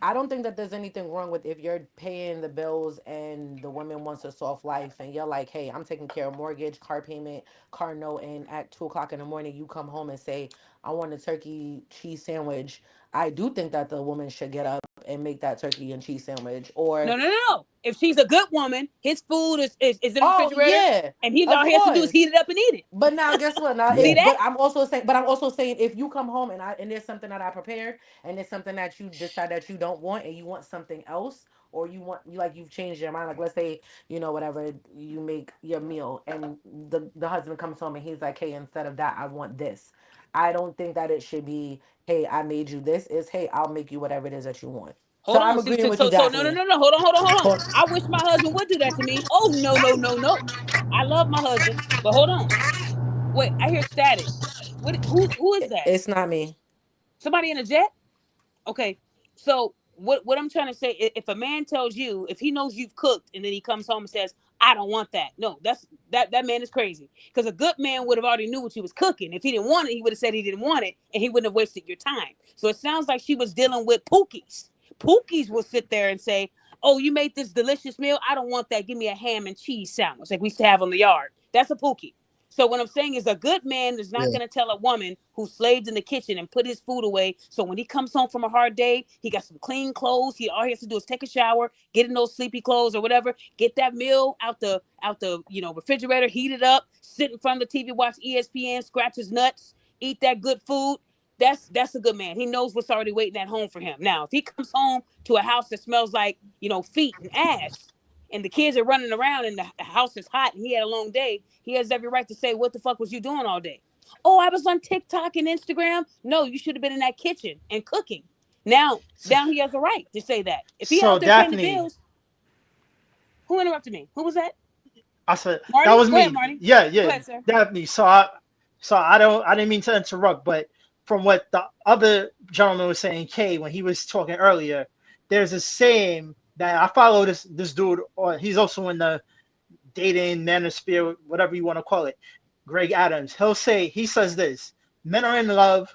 I don't think that there's anything wrong with if you're paying the bills and the woman wants a soft life and you're like, hey, I'm taking care of mortgage, car payment, car note, and at 2 o'clock in the morning you come home and say, I want a turkey cheese sandwich. I do think that the woman should get up and make that turkey and cheese sandwich. Or No. If she's a good woman, his food is in the oh refrigerator, yeah, and all of he has to do is course. heat it up and eat it. But now, guess what? Now, See that? I'm also saying, if you come home and there's something that I prepared, and there's something that you decide that you don't want, and you want something else, or you've changed your mind. Like, let's say, whatever, you make your meal, and the husband comes home and he's like, hey, instead of that, I want this. I don't think that it should be, hey, I made you this. Is, hey, I'll make you whatever it is that you want. Hold So I'm on. agreeing with you, So no. Daphne. Hold on. I wish my husband would do that to me. Oh no. I love my husband, but hold on. Wait, I hear static. Who is that? It's not me. Somebody in a jet? Okay. So what I'm trying to say, if a man tells you, if he knows you've cooked and then he comes home and says, I don't want that. No, that man is crazy. Because a good man would have already knew what you was cooking. If he didn't want it, he would have said he didn't want it and he wouldn't have wasted your time. So it sounds like she was dealing with Pookies. Pookies will sit there and say, oh, you made this delicious meal. I don't want that. Give me a ham and cheese sandwich like we used to have on the yard. That's a Pookie. So what I'm saying is a good man is not going to tell a woman who slaved in the kitchen and put his food away. So when he comes home from a hard day, he got some clean clothes. All he has to do is take a shower, get in those sleepy clothes or whatever, get that meal out the refrigerator, heat it up, sit in front of the TV, watch ESPN, scratch his nuts, eat that good food. That's a good man. He knows what's already waiting at home for him. Now, if he comes home to a house that smells like, feet and ass, and the kids are running around and the house is hot and he had a long day, he has every right to say, what the fuck was you doing all day? Oh, I was on TikTok and Instagram. No, you should have been in that kitchen and cooking. Now he has a right to say that. If he out there paying the bills. Who interrupted me? Who was that? I said, Marty? that was Go me. ahead, Marty. Yeah, Go ahead, sir. Daphne. So I didn't mean to interrupt, but from what the other gentleman was saying, Kay, when he was talking earlier, there's a saying that I follow this dude, or he's also in the dating manosphere, whatever you want to call it, Greg Adams. He says this: men are in love,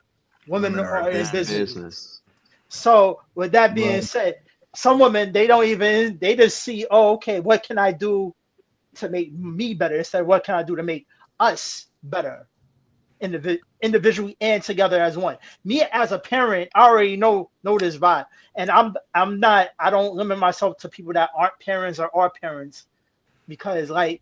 women are in business. So with that being said, some women, they just see, oh, okay, what can I do to make me better instead of what can I do to make us better, individually and together as one. Me as a parent, I already know this vibe, and I don't limit myself to people that aren't parents or are parents, because like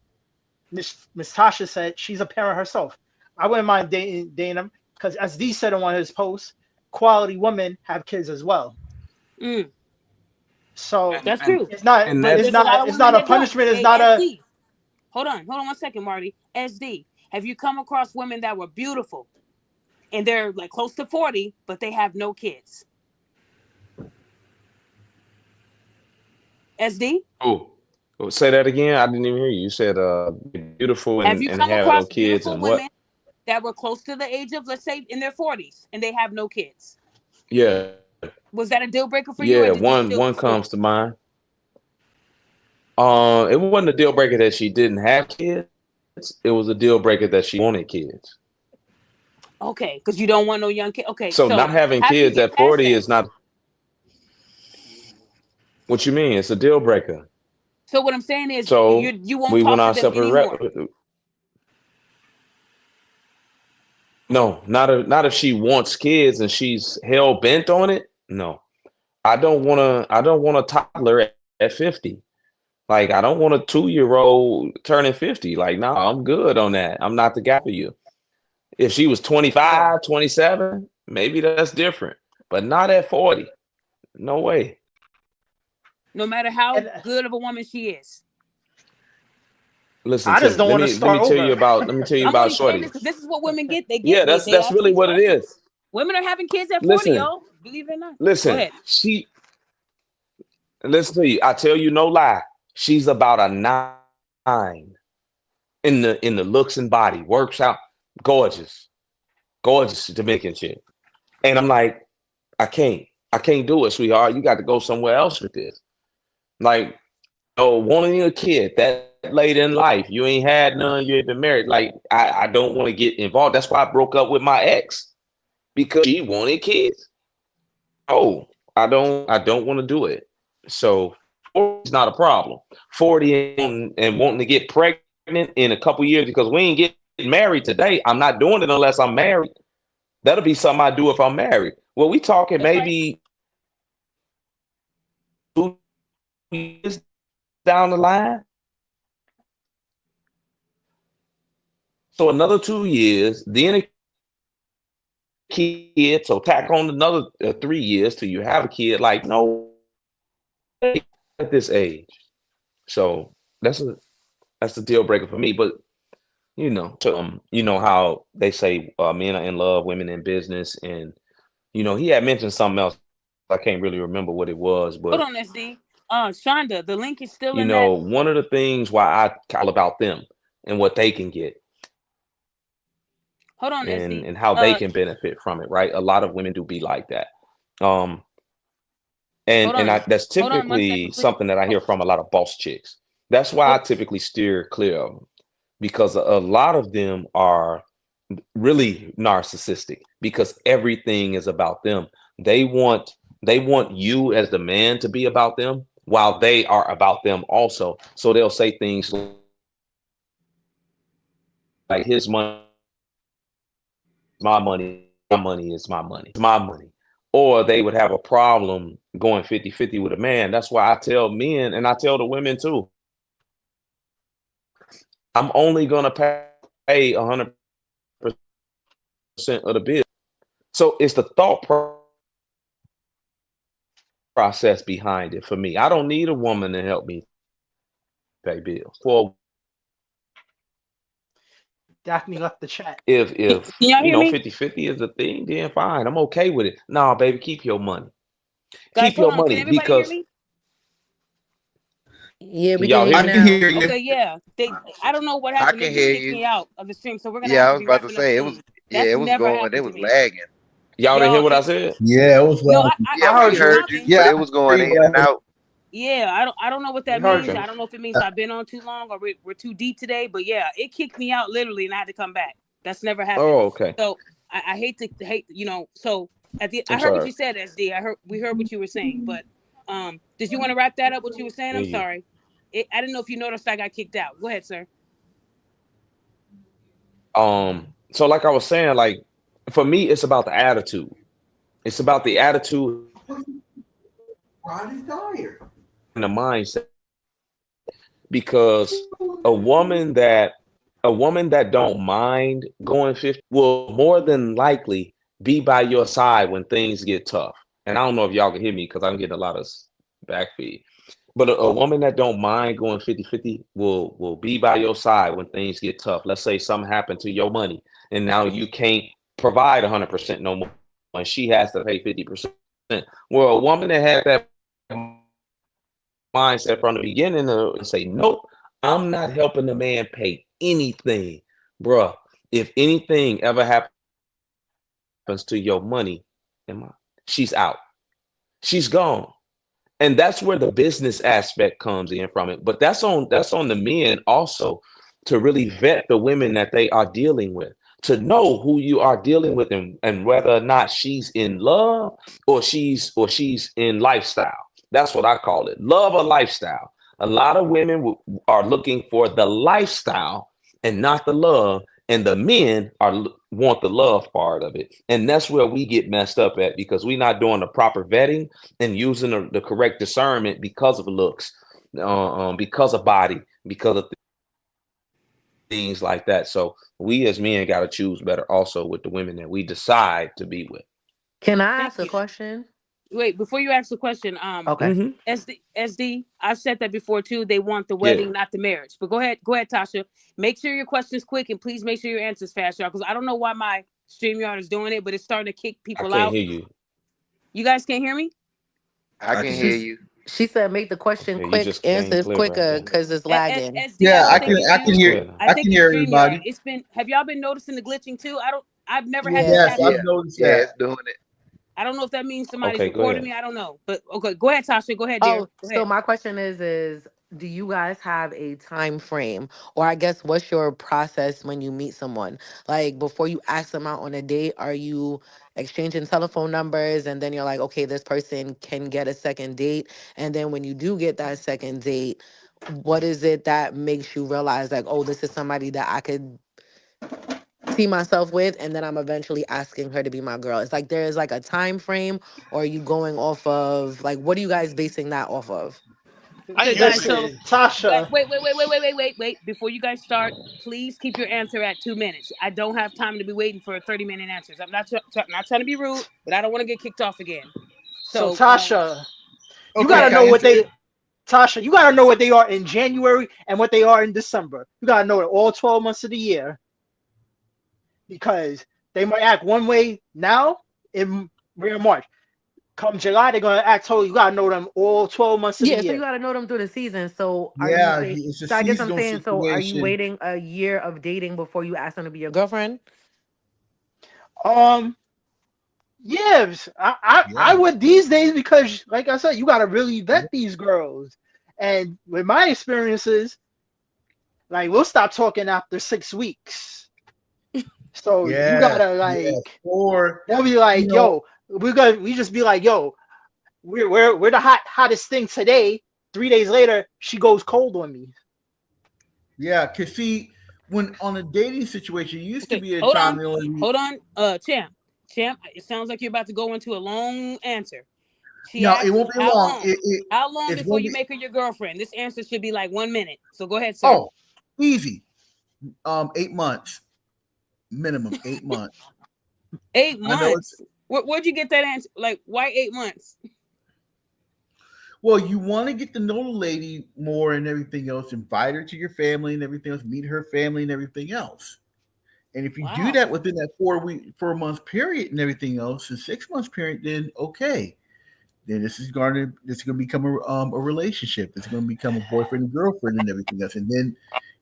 Miss Tasha said, she's a parent herself. I wouldn't mind dating them, because as D said on one of his posts, quality women have kids as well. So that's true. It's not a punishment. It's not a. Hold on 1 second, Marty. SD, have you come across women that were beautiful and they're like close to 40, but they have no kids? SD? Oh, say that again. I didn't even hear you. You said beautiful and have no kids and what? That were close to the age of, let's say, in their 40s and they have no kids. Yeah. Was that a deal breaker for you? Yeah, one comes to mind. It wasn't a deal breaker that she didn't have kids. It was a deal breaker that she wanted kids. Okay, because you don't want no young kid. Okay, so not having kids at 40 is not. What you mean? It's a deal breaker. So what I'm saying is, so you won't we talk went our to them separate. No, not if she wants kids and she's hell bent on it. No, I don't want a toddler at 50. Like, I don't want a 2-year-old turning 50. Like, no, I'm good on that. I'm not the guy for you. If she was 25, 27, maybe that's different, but not at 40. No way. No matter how good of a woman she is. Listen, I just don't want to start over. Let me tell you about Shorty. This is what women get. They get. Yeah, that's really what it is. Women are having kids at 40, y'all. Believe it or not. Listen, listen to you. I tell you no lie. She's about a 9 in the looks and body, works out, gorgeous Dominican chick. And I'm like, I can't do it, sweetheart. You got to go somewhere else with this. Like, oh, wanting a kid that late in life, you ain't had none, you ain't been married. Like, I don't want to get involved. That's why I broke up with my ex, because she wanted kids. Oh, I don't want to do it. So 40 is not a problem. 40 and wanting to get pregnant in a couple years, because we ain't getting married today. I'm not doing it unless I'm married. That'll be something I do if I'm married. Well, we talking maybe 2 years down the line. So another 2 years, then a kid. So tack on another 3 years till you have a kid. Like, no, at this age. So that's a deal breaker for me. But you know how they say men are in love, women in business, and he had mentioned something else. I can't really remember what it was, but Hold on, SD. Shonda, the link is still in that. one of the things why I all about them and what they can get Hold on, SD. and how they can benefit from it, right? A lot of women do be like that. Hold And on. that's Hold on 1 second, typically please. something that I hear from a lot of boss chicks. That's why I typically steer clear of them, because a lot of them are really narcissistic, because everything is about them. They want you as the man to be about them while they are about them also. So they'll say things like, his money, my money is my money. It's my money. Or they would have a problem going 50-50 with a man. That's why I tell men, and I tell the women too, I'm only going to pay 100% of the bill. So it's the thought process behind it for me. I don't need a woman to help me pay bills. Well, Daphne left the chat. if Can y'all hear me? 50-50 is the thing, then fine. I'm okay with it. No, baby, keep your money. Guys, Keep your hold on. Can money, everybody hear because me? Yeah, we y'all can hear hear me? you now. Okay, yeah. I don't know what I happened. can They just hear kicked you. me out of the stream, so we're gonna Yeah, have I to was be about to wrapping up say soon. it That's was never going, it happened to was me. lagging. Y'all didn't hear Y'all, what I said? Yeah, it was no, lagging. I Yeah, heard we you heard you, talking. but Yeah, it was going I in and out. Yeah, I don't know what that We heard means. Okay. I don't know if it means I've been on too long or we're too deep today. But yeah, it kicked me out literally, and I had to come back. That's never happened. Oh, okay. So I hate to So at the I I'm heard what sorry. you said, SD. We heard what you were saying, but did you want to wrap that up? What you were saying? I'm Hear you. sorry. I didn't know if you noticed I got kicked out. Go ahead, sir. So like I was saying, like, for me, it's about the attitude. It's about the attitude and the mindset. Because a woman that don't mind going 50 will more than likely be by your side when things get tough. And I don't know if y'all can hear me, because I'm getting a lot of backfeed. But a woman that don't mind going 50-50 will be by your side when things get tough. Let's say something happened to your money and now you can't provide 100% no more, and she has to pay 50%. Well, a woman that has that mindset from the beginning and say, nope, I'm not helping the man pay anything. Bruh, if anything ever happens to your money, she's out. She's gone. And that's where the business aspect comes in from it. But that's on the men also, to really vet the women that they are dealing with, to know who you are dealing with, and whether or not she's in love or she's in lifestyle. That's what I call it. Love or lifestyle. A lot of women are looking for the lifestyle and not the love. And the men want the love part of it. And that's where we get messed up at, because we're not doing the proper vetting and using the correct discernment because of looks, because of body, because of things like that. So we as men got to choose better also with the women that we decide to be with. Can I Thank ask a you. question? Wait, before you ask the question, Okay. SD, I've said that before too. They want the Yeah. wedding, not the marriage. But go ahead, Tasha. Make sure your question's quick, and please make sure your answer's fast, y'all. Because I don't know why my StreamYard is doing it, but it's starting to kick I people can't out. hear you. You guys can't hear me? I can can hear hear you. She said, "Make the question Yeah, you quick, just came answers clear right quicker, there. because it's lagging." SD, I Yeah, don't I think can it's I you. can That's hear good. I I think can it's hear StreamYard. everybody. It's been. Have y'all been noticing the glitching too? I've never had this Yes, Yeah. happen. I've noticed Yeah, that. it's doing it. I don't know if that means somebody's Okay, go recording ahead. me. I don't know. But okay, go ahead, Tasha. Go ahead, dear. Oh, Go so ahead. my question is do you guys have a time frame, or I guess what's your process when you meet someone? Like before you ask them out on a date, are you exchanging telephone numbers and then you're like, okay, this person can get a second date, and then when you do get that second date, what is it that makes you realize like, oh, this is somebody that I could see myself with, and then I'm eventually asking her to be my girl? It's like there is like a time frame, or are you going off of like, what are you guys basing that off of? Okay, guys. So, Listen, Tasha. wait. Before you guys start, please keep your answer at 2 minutes. I don't have time to be waiting for 30-minute answers. I'm not trying to be rude, but I don't want to get kicked off again. So So, Tasha, you Okay, gotta okay. can I know what answer they it? Tasha, you gotta know what they are in January and what they are in December. You gotta know it all 12 months of the year, because they might act one way now in March. Come July, they're gonna act totally. You gotta know them all 12 months of the Yeah, so you year. got to know them through the season. So are you Yeah, saying, it's a so I guess I'm seasonal saying, so are you situation. waiting a year of dating before you ask them to be your girlfriend? Um, yes, I Yeah. would these days, because like I said, you gotta really vet these girls. And with my experiences, like we'll stop talking after 6 weeks. So you Yeah. gotta Yeah. like, Or, they'll be you like, know, yo, we just be like, yo, we're the hottest thing today. 3 days later, she goes cold on me. yeah, cause see, when on a dating situation, it used to Okay, be a hold time on. they only Hold on. Champ. It sounds like you're about to go into a long answer. She no, it asked, won't be how long. long? How long It's before gonna you be make her your girlfriend? This answer should be like 1 minute. So go ahead, sir. oh easy. 8 months minimum. 8 months. 8 I know it's months. Where'd you get that answer? Like, why 8 months? well, you want to get to know the lady more and everything else, invite her to your family and everything else, meet her family and everything else. And if you do Wow. that within that 4 month period and everything else, and 6 months period, then okay. Then this is going to become a relationship. It's going to become a boyfriend and girlfriend and everything else. And then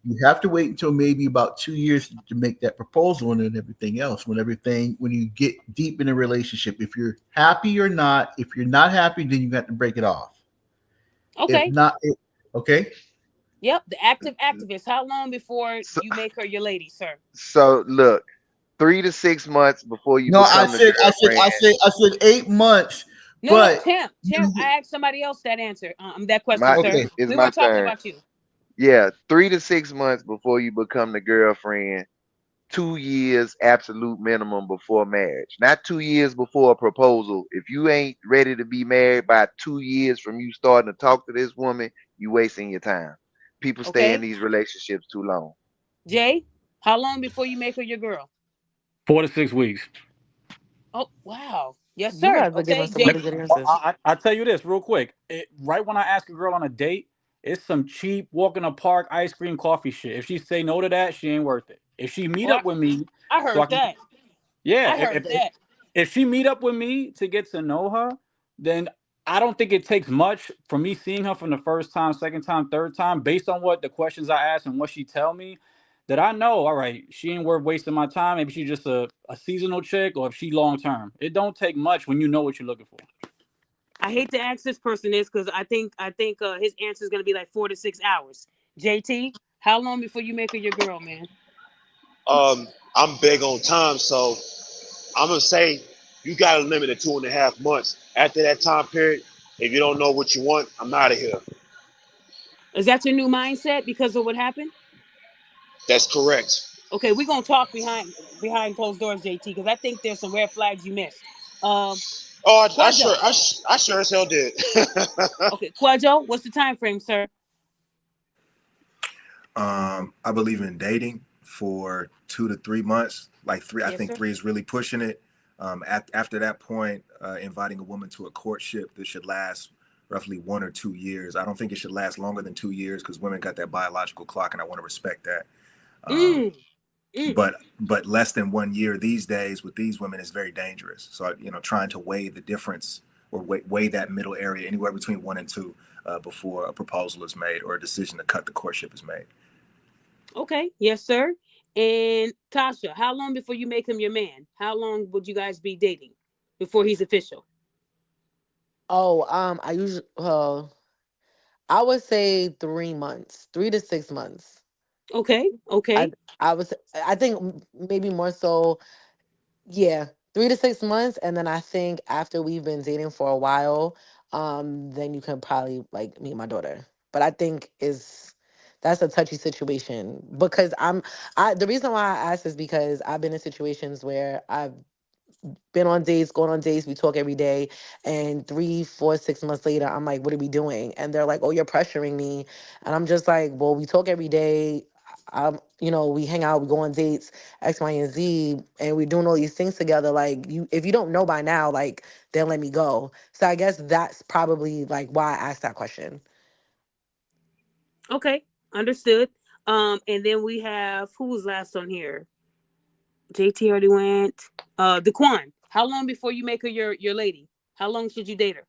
you have to wait until maybe about 2 years to make that proposal and then everything else. When you get deep in a relationship, if you're happy or not, if you're not happy, then you got to break it off. If Okay. not, okay. Yep. The active activist. How long before So, you make her your lady, sir? so look, 3 to 6 months before you No, I become the girlfriend. said 8 months, No, but champ. you, I asked somebody else that answer. That question, My sir. okay. it's We my weren't talking turn. about you. Yeah, 3 to 6 months before you become the girlfriend. 2 years absolute minimum before marriage, not 2 years before a proposal. If you ain't ready to be married by 2 years from you starting to talk to this woman, you wasting your time. People stay in Okay. these relationships too long. Jay, how long before you make her your girl? 4 to 6 weeks. Oh, wow. Yes, You sir. guys are giving Okay, some Jay. really good answers. I tell you this real quick. Right when I ask a girl on a date, it's some cheap walk in the park ice cream coffee shit. If she say no to that, she ain't worth it. If she meet Oh, up with me, I so I heard can, that. yeah. I heard that. If she meet up with me to get to know her, then I don't think it takes much for me seeing her from the first time, second time, third time, based on what the questions I ask and what she tell me, that I know, all right, she ain't worth wasting my time. Maybe she's just a seasonal chick, or if she long term. It don't take much when you know what you're looking for. I hate to ask this person this because I think his answer is gonna be like 4 to 6 hours. JT, how long before you make her your girl, man? I'm big on time, so I'm gonna say you got a limit of 2.5 months. After that time period, if you don't know what you want, I'm out of here. Is that your new mindset because of what happened? That's correct. Okay, we're gonna talk behind closed doors, JT, because I think there's some red flags you missed. Oh, Quadjo. I sure as hell did. Okay, Quadjo, what's the time frame, sir? I believe in dating for 2 to 3 months. Like three, I Yes, think sir. 3 is really pushing it. After that point, inviting a woman to a courtship that should last roughly 1 or 2 years. I don't think it should last longer than 2 years because women got that biological clock, and I want to respect that. But less than 1 year these days with these women is very dangerous. So trying to weigh the difference or weigh that middle area anywhere between 1 and 2 before a proposal is made or a decision to cut the courtship is made. Okay, yes, sir. And Tasha, how long before you make him your man? How long would you guys be dating before he's official? Oh, I would say 3 months, 3 to 6 months. Okay, I okay, I was I think maybe more so, yeah, 3 to 6 months, and then I think after we've been dating for a while, then you can probably like meet my daughter. But I think is that's a touchy situation because I the reason why I asked is because I've been in situations where I've been on dates, going on dates. We talk every day, and 3, 4, 6 months later, I'm like, "What are we doing?" And they're like, "Oh, you're pressuring me," and I'm just like, "Well, we talk every day. We hang out, we go on dates, X, Y, and Z, and we're doing all these things together. Like, if you don't know by now, like, then let me go." So I guess that's probably like why I asked that question. okay, understood. And then we have who was last on here? JT already went. Daquan, how long before you make her your lady? How long should you date her?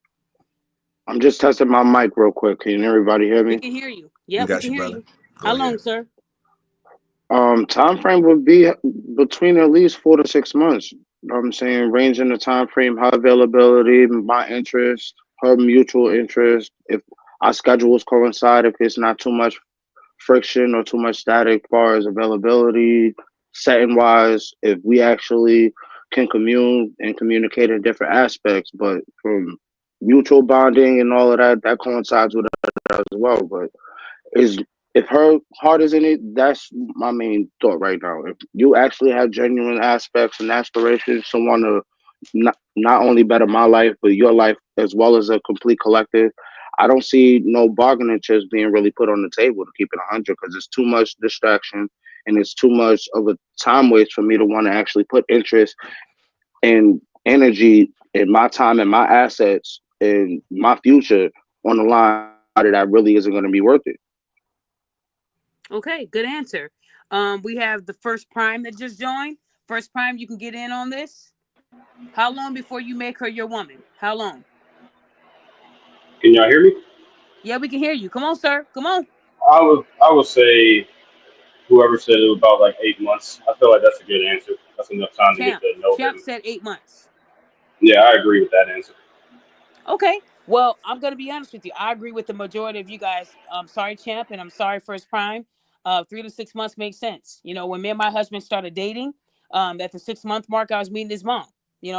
I'm just testing my mic real quick. Can everybody hear We me? can hear you. We Yep, we got can you, hear brother. you. Go How ahead. long, sir? Time frame would be between at least 4 to 6 months. You know what I'm saying? Range in the time frame, her availability, my interest, her mutual interest. If our schedules coincide, if it's not too much friction or too much static as far as availability, setting wise, if we actually can commune and communicate in different aspects, but from mutual bonding and all of that, that coincides with it as well. But is if her heart is in it, that's my main thought right now. If you actually have genuine aspects and aspirations to want to not only better my life, but your life as well as a complete collective, I don't see no bargaining chips being really put on the table to keep it 100 because it's too much distraction and it's too much of a time waste for me to want to actually put interest and energy and my time and my assets and my future on the line that really isn't going to be worth it. Okay, good answer. We have the First Prime that just joined. First Prime, you can get in on this. How long before you make her your woman? How long? Can y'all hear me? Yeah, we can hear you. Come on, sir. Come on. I would say whoever said it was about like 8 months. I feel like that's a good answer. That's enough time to get Champ. to know Champ them. said 8 months. Yeah, I agree with that answer. Okay. Well, I'm gonna be honest with you. I agree with the majority of you guys. I'm sorry, Champ, and I'm sorry, First Prime. 3 to 6 months makes sense. You know, when me and my husband started dating, at the 6 month mark, I was meeting his mom.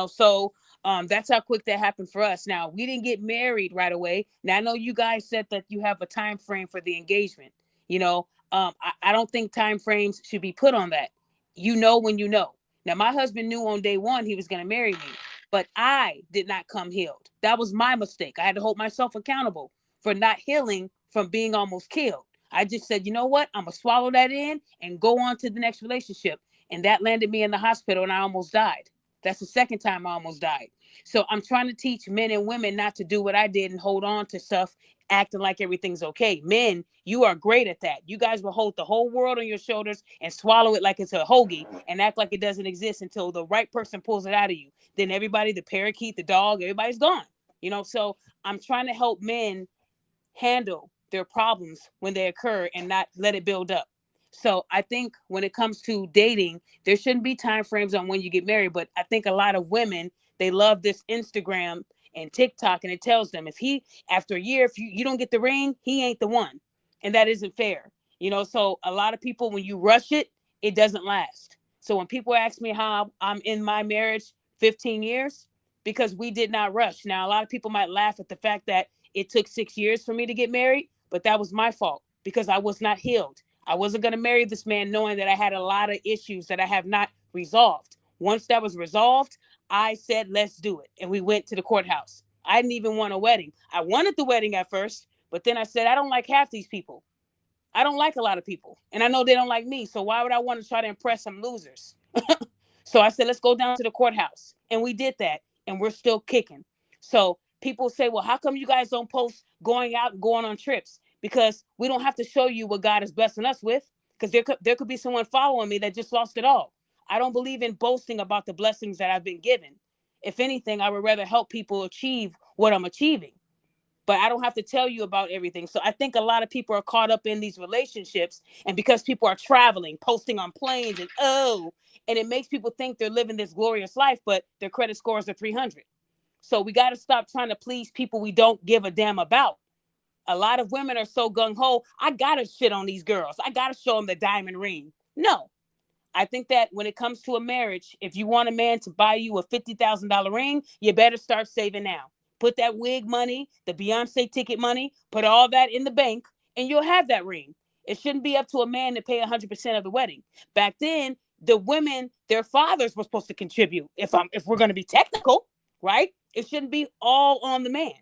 So that's how quick that happened for us. Now we didn't get married right away. Now I know you guys said that you have a time frame for the engagement. I don't think time frames should be put on that. You know when you know. Now my husband knew on day one he was gonna marry me, but I did not come healed. That was my mistake. I had to hold myself accountable for not healing from being almost killed. I just said, you know what? I'm going to swallow that in and go on to the next relationship. And that landed me in the hospital and I almost died. That's the second time I almost died. So I'm trying to teach men and women not to do what I did and hold on to stuff acting like everything's okay. Men, you are great at that. You guys will hold the whole world on your shoulders and swallow it like it's a hoagie and act like it doesn't exist until the right person pulls it out of you. Then everybody, the parakeet, the dog, everybody's gone. So I'm trying to help men handle their problems when they occur and not let it build up. So I think when it comes to dating, there shouldn't be time frames on when you get married. But I think a lot of women, they love this Instagram and TikTok, and it tells them if he after a year, if you don't get the ring, he ain't the one. And that isn't fair. So a lot of people, when you rush it, it doesn't last. So when people ask me how I'm in my marriage 15 years, because we did not rush. Now, a lot of people might laugh at the fact that it took 6 years for me to get married, but that was my fault because I was not healed. I wasn't going to marry this man knowing that I had a lot of issues that I have not resolved. Once that was resolved, I said, let's do it. And we went to the courthouse. I didn't even want a wedding. I wanted the wedding at first, but then I said, I don't like half these people. I don't like a lot of people. And I know they don't like me. So why would I want to try to impress some losers? So I said, let's go down to the courthouse. And we did that. And we're still kicking. So people say, well, how come you guys don't post going out and going on trips? Because we don't have to show you what God is blessing us with. Because there could be someone following me that just lost it all. I don't believe in boasting about the blessings that I've been given. If anything, I would rather help people achieve what I'm achieving. But I don't have to tell you about everything. So I think a lot of people are caught up in these relationships, and because people are traveling, posting on planes, and it makes people think they're living this glorious life, but their credit scores are 300. So we got to stop trying to please people we don't give a damn about. A lot of women are so gung-ho, I gotta shit on these girls. I gotta show them the diamond ring. No. I think that when it comes to a marriage, if you want a man to buy you a $50,000 ring, you better start saving now. Put that wig money, the Beyonce ticket money, put all that in the bank, and you'll have that ring. It shouldn't be up to a man to pay 100% of the wedding. Back then, the women, their fathers were supposed to contribute. If we're going to be technical, right? It shouldn't be all on the man.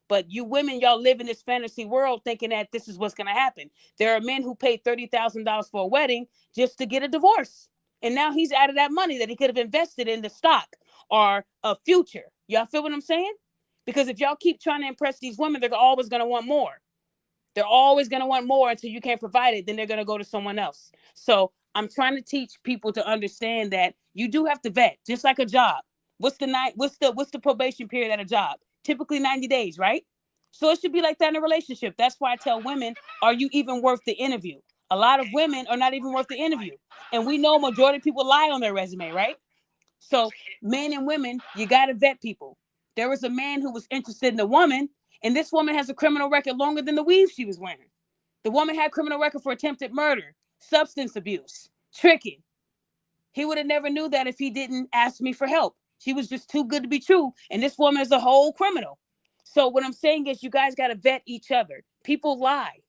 But you women, y'all live in this fantasy world thinking that this is what's going to happen. There are men who paid $30,000 for a wedding just to get a divorce. And now he's out of that money that he could have invested in the stock or a future. Y'all feel what I'm saying? Because if y'all keep trying to impress these women, they're always going to want more. They're always going to want more until you can't provide it. Then they're going to go to someone else. So I'm trying to teach people to understand that you do have to vet, just like a job. What's the probation period at a job? Typically 90 days, right? So it should be like that in a relationship. That's why I tell women, are you even worth the interview? A lot of women are not even worth the interview. And we know majority of people lie on their resume, right? So men and women, you got to vet people. There was a man who was interested in a woman, and this woman has a criminal record longer than the weave she was wearing. The woman had criminal record for attempted murder, substance abuse, tricking. He would have never knew that if he didn't ask me for help. She was just too good to be true. And this woman is a whole criminal. So what I'm saying is you guys got to vet each other. People lie.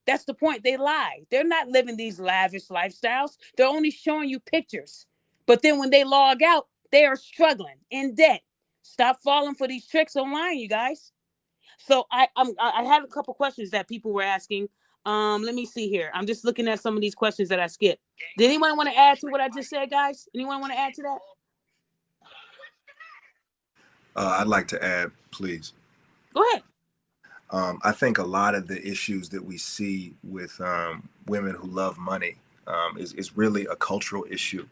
That's the point. They lie. They're not living these lavish lifestyles. They're only showing you pictures. But then when they log out, they are struggling, in debt. Stop falling for these tricks online, you guys. So I had a couple questions that people were asking. Let me see here. I'm just looking at some of these questions that I skipped. Did anyone want to add to what I just said, guys? Anyone want to add to that? I'd like to add, please. Go ahead. I think a lot of the issues that we see with women who love money is really a cultural issue.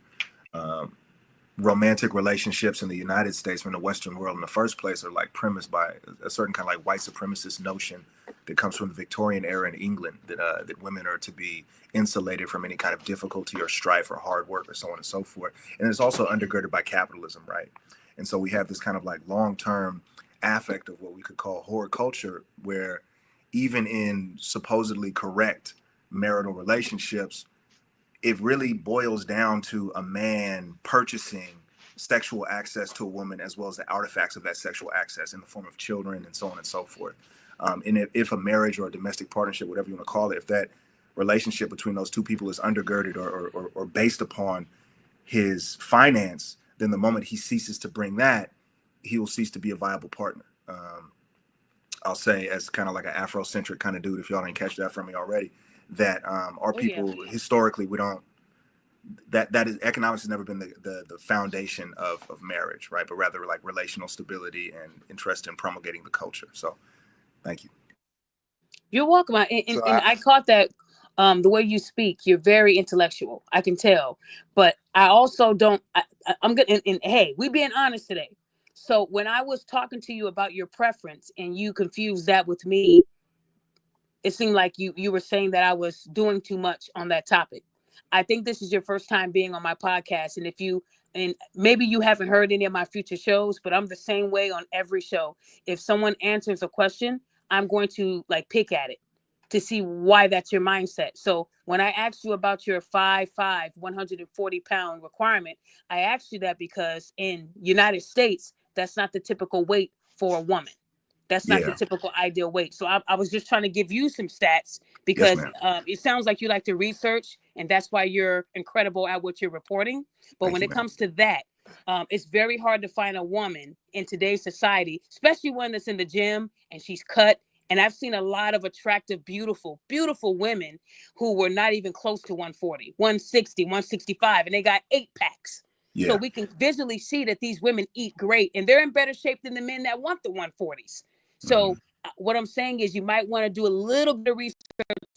Romantic relationships in the United States, from the Western world in the first place, are like premised by a certain kind of like white supremacist notion that comes from the Victorian era in England, that women are to be insulated from any kind of difficulty or strife or hard work or so on and so forth. And it's also undergirded by capitalism, right? And so we have this kind of like long-term affect of what we could call whore culture, where even in supposedly correct marital relationships, it really boils down to a man purchasing sexual access to a woman, as well as the artifacts of that sexual access in the form of children and so on and so forth. And if a marriage or a domestic partnership, whatever you want to call it, if that relationship between those two people is undergirded or based upon his finance, then the moment he ceases to bring that, he will cease to be a viable partner. I'll say, as kind of like an Afrocentric kind of dude, if y'all didn't catch that from me already, that our people historically, we don't, that is, economics has never been the foundation of marriage, right? But rather like relational stability and interest in promulgating the culture. So thank you. You're welcome. And I caught that the way you speak, you're very intellectual. I can tell. But I also don't, I'm good. And hey, we being honest today. So when I was talking to you about your preference and you confused that with me, it seemed like you were saying that I was doing too much on that topic. I think this is your first time being on my podcast. And maybe you haven't heard any of my future shows, but I'm the same way on every show. If someone answers a question, I'm going to like pick at it to see why that's your mindset. So when I asked you about your 5'5", 140-pound requirement, I asked you that because in United States, that's not the typical weight for a woman. That's not the typical ideal weight. So I was just trying to give you some stats because it sounds like you like to research, and that's why you're incredible at what you're reporting. But when it comes to that, it's very hard to find a woman in today's society, especially one that's in the gym and she's cut. And I've seen a lot of attractive, beautiful, beautiful women who were not even close to 140, 160, 165, and they got 8-packs. Yeah. So we can visually see that these women eat great and they're in better shape than the men that want the 140s. So what I'm saying is you might want to do a little bit of research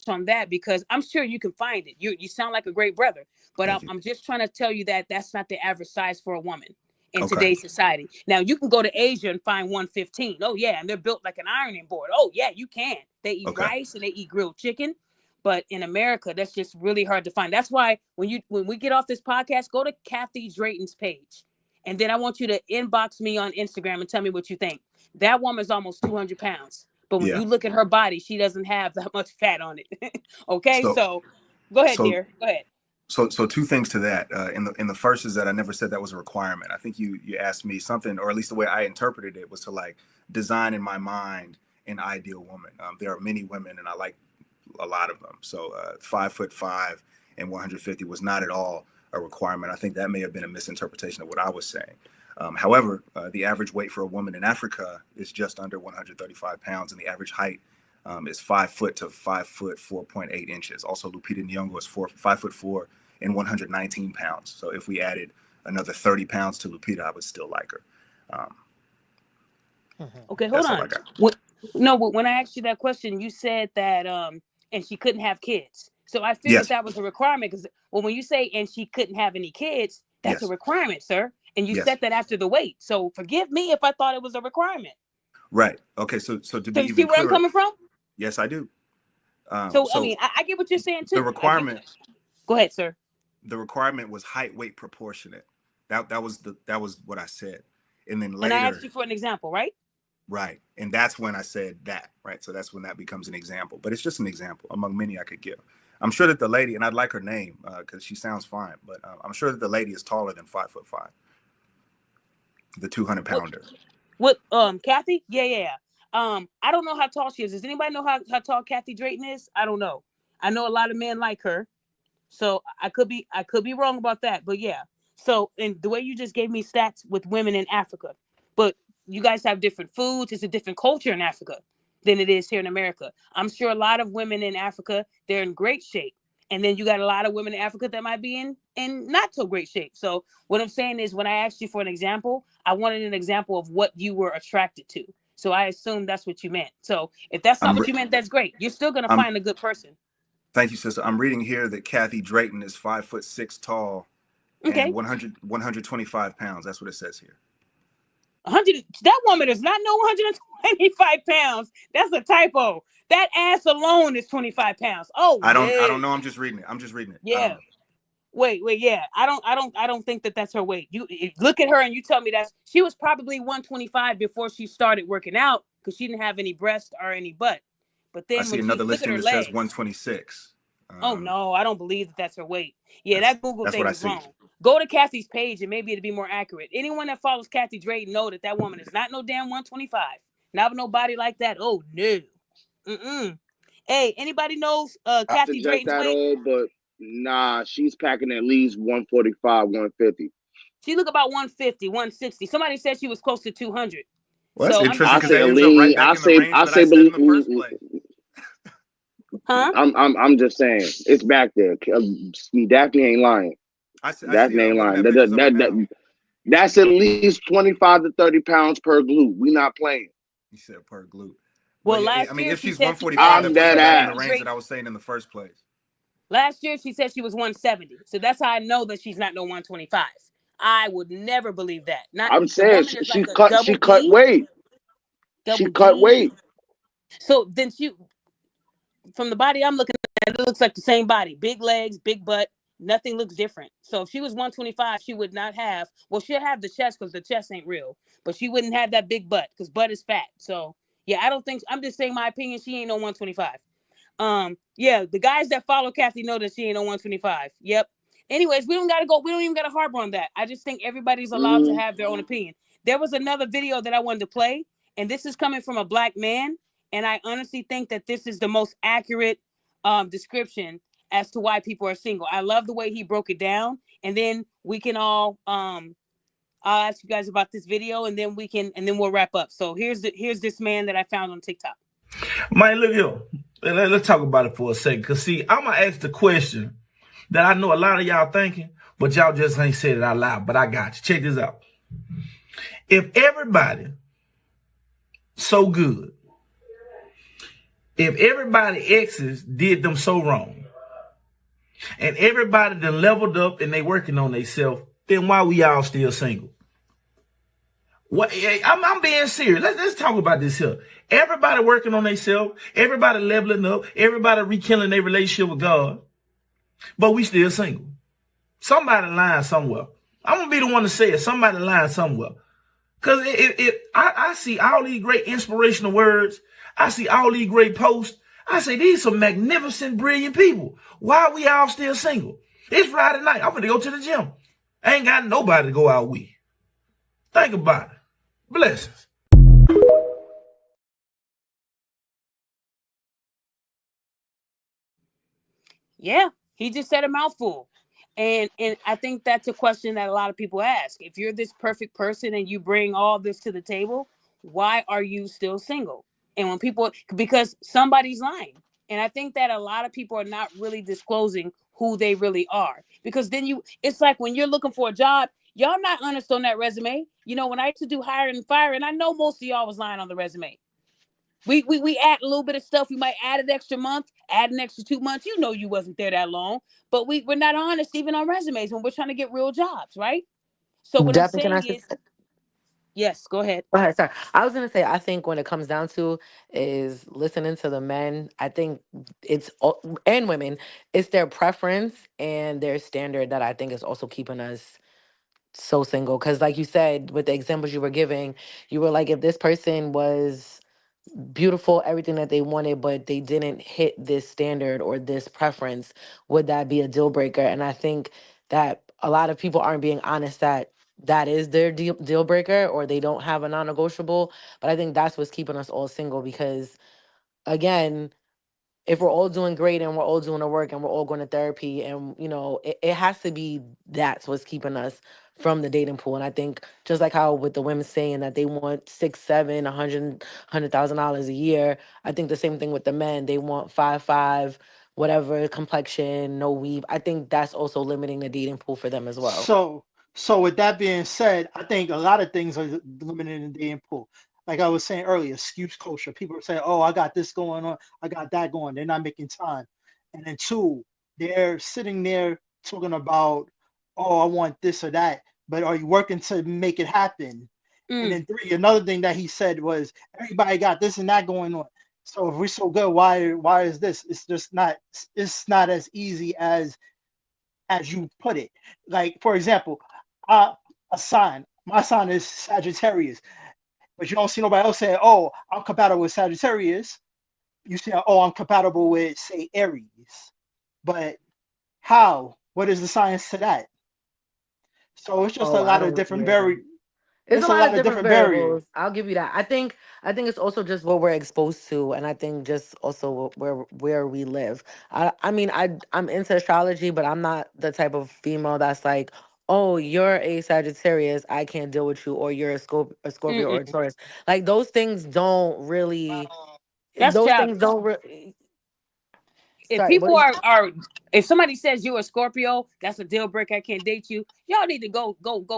on that, because I'm sure you can find it. You sound like a great brother, but I'm just trying to tell you that that's not the average size for a woman. in Okay. today's society. Now you can go to Asia and find 115. Oh yeah, and they're built like an ironing board. Oh yeah, you can. They eat Okay. rice and they eat grilled chicken. But in America, that's just really hard to find. That's why when we get off this podcast, go to Kathy Drayton's page. And then I want you to inbox me on Instagram and tell me what you think. That woman's almost 200 pounds. But when Yeah. you look at her body, she doesn't have that much fat on it. Okay, So so go ahead, so dear. Go ahead. so two things to that. In the first is that I never said that was a requirement. I think you asked me something, or at least the way I interpreted it was to like design in my mind an ideal woman. There are many women, and I like a lot of them. So 5'5" and 150 was not at all a requirement. I think that may have been a misinterpretation of what I was saying. However, the average weight for a woman in Africa is just under 135 pounds, and the average height is 5 foot to 5 foot 4.8 inches. Also, Lupita Nyong'o is 5'4" and 119 pounds. So if we added another 30 pounds to Lupita, I would still like her. Okay, hold That's all I on. got. When I asked you that question, you said that and she couldn't have kids. So I figured Yes. that was a requirement because when you say and she couldn't have any kids, that's a Yes. requirement, sir. And you Yes. said that after the weight. So forgive me if I thought it was a requirement. Right. Okay. So to So be you see even where I'm clearer, coming from? yes, I do. So I So mean, I get what you're saying too. the I get requirement, Go ahead, sir. the requirement was height weight proportionate. That was what I said. And then And I asked later, you for an example, right? right. And that's when I said that, right? So that's when that becomes an example. But it's just an example among many I could give. I'm sure that the lady, and I'd like her name because she sounds fine, but I'm sure that the lady is taller than 5'5", the 200 pounder. What Kathy? Yeah. I don't know how tall she is. Does anybody know how tall Kathy Drayton is? I don't know. I know a lot of men like her. So I could be wrong about that, but yeah. So and the way you just gave me stats with women in Africa, but you guys have different foods. It's a different culture in Africa than it is here in America. I'm sure a lot of women in Africa, they're in great shape. And then you got a lot of women in Africa that might be in not so great shape. So what I'm saying is when I asked you for an example, I wanted an example of what you were attracted to. So I assumed that's what you meant. So if that's not I'm what re- you meant, that's great. You're still gonna I'm find a good person. Thank you, sister. I'm reading here that Kathy Drayton is 5'6" tall Okay. and 125 pounds. That's what it says here. 100. That woman is not no 125 pounds. That's a typo. That ass alone is 25 pounds. Oh, I don't yeah. know. I'm just reading it. Yeah. Wait. Yeah. I don't think that that's her weight. You look at her and you tell me that she was probably 125 before she started working out because she didn't have any breast or any butt. But then I see when another she look at listing her that legs. says 126. Oh no, I don't believe that that's her weight. Yeah, That's that Google that's thing what I was see. wrong. Go to Kathy's page and maybe it'll be more accurate. Anyone that follows Kathy Drayton know that woman is not no damn 125. Not with no body like that. Oh no. Hey, anybody knows I Kathy suggest Drayton's that weight? all, but nah, she's packing at least 145, 150. She look about 150, 160. Somebody said she was close to 200. Well, that's So I'm interesting just because say that at ends up right least. back I in the say. range I that say. I said in the first place. Huh? I'm just saying it's back there. Daphne ain't lying. I see Daphne it. I'm ain't looking lying. at pictures of her now. That's at least 25 to 30 pounds per glute. We not playing. You said per glute. Well, But yeah, last I mean, year if she she's said 145, that puts her dead back in the ass. range that I was saying in the first place. Last year she said she was 170. So that's how I know that she's not no 125. I would never believe that. Not I'm the saying woman is she like a cut. double She cut D. weight. She Double cut D. weight. So then from the body I'm looking at, it looks like the same body. Big legs, big butt. Nothing looks different. So if she was 125, she would not have, well, she'll have the chest because the chest ain't real, but she wouldn't have that big butt because butt is fat. So yeah, I'm just saying my opinion. She ain't no 125. Yeah, the guys that follow Kathy know that she ain't no 125. Yep. Anyways, we don't even gotta harbor on that. I just think everybody's allowed to have their own opinion. There was another video that I wanted to play, and this is coming from a black man, and I honestly think that this is the most accurate description as to why people are single. I love the way he broke it down, and then we can all I'll ask you guys about this video, and then we'll wrap up. So here's this man that I found on TikTok. Man, look here. Let's talk about it for a second. Because, see, I'm going to ask the question that I know a lot of y'all thinking, but y'all just ain't said it out loud. But I got you. Check this out. If everybody so good, if everybody exes did them so wrong, and everybody done leveled up and they working on themselves, then why we all still single? What I'm being serious. Let's talk about this here. Everybody working on themselves, everybody leveling up, everybody rekindling their relationship with God, but we still single. Somebody lying somewhere. I'm gonna be the one to say it. Somebody lying somewhere. Cause I see all these great inspirational words. I see all these great posts. I say these some magnificent, brilliant people. Why are we all still single? It's Friday night. I'm gonna go to the gym. I ain't got nobody to go out with. Think about it. Blessings. Yeah, he just said a mouthful. And I think that's a question that a lot of people ask. If you're this perfect person and you bring all this to the table, why are you still single? And when people, because somebody's lying. And I think that a lot of people are not really disclosing who they really are. Because then it's like when you're looking for a job, y'all not honest on that resume. You know, when I used to do hiring and firing, I know most of y'all was lying on the resume. We add a little bit of stuff. We might add an extra month, add an extra 2 months. You know you wasn't there that long. But we're not honest even on resumes when we're trying to get real jobs, right? So what I'm Definitely, can I saying say? is, yes, go ahead. Go ahead, sorry. I was gonna say, I think when it comes down to is listening to the men. I think and women, it's their preference and their standard that I think is also keeping us so single. Because, like you said, with the examples you were giving, you were like, if this person was beautiful, everything that they wanted, but they didn't hit this standard or this preference, would that be a deal breaker? And I think that a lot of people aren't being honest that that is their deal breaker, or they don't have a non-negotiable. But I think that's what's keeping us all single, because again, if we're all doing great and we're all doing the work and we're all going to therapy, and it has to be, that's what's keeping us from the dating pool. And I think just like how with the women saying that they want 6, 7, $100,000 a year, I think the same thing with the men. They want 5'5", whatever complexion, no weave. I think that's also limiting the dating pool for them as well. So with that being said, I think a lot of things are limited in the dating pool. Like I was saying earlier, excuse culture. People are saying, "Oh, I got this going on, I got that going." They're not making time. And then two, they're sitting there talking about, "Oh, I want this or that," but are you working to make it happen? And then three, another thing that he said was, "Everybody got this and that going on. So if we're so good, why is this?" It's just not. It's not as easy as you put it. Like for example, a sign. My sign is Sagittarius, but you don't see nobody else saying, "Oh, I'm compatible with Sagittarius." You say, "Oh, I'm compatible with, say, Aries." But how? What is the science to that? So it's just a Oh, I lot of don't. different Yeah. It's a It's a lot lot of of different different variables. variables. I'll give you that. I think it's also just what we're exposed to, and I think just also where we live. I mean, I'm into astrology, but I'm not the type of female that's like, oh, you're a Sagittarius, I can't deal with you, or you're a Scorpio or a Taurus. Like those things don't really. That's Those things childish. don't really. If Sorry, what? people are if somebody says you're a Scorpio, that's a deal breaker. I can't date you. Y'all need to go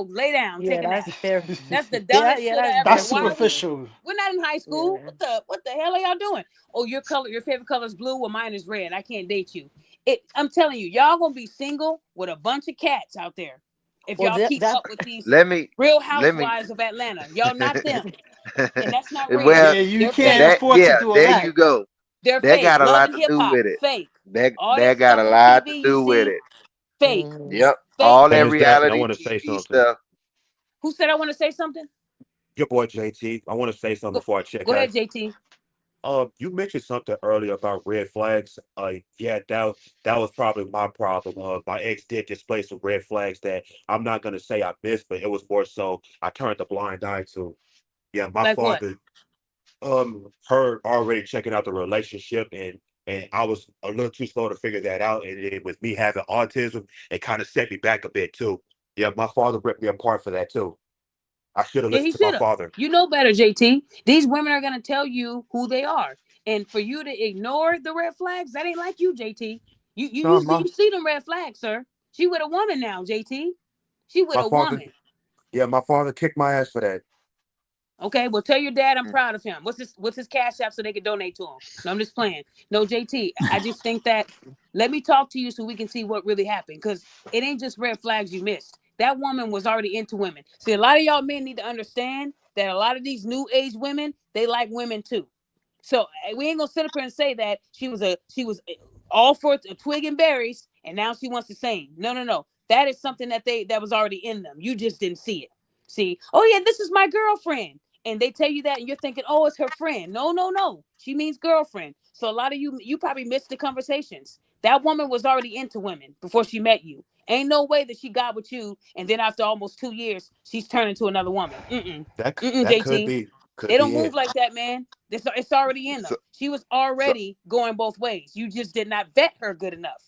lay down, take Yeah, a nap. that's fair. That's the Yeah, dumbest yeah, shit that's I ever. fair That's Why are play. we? superficial. We're not in high school. Yeah. What the hell are y'all doing? Oh, your favorite color is blue. Well, mine is red. I can't date you. I'm telling you, y'all gonna be single with a bunch of cats out there. If Well, y'all keep that up with these Let me Real let me Housewives of Atlanta, y'all not them, and that's not real. well, Yeah, you They're can't fake. that afford to yeah, do all there you that. go. They're That fake. got a Love lot and to hip do hop, with it. fake. That All that that got stuff a on lot to TV you do with see, it. fake, Yep. fake. All Hey, that Miss Jackson, I reality want to say TV something. stuff. Who said I want to say something? Your boy JT. I want to say something Go, before I check go out. ahead, JT. You mentioned something earlier about red flags. Yeah, that was probably my problem. My ex did display some red flags that I'm not gonna say I missed, but it was more so I turned a blind eye to. Yeah, my Like what? father, her already checking out the relationship, and I was a little too slow to figure that out. And with me having autism, it kind of set me back a bit too. Yeah, my father ripped me apart for that too. I should have Yeah, he listened to my should have. father. You know better, JT. These women are gonna tell you who they are, and for you to ignore the red flags, that ain't like you, JT. No, You see them red flags, sir. She with a woman now, JT. She with my a father, woman. yeah, my father kicked my ass for that. Okay, well, tell your dad I'm Mm. proud of him. What's his cash app so they can donate to him? No, I'm just playing. No, JT, I just think that let me talk to you so we can see what really happened, because it ain't just red flags you missed. that woman was already into women. See, a lot of y'all men need to understand that a lot of these new age women, they like women too. So we ain't gonna sit up here and say that she was all for a twig and berries, and now she wants the same. No. That is something that was already in them. You just didn't see it. See, oh yeah, this is my girlfriend. And they tell you that, and you're thinking, oh, it's her friend. No. She means girlfriend. So a lot of you probably missed the conversations. That woman was already into women before she met you. Ain't no way that she got with you, and then after almost 2 years, she's turning to another woman. That could JT. could They don't be move it. like that, man. It's already in them. So, She was so already going both ways. You just did not vet her good enough.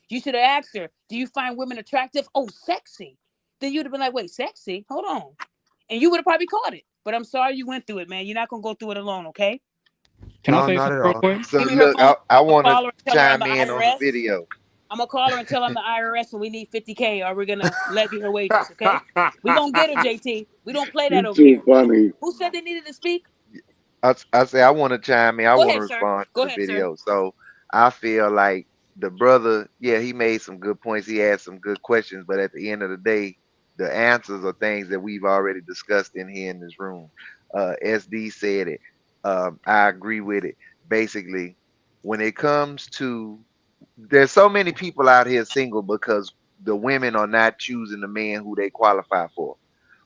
You should have asked her, do you find women attractive? Oh, sexy. Then you'd have been like, wait, sexy? Hold on. And you would have probably caught it. But I'm sorry you went through it, man. You're not going to go through it alone, okay? Can I No, say not something at real all. quick? so Give me her look, phone. I I'm going to want to call her and tell her I'm chime the in on the IRS. video. I'm going to call her and tell her I'm the IRS and we need $50K, or we're going to levy her wages, okay? We're going to get her, JT. We don't play that You over too here. funny. Who said they needed to speak? I say I want to chime in. I Go want to ahead, sir. respond to Go the ahead, sir. video. So I feel like the brother, yeah, he made some good points. He asked some good questions, but at the end of the day, the answers are things that we've already discussed in here in this room. SD said it. I agree with it. Basically, when it comes to, there's so many people out here single because the women are not choosing the man who they qualify for.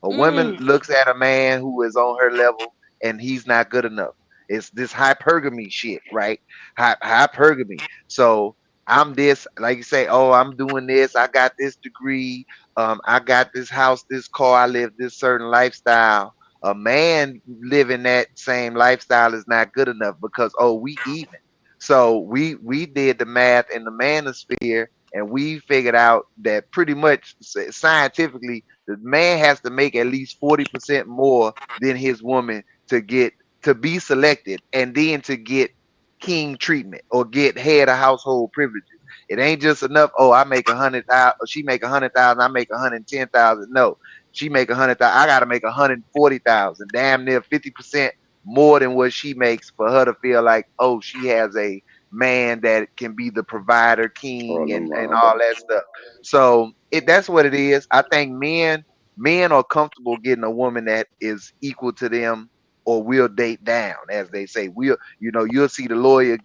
A woman looks at a man who is on her level and he's not good enough. It's this hypergamy shit, right? Hypergamy. So I'm this, like you say, oh, I'm doing this. I got this degree. I got this house, this car. I live this certain lifestyle. A man living that same lifestyle is not good enough because, oh, we even. So we did the math in the manosphere, and we figured out that pretty much scientifically, the man has to make at least 40% more than his woman to be selected, and then to get king treatment or get head of household privileges. It ain't just enough. Oh, I make 100,000. She make 100,000. I make 110,000. No, she make 100,000. I gotta make 140,000. Damn near 50% more than what she makes for her to feel like, oh, she has a man that can be the provider, king, and all that stuff. So that's what it is. I think men are comfortable getting a woman that is equal to them or will date down, as they say. You'll see the lawyer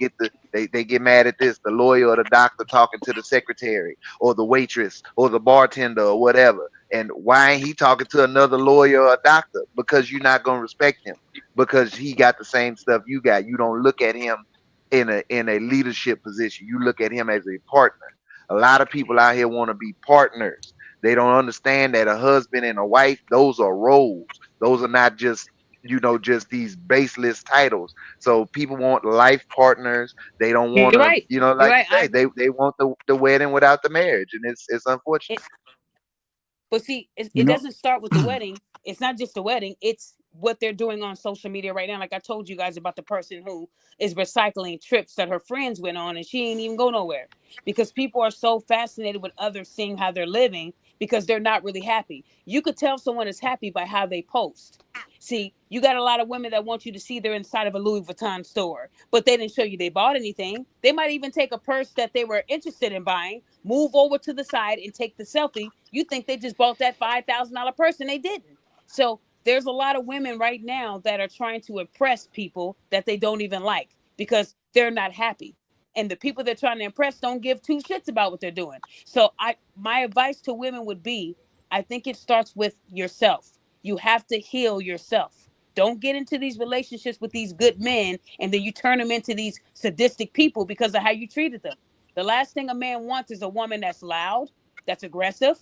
they get mad at this, the lawyer or the doctor talking to the secretary or the waitress or the bartender or whatever. And why ain't he talking to another lawyer or a doctor? Because you're not gonna respect him because he got the same stuff you got. You don't look at him in a leadership position. You look at him as a partner. A lot of people out here want to be partners. They don't understand that a husband and a wife, those are roles. Those are not just just these baseless titles. So people want life partners. They don't want You're to, right. You're like you right. I say, agree. they want the wedding without the marriage, and it's unfortunate. But see, You it know, doesn't start with the wedding. It's not just the wedding. It's what they're doing on social media right now. Like I told you guys about the person who is recycling trips that her friends went on and she ain't even go nowhere because people are so fascinated with others seeing how they're living because they're not really happy. You could tell someone is happy by how they post. See, you got a lot of women that want you to see they're inside of a Louis Vuitton store, but they didn't show you they bought anything. They might even take a purse that they were interested in buying, move over to the side and take the selfie. You think they just bought that $5,000 purse and they didn't. So there's a lot of women right now that are trying to impress people that they don't even like because they're not happy. And the people they're trying to impress don't give two shits about what they're doing. So my advice to women would be, I think it starts with yourself. You have to heal yourself. Don't get into these relationships with these good men and then you turn them into these sadistic people because of how you treated them. The last thing a man wants is a woman that's loud, that's aggressive,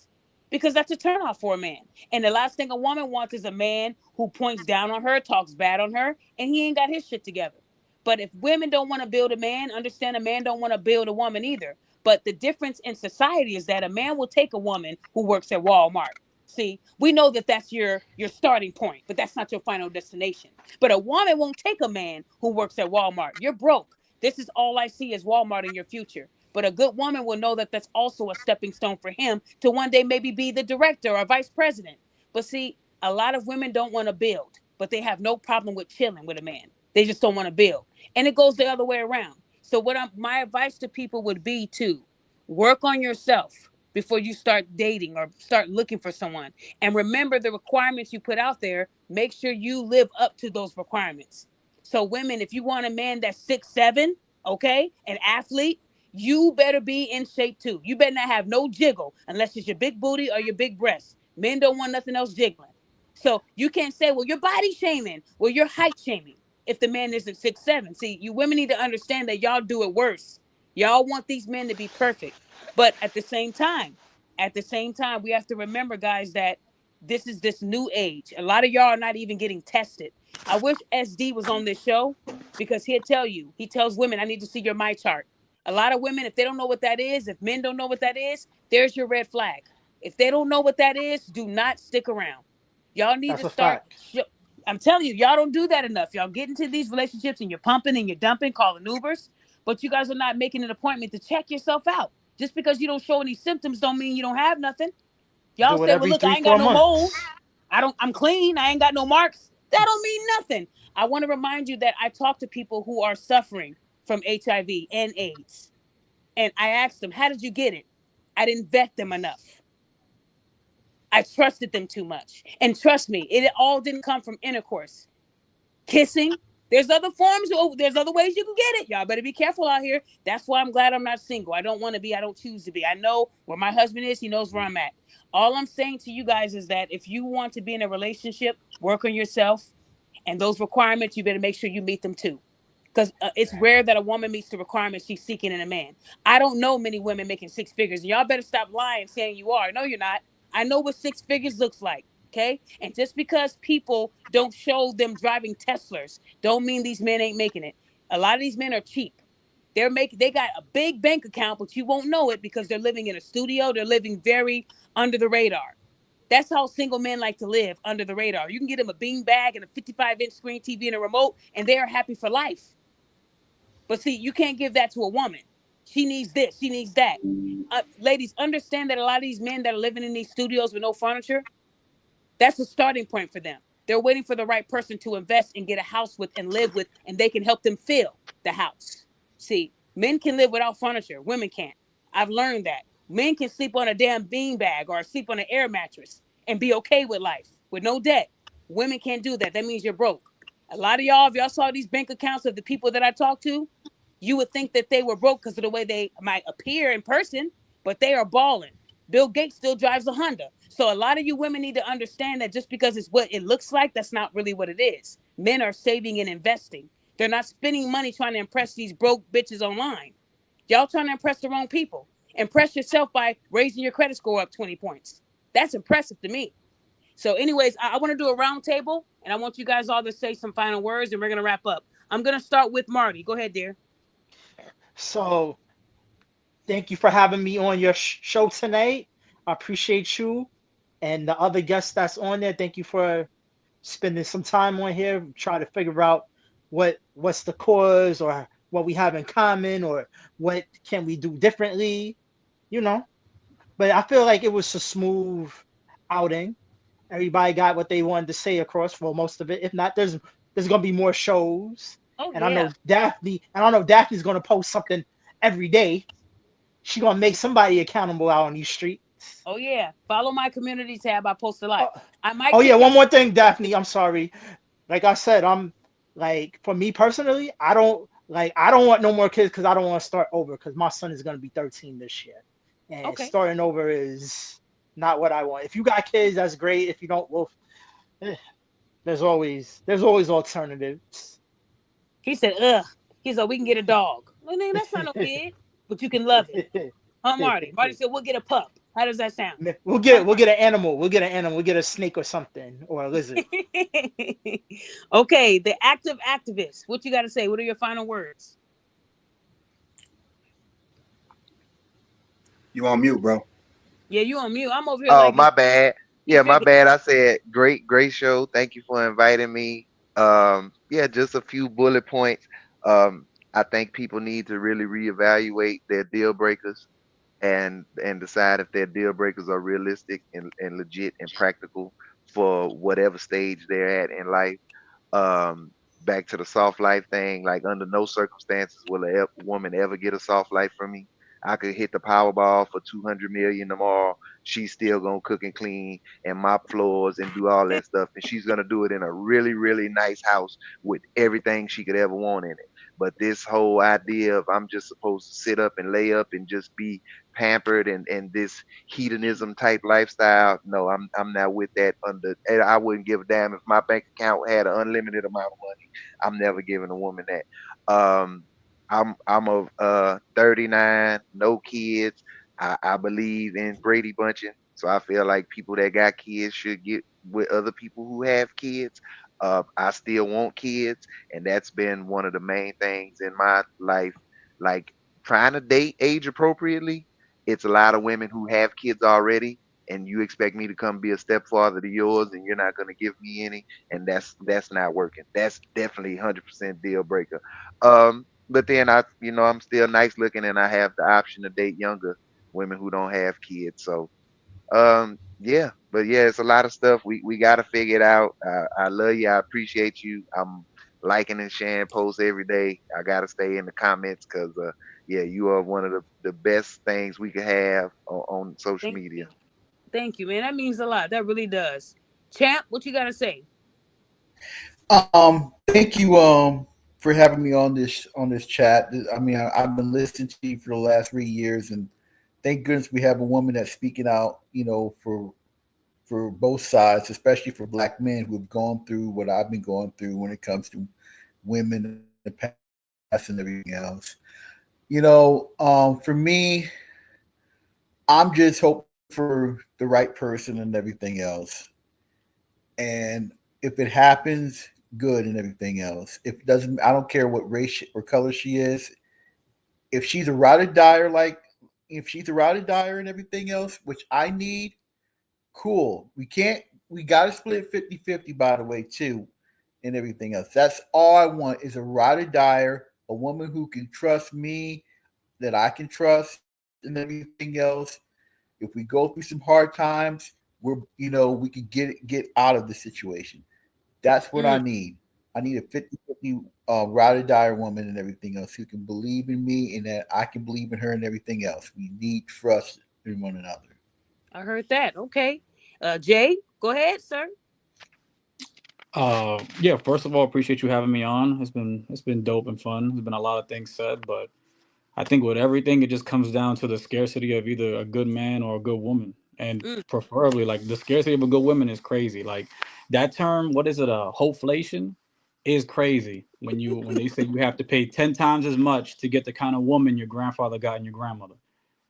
because that's a turnoff for a man. And the last thing a woman wants is a man who points down on her, talks bad on her, and he ain't got his shit together. But if women don't want to build a man, understand a man don't want to build a woman either. But the difference in society is that a man will take a woman who works at Walmart. See, we know that that's your starting point, but that's not your final destination. But a woman won't take a man who works at Walmart. You're broke. This is all I see is Walmart in your future. But a good woman will know that that's also a stepping stone for him to one day maybe be the director or vice president. But see, a lot of women don't want to build, but they have no problem with chilling with a man. They just don't want to build. And it goes the other way around. So my advice to people would be to work on yourself. before you start dating or start looking for someone. And remember the requirements you put out there. Make sure you live up to those requirements. So women, if you want a man that's 6'7", okay, an athlete, you better be in shape too. You better not have no jiggle unless it's your big booty or your big breasts. Men don't want nothing else jiggling. So you can't say, well, you're body shaming, well, you're height shaming if the man isn't 6'7". See, you women need to understand that y'all do it worse. Y'all want these men to be perfect. But at the same time, we have to remember, guys, that this is this new age. A lot of y'all are not even getting tested. I wish SD was on this show because he'll tell you, he tells women, I need to see your my chart. A lot of women, if they don't know what that is, if men don't know what that is, there's your red flag. If they don't know what that is, do not stick around. Y'all need That's to a start. fact. I'm telling you, y'all don't do that enough. Y'all get into these relationships and you're pumping and you're dumping, calling Ubers, but you guys are not making an appointment to check yourself out. Just because you don't show any symptoms don't mean you don't have nothing. Y'all Do it say, well, every look, I three, ain't got 4 no moles. months. I'm clean. I ain't got no marks. That don't mean nothing. I want to remind you that I talk to people who are suffering from HIV and AIDS. And I asked them, how did you get it? I didn't vet them enough. I trusted them too much. And trust me, it all didn't come from intercourse. Kissing. There's other forms. There's other ways you can get it. Y'all better be careful out here. That's why I'm glad I'm not single. I don't want to be. I don't choose to be. I know where my husband is. He knows where I'm at. All I'm saying to you guys is that if you want to be in a relationship, work on yourself. And those requirements, you better make sure you meet them too. Because it's rare that a woman meets the requirements she's seeking in a man. I don't know many women making 6 figures. And y'all better stop lying saying you are. No, you're not. I know what 6 figures looks like. Okay. And just because people don't show them driving Teslas, don't mean these men ain't making it. A lot of these men are cheap. They got a big bank account, but you won't know it because they're living in a studio. They're living very under the radar. That's how single men like to live, under the radar. You can get them a bean bag and a 55-inch screen TV and a remote, and they are happy for life. But see, you can't give that to a woman. She needs this. She needs that. Ladies, understand that a lot of these men that are living in these studios with no furniture, that's a starting point for them. They're waiting for the right person to invest and get a house with and live with, and they can help them fill the house. See, men can live without furniture. Women can't. I've learned that. Men can sleep on a damn bean bag or sleep on an air mattress and be okay with life with no debt. Women can't do that. That means you're broke. A lot of y'all, if y'all saw these bank accounts of the people that I talk to, you would think that they were broke because of the way they might appear in person, but they are balling. Bill Gates still drives a Honda. So a lot of you women need to understand that just because it's what it looks like, that's not really what it is. Men are saving and investing. They're not spending money trying to impress these broke bitches online. Y'all trying to impress the wrong people. Impress yourself by raising your credit score up 20 points. That's impressive to me. So anyways, I want to do a round table, and I want you guys all to say some final words, and we're going to wrap up. I'm going to start with Marty. Go ahead, dear. So thank you for having me on your show tonight. I appreciate you and the other guests that's on there. Thank you for spending some time on here, try to figure out what's the cause or what we have in common or what can we do differently, you know. But I feel like it was a smooth outing. Everybody got what they wanted to say across for most of it. If not, there's gonna be more shows. Oh, and yeah. I know Daphne's gonna post something every day. She gonna make somebody accountable out on these streets. Oh yeah, follow my community tab. I post a lot. I might. Oh yeah, one more thing, Daphne. I'm sorry. Like I said, I'm like, for me personally, I don't want no more kids because I don't want to start over because my son is gonna be 13 this year, and Okay. starting over is not what I want. If you got kids, that's great. If you don't, well, there's always alternatives. He said, "Ugh." He said, "We can get a dog." Well, nigga, that's not no kid, but you can love it. Huh, Marty? Marty said, "We'll get a pup." How does that sound? We'll get an animal. We'll get an animal. We'll get a snake or something, or a lizard. Okay, the active activist. What you got to say? What are your final words? You on mute, bro. Yeah, you on mute. I'm over here. Oh, like, my bad. Yeah, my figured- bad. I said great show. Thank you for inviting me. Yeah, just a few bullet points. I think people need to really reevaluate their deal breakers and decide if their deal breakers are realistic and legit and practical for whatever stage they're at in life. Back to the soft life thing, like under no circumstances will a woman ever get a soft life from me. I could hit the Powerball for 200 million tomorrow. She's still gonna cook and clean and mop floors and do all that stuff, and she's gonna do it in a really, really nice house with everything she could ever want in it. But this whole idea of I'm just supposed to sit up and lay up and just be pampered and this hedonism type lifestyle, no, I'm not with that. And I wouldn't give a damn if my bank account had an unlimited amount of money. I'm never giving a woman that. I'm of 39, no kids. I believe in Brady bunching, so I feel like people that got kids should get with other people who have kids. I still want kids, and that's been one of the main things in my life. Like trying to date age appropriately. It's a lot of women who have kids already, and you expect me to come be a stepfather to yours, and you're not going to give me any, and that's not working. That's definitely 100% deal breaker. But then I'm still nice looking, and I have the option to date younger women who don't have kids. So yeah, but yeah, it's a lot of stuff we got to figure it out. I love you. I appreciate you. I'm liking and sharing posts every day. I got to stay in the comments because yeah, you are one of the best things we could have on social Thank media. you. Thank you, man. That means a lot. That really does. Champ, what you got to say? Thank you for having me on this chat. I mean, I've been listening to you for the last 3 years, and thank goodness we have a woman that's speaking out, for both sides, especially for Black men who have gone through what I've been going through when it comes to women in the past and everything else. For me, I'm just hoping for the right person and everything else. And if it happens, good and everything else. If it doesn't, I don't care what race or color she is. If she's a ride or dyer, and everything else, which I need, cool. We got to split 50-50, by the way, too, and everything else. That's all I want is a ride or dyer, a woman who can trust me, that I can trust, and everything else. If we go through some hard times, we can get out of the situation. That's what I need. I need a 50-50 ride or die woman and everything else who can believe in me and that I can believe in her and everything else. We need trust in one another. I heard that. Okay. Jay, go ahead, sir. Yeah, first of all, appreciate you having me on. It's been dope and fun. There's been a lot of things said, but I think with everything, it just comes down to the scarcity of either a good man or a good woman. And preferably, like, the scarcity of a good woman is crazy. Like, that term, what is it, hopeflation, is crazy. When they say you have to pay 10 times as much to get the kind of woman your grandfather got and your grandmother.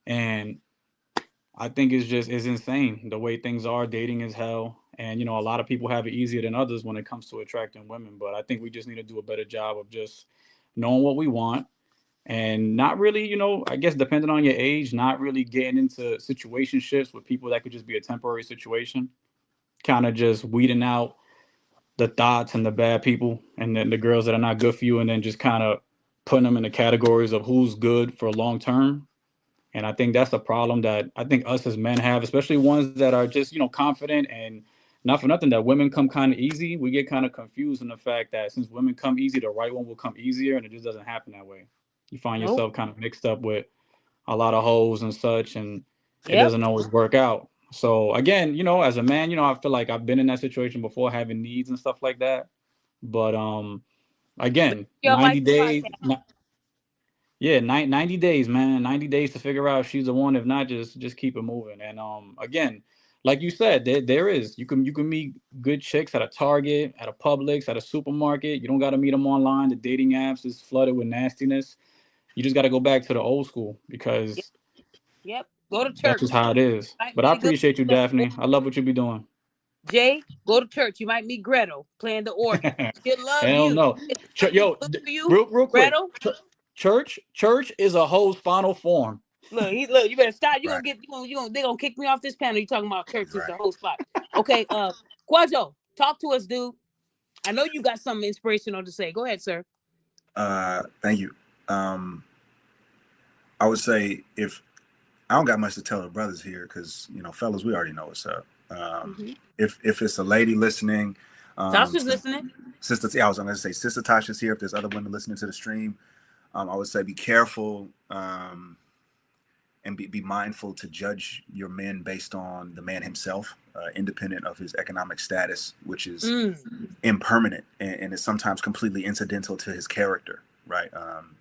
And I think it's insane the way things are. Dating is hell. And, a lot of people have it easier than others when it comes to attracting women. But I think we just need to do a better job of just knowing what we want and not really, I guess depending on your age, not really getting into situationships with people that could just be a temporary situation. Kind of just weeding out the thoughts and the bad people and then the girls that are not good for you, and then just kind of putting them in the categories of who's good for long term. And I think that's the problem that I think us as men have, especially ones that are just, confident, and not for nothing that women come kind of easy. We get kind of confused in the fact that since women come easy, the right one will come easier, and it just doesn't happen that way. You find yourself kind of mixed up with a lot of hoes and such, and it doesn't always work out. So again, as a man, I feel like I've been in that situation before, having needs and stuff like that. But again, 90 days. Yeah, 90 days, man. 90 days to figure out if she's the one. If not, just keep it moving. And again, like you said, there is you can meet good chicks at a Target, at a Publix, at a supermarket. You don't got to meet them online. The dating apps is flooded with nastiness. You just got to go back to the old school because Yep. Go to church. That's just how it is. But I appreciate you, Daphne. I love what you be doing. Jay, go to church. You might meet Gretel playing the organ. She'll love Hell you. no. Yo, real quick. Gretel? Church is a hoe's final form. Look, you better stop. They're gonna kick me off this panel. You talking about church is the whole spot. Okay, Quadjo, talk to us, dude. I know you got something inspirational to say. Go ahead, sir. Thank you. I would say if I don't got much to tell the brothers here, because fellas, we already know what's up. If it's a lady listening, Tasha's listening. I was gonna say Sister Tasha's here. If there's other women listening to the stream, I would say be careful. and be mindful to judge your men based on the man himself, independent of his economic status, which is impermanent and is sometimes completely incidental to his character, right?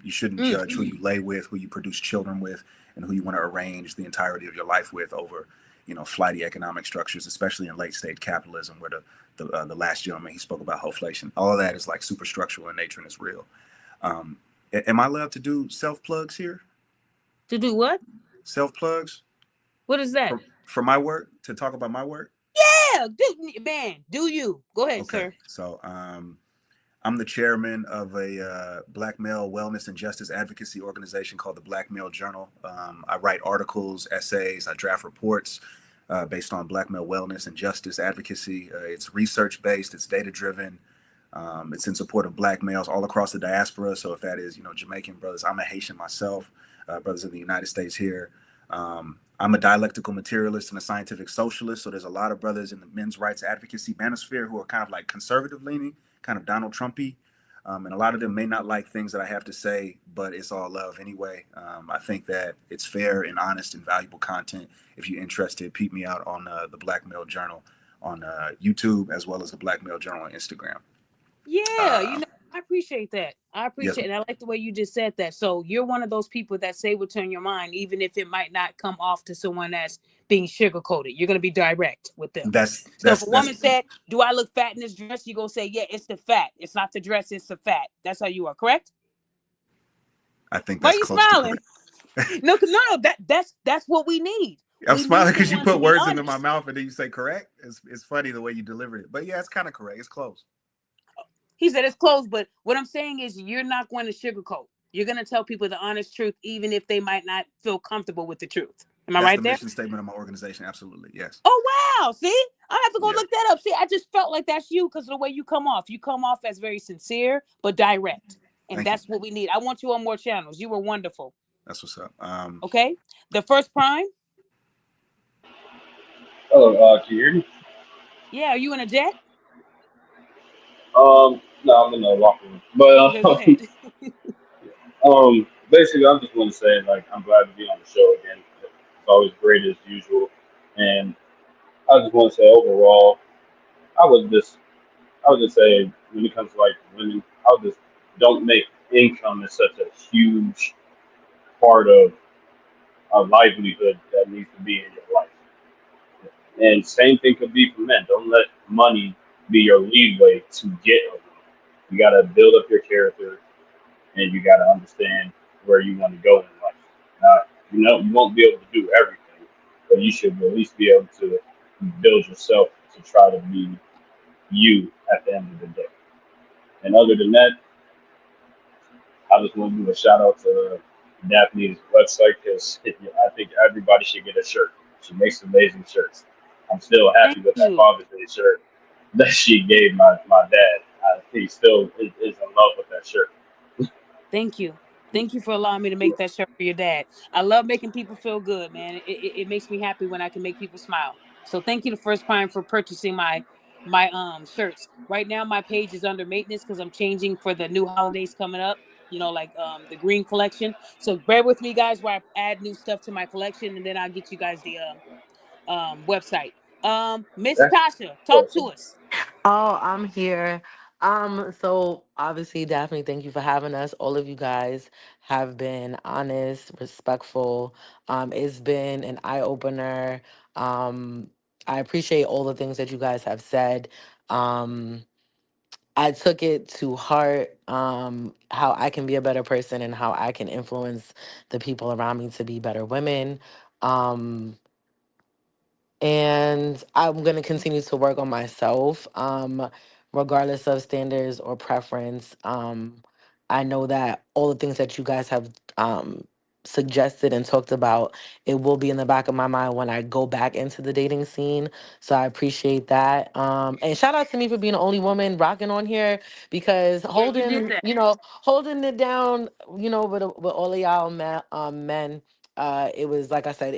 You shouldn't judge who you lay with, who you produce children with, and who you want to arrange the entirety of your life with over, flighty economic structures, especially in late stage capitalism, where the last gentleman, he spoke about hoflation. All of that is like super structural in nature and is real. Am I allowed to do self plugs here? To do what? Self plugs. What is that? For my work, to talk about my work. Yeah, do you? Go ahead, Okay. sir. So I'm the chairman of a Black male wellness and justice advocacy organization called the Black Male Journal. I write articles, essays, I draft reports based on Black male wellness and justice advocacy. It's research based, it's data driven. It's in support of Black males all across the diaspora. So if that is, Jamaican brothers, I'm a Haitian myself, brothers in the United States here. I'm a dialectical materialist and a scientific socialist. So there's a lot of brothers in the men's rights advocacy manosphere who are kind of like conservative leaning, kind of Donald Trumpy. And a lot of them may not like things that I have to say, but it's all love anyway. I think that it's fair and honest and valuable content. If you're interested, peep me out on the Black Male Journal on YouTube, as well as the Black Male Journal on Instagram. Yeah, I appreciate that. I Yes, appreciate it. And I like the way you just said that. So you're one of those people that say what's on your mind, even if it might not come off to someone that's being sugarcoated. You're going to be direct with them. So if a woman said, do I look fat in this dress? You're going to say, yeah, it's the fat. It's not the dress, it's the fat. That's how you are, correct? I think Why that's are you close smiling? to correct. No, that's what we need. I'm We smiling need because you someone to put be words into my honest. mouth and then you say correct. It's funny the way you deliver it. But yeah, it's kind of correct. It's close. He said it's close, but what I'm saying is you're not going to sugarcoat. You're going to tell people the honest truth, even if they might not feel comfortable with the truth. Am I That's right the there? mission statement of my organization. Absolutely. Yes. Oh, wow. See, I have to go Yeah. look that up. See, I just felt like that's you because of the way you come off. You come off as very sincere, but direct. And Thank you. that's what we need. I want you on more channels. You were wonderful. That's what's up. Okay. The first prime. Hello, can you hear me? Yeah. Are you in a jet? No, I'm in the locker room. But Okay, go ahead. basically, I just want to say, like, I'm glad to be on the show again. It's always great as usual. And I just want to say, overall, I would just say, when it comes to like women, I would just don't make income as such a huge part of a livelihood that needs to be in your life. And same thing could be for men. Don't let money be your leeway to get a woman. You got to build up your character, and you got to understand where you want to go in life. You won't be able to do everything, but you should at least be able to build yourself to try to be you at the end of the day. And other than that, I just want to do a shout out to Daphne's website because I think everybody should get a shirt. She makes amazing shirts. I'm still happy Thank with that you. Father's Day shirt that she gave my dad. He still is in love with that shirt. Thank you. Thank you for allowing me to make that shirt for your dad. I love making people feel good, man. It makes me happy when I can make people smile. So thank you to First Prime for purchasing my shirts. Right now my page is under maintenance because I'm changing for the new holidays coming up. Like the green collection. So bear with me, guys, while I add new stuff to my collection, and then I'll get you guys the website. Miss That's Tasha, talk to awesome. us. Oh, I'm here. So obviously, Daphne, thank you for having us. All of you guys have been honest, respectful. It's been an eye opener. I appreciate all the things that you guys have said. Um, I took it to heart, how I can be a better person and how I can influence the people around me to be better women. Um, and I'm going to continue to work on myself, regardless of standards or preference. I know that all the things that you guys have suggested and talked about, it will be in the back of my mind when I go back into the dating scene. So I appreciate that. And shout out to me for being the only woman rocking on here because Yeah, you did holding, that. holding it down, with all of y'all men. It was like I said,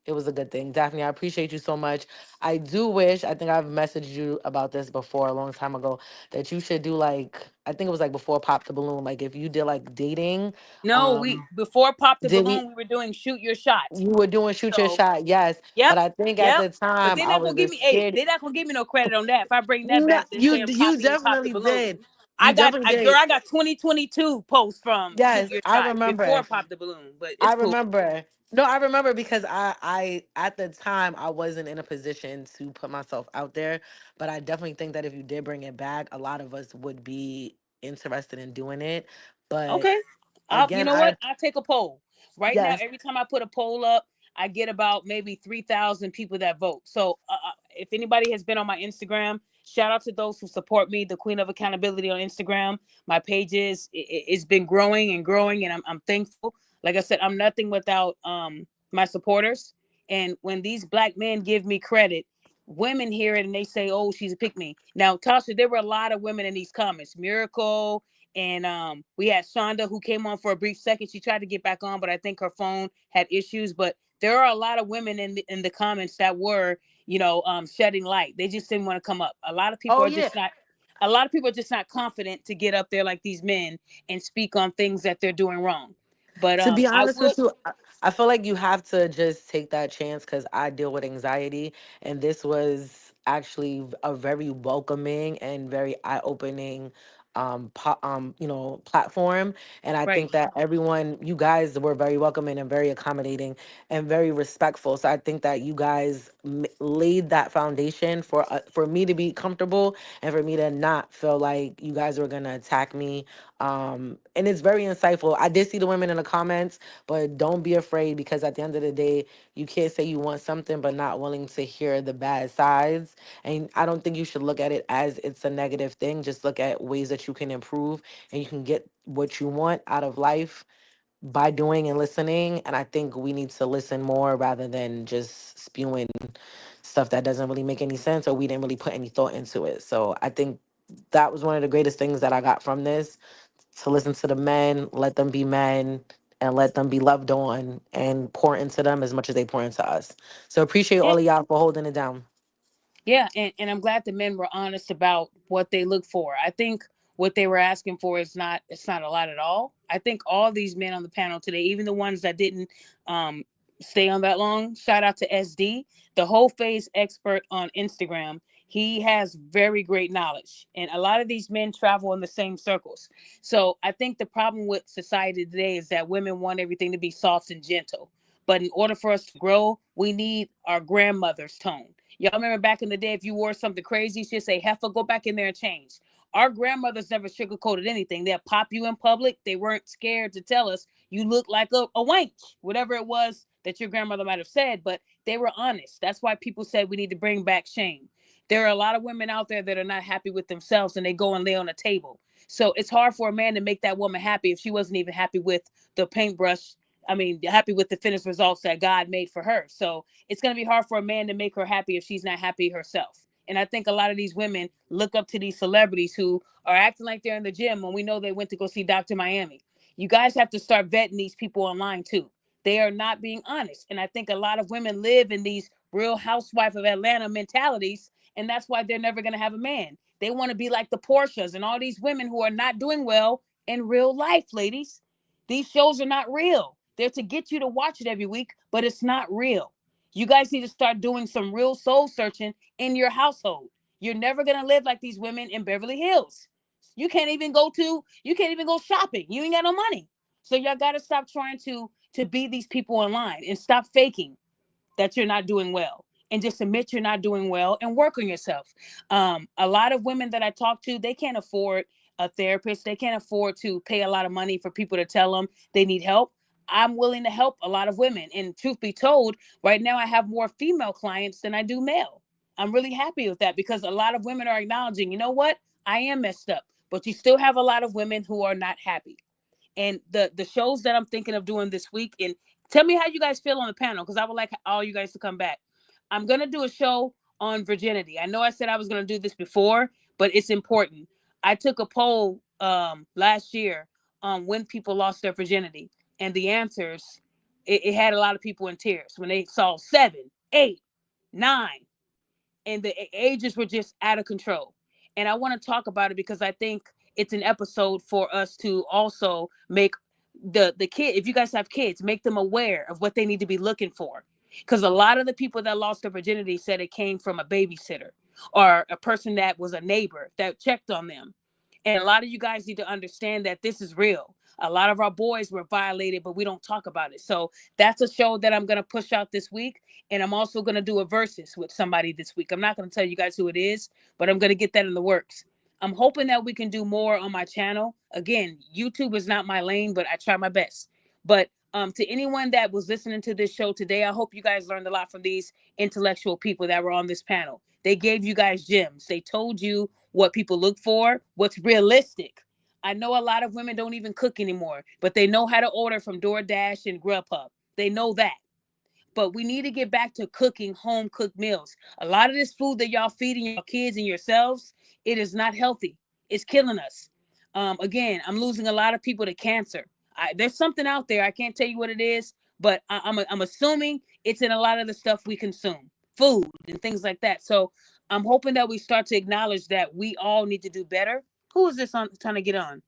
it was a good thing. Daphne, I appreciate you so much. I do wish, I think I've messaged you about this before a long time ago, that you should do like, I think it was like before Pop the Balloon, like if you did like dating, No, we before Pop the did we, Balloon, we were doing Shoot Your Shot. you were doing Shoot Your So, Shot, yes. yep, But I think at yep. the But time they're I not was gonna give me just scared. they're not gonna give me no credit on that. If I bring that No, back, they're saying you Poppy and Pop the definitely Balloon. did. You definitely did. I got 2022 posts from Shoot Yes, Your I Shot remember. before Pop the Balloon, but I it's cool. remember. No, I remember because I at the time I wasn't in a position to put myself out there, but I definitely think that if you did bring it back, a lot of us would be interested in doing it. But Okay. You again, know what? I take a poll. Right now, yes, every time I put a poll up, I get about maybe 3,000 people that vote. So if anybody has been on my Instagram, shout out to those who support me, the Queen of Accountability on Instagram. My page it's been growing and growing, and I'm thankful. Like I said, I'm nothing without my supporters. And when these black men give me credit, women hear it and they say, "Oh, she's a pick me." Now, Tasha, there were a lot of women in these comments. Miracle, and we had Shonda, who came on for a brief second. She tried to get back on, but I think her phone had issues. But there are a lot of women in the comments that were, shedding light. They just didn't want to come up. A lot of people oh are yeah. just not. A lot of people are just not confident to get up there like these men and speak on things that they're doing wrong. But To be I honest would. with you, I feel like you have to just take that chance because I deal with anxiety, and this was actually a very welcoming and very eye-opening platform. And I Right. think that everyone, you guys were very welcoming and very accommodating and very respectful. So I think that you guys laid that foundation for me to be comfortable and for me to not feel like you guys were gonna attack me. And it's very insightful. I did see the women in the comments, but don't be afraid because at the end of the day, you can't say you want something but not willing to hear the bad sides. And I don't think you should look at it as it's a negative thing. Just look at ways that you can improve and you can get what you want out of life by doing and listening. And I think we need to listen more rather than just spewing stuff that doesn't really make any sense or we didn't really put any thought into it. So I think that was one of the greatest things that I got from this, to listen to the men, let them be men, and let them be loved on and pour into them as much as they pour into us. So appreciate all of y'all for holding it down. Yeah, and I'm glad the men were honest about what they look for. I think what they were asking for is not it's not a lot at all. I think all these men on the panel today, even the ones that didn't um stay on that long, shout out to SD, the whole phase expert on Instagram. He has very great knowledge. And a lot of these men travel in the same circles. So I think the problem with society today is that women want everything to be soft and gentle. But in order for us to grow, we need our grandmother's tone. Y'all remember back in the day, if you wore something crazy, she'd say, "Heifer, go back in there and change." Our grandmothers never sugarcoated anything. They'll pop you in public. They weren't scared to tell us you look like a wench, whatever it was that your grandmother might have said, but they were honest. That's why people said we need to bring back shame. There are a lot of women out there that are not happy with themselves and they go and lay on a table. So it's hard for a man to make that woman happy if she wasn't even happy with the paintbrush. I mean, happy with the finished results that God made for her. So it's going to be hard for a man to make her happy if she's not happy herself. And I think a lot of these women look up to these celebrities who are acting like they're in the gym when we know they went to go see Dr. Miami. You guys have to start vetting these people online too. They are not being honest. And I think a lot of women live in these Real Housewife of Atlanta mentalities. And that's why they're never going to have a man. They want to be like the Portias and all these women who are not doing well in real life, ladies. These shows are not real. They're to get you to watch it every week, but it's not real. You guys need to start doing some real soul searching in your household. You're never going to live like these women in Beverly Hills. You can't even go shopping. You ain't got no money. So y'all got to stop trying to be these people online and stop faking that you're not doing well and just admit you're not doing well and work on yourself. A lot of women that I talk to, they can't afford a therapist. They can't afford to pay a lot of money for people to tell them they need help. I'm willing to help a lot of women. And truth be told, right now I have more female clients than I do male. I'm really happy with that because a lot of women are acknowledging, you know what? I am messed up, but you still have a lot of women who are not happy. And the shows that I'm thinking of doing this week, and tell me how you guys feel on the panel, because I would like all you guys to come back. I'm going to do a show on virginity. I know I said I was going to do this before, but it's important. I took a poll last year on when people lost their virginity, and the answers, it had a lot of people in tears when they saw 7, 8, 9, and the ages were just out of control. And I want to talk about it because I think it's an episode for us to also make the kid, if you guys have kids, make them aware of what they need to be looking for. Because a lot of the people that lost their virginity said it came from a babysitter or a person that was a neighbor that checked on them. And a lot of you guys need to understand that this is real. A lot of our boys were violated, but we don't talk about it. So that's a show that I'm going to push out this week. And I'm also going to do a versus with somebody this week. I'm not going to tell you guys who it is, but I'm going to get that in the works. I'm hoping that we can do more on my channel. Again, YouTube is not my lane, but I try my best. But to anyone that was listening to this show today, I hope you guys learned a lot from these intellectual people that were on this panel. They gave you guys gems. They told you what people look for, what's realistic. I know a lot of women don't even cook anymore, but they know how to order from DoorDash and Grubhub. They know that. But we need to get back to cooking home cooked meals. A lot of this food that y'all feeding your kids and yourselves, it is not healthy. It's killing us. Again, I'm losing a lot of people to cancer. There's something out there. I can't tell you what it is, but I'm assuming it's in a lot of the stuff we consume, food and things like that. So I'm hoping that we start to acknowledge that we all need to do better. Who is this on trying to get on?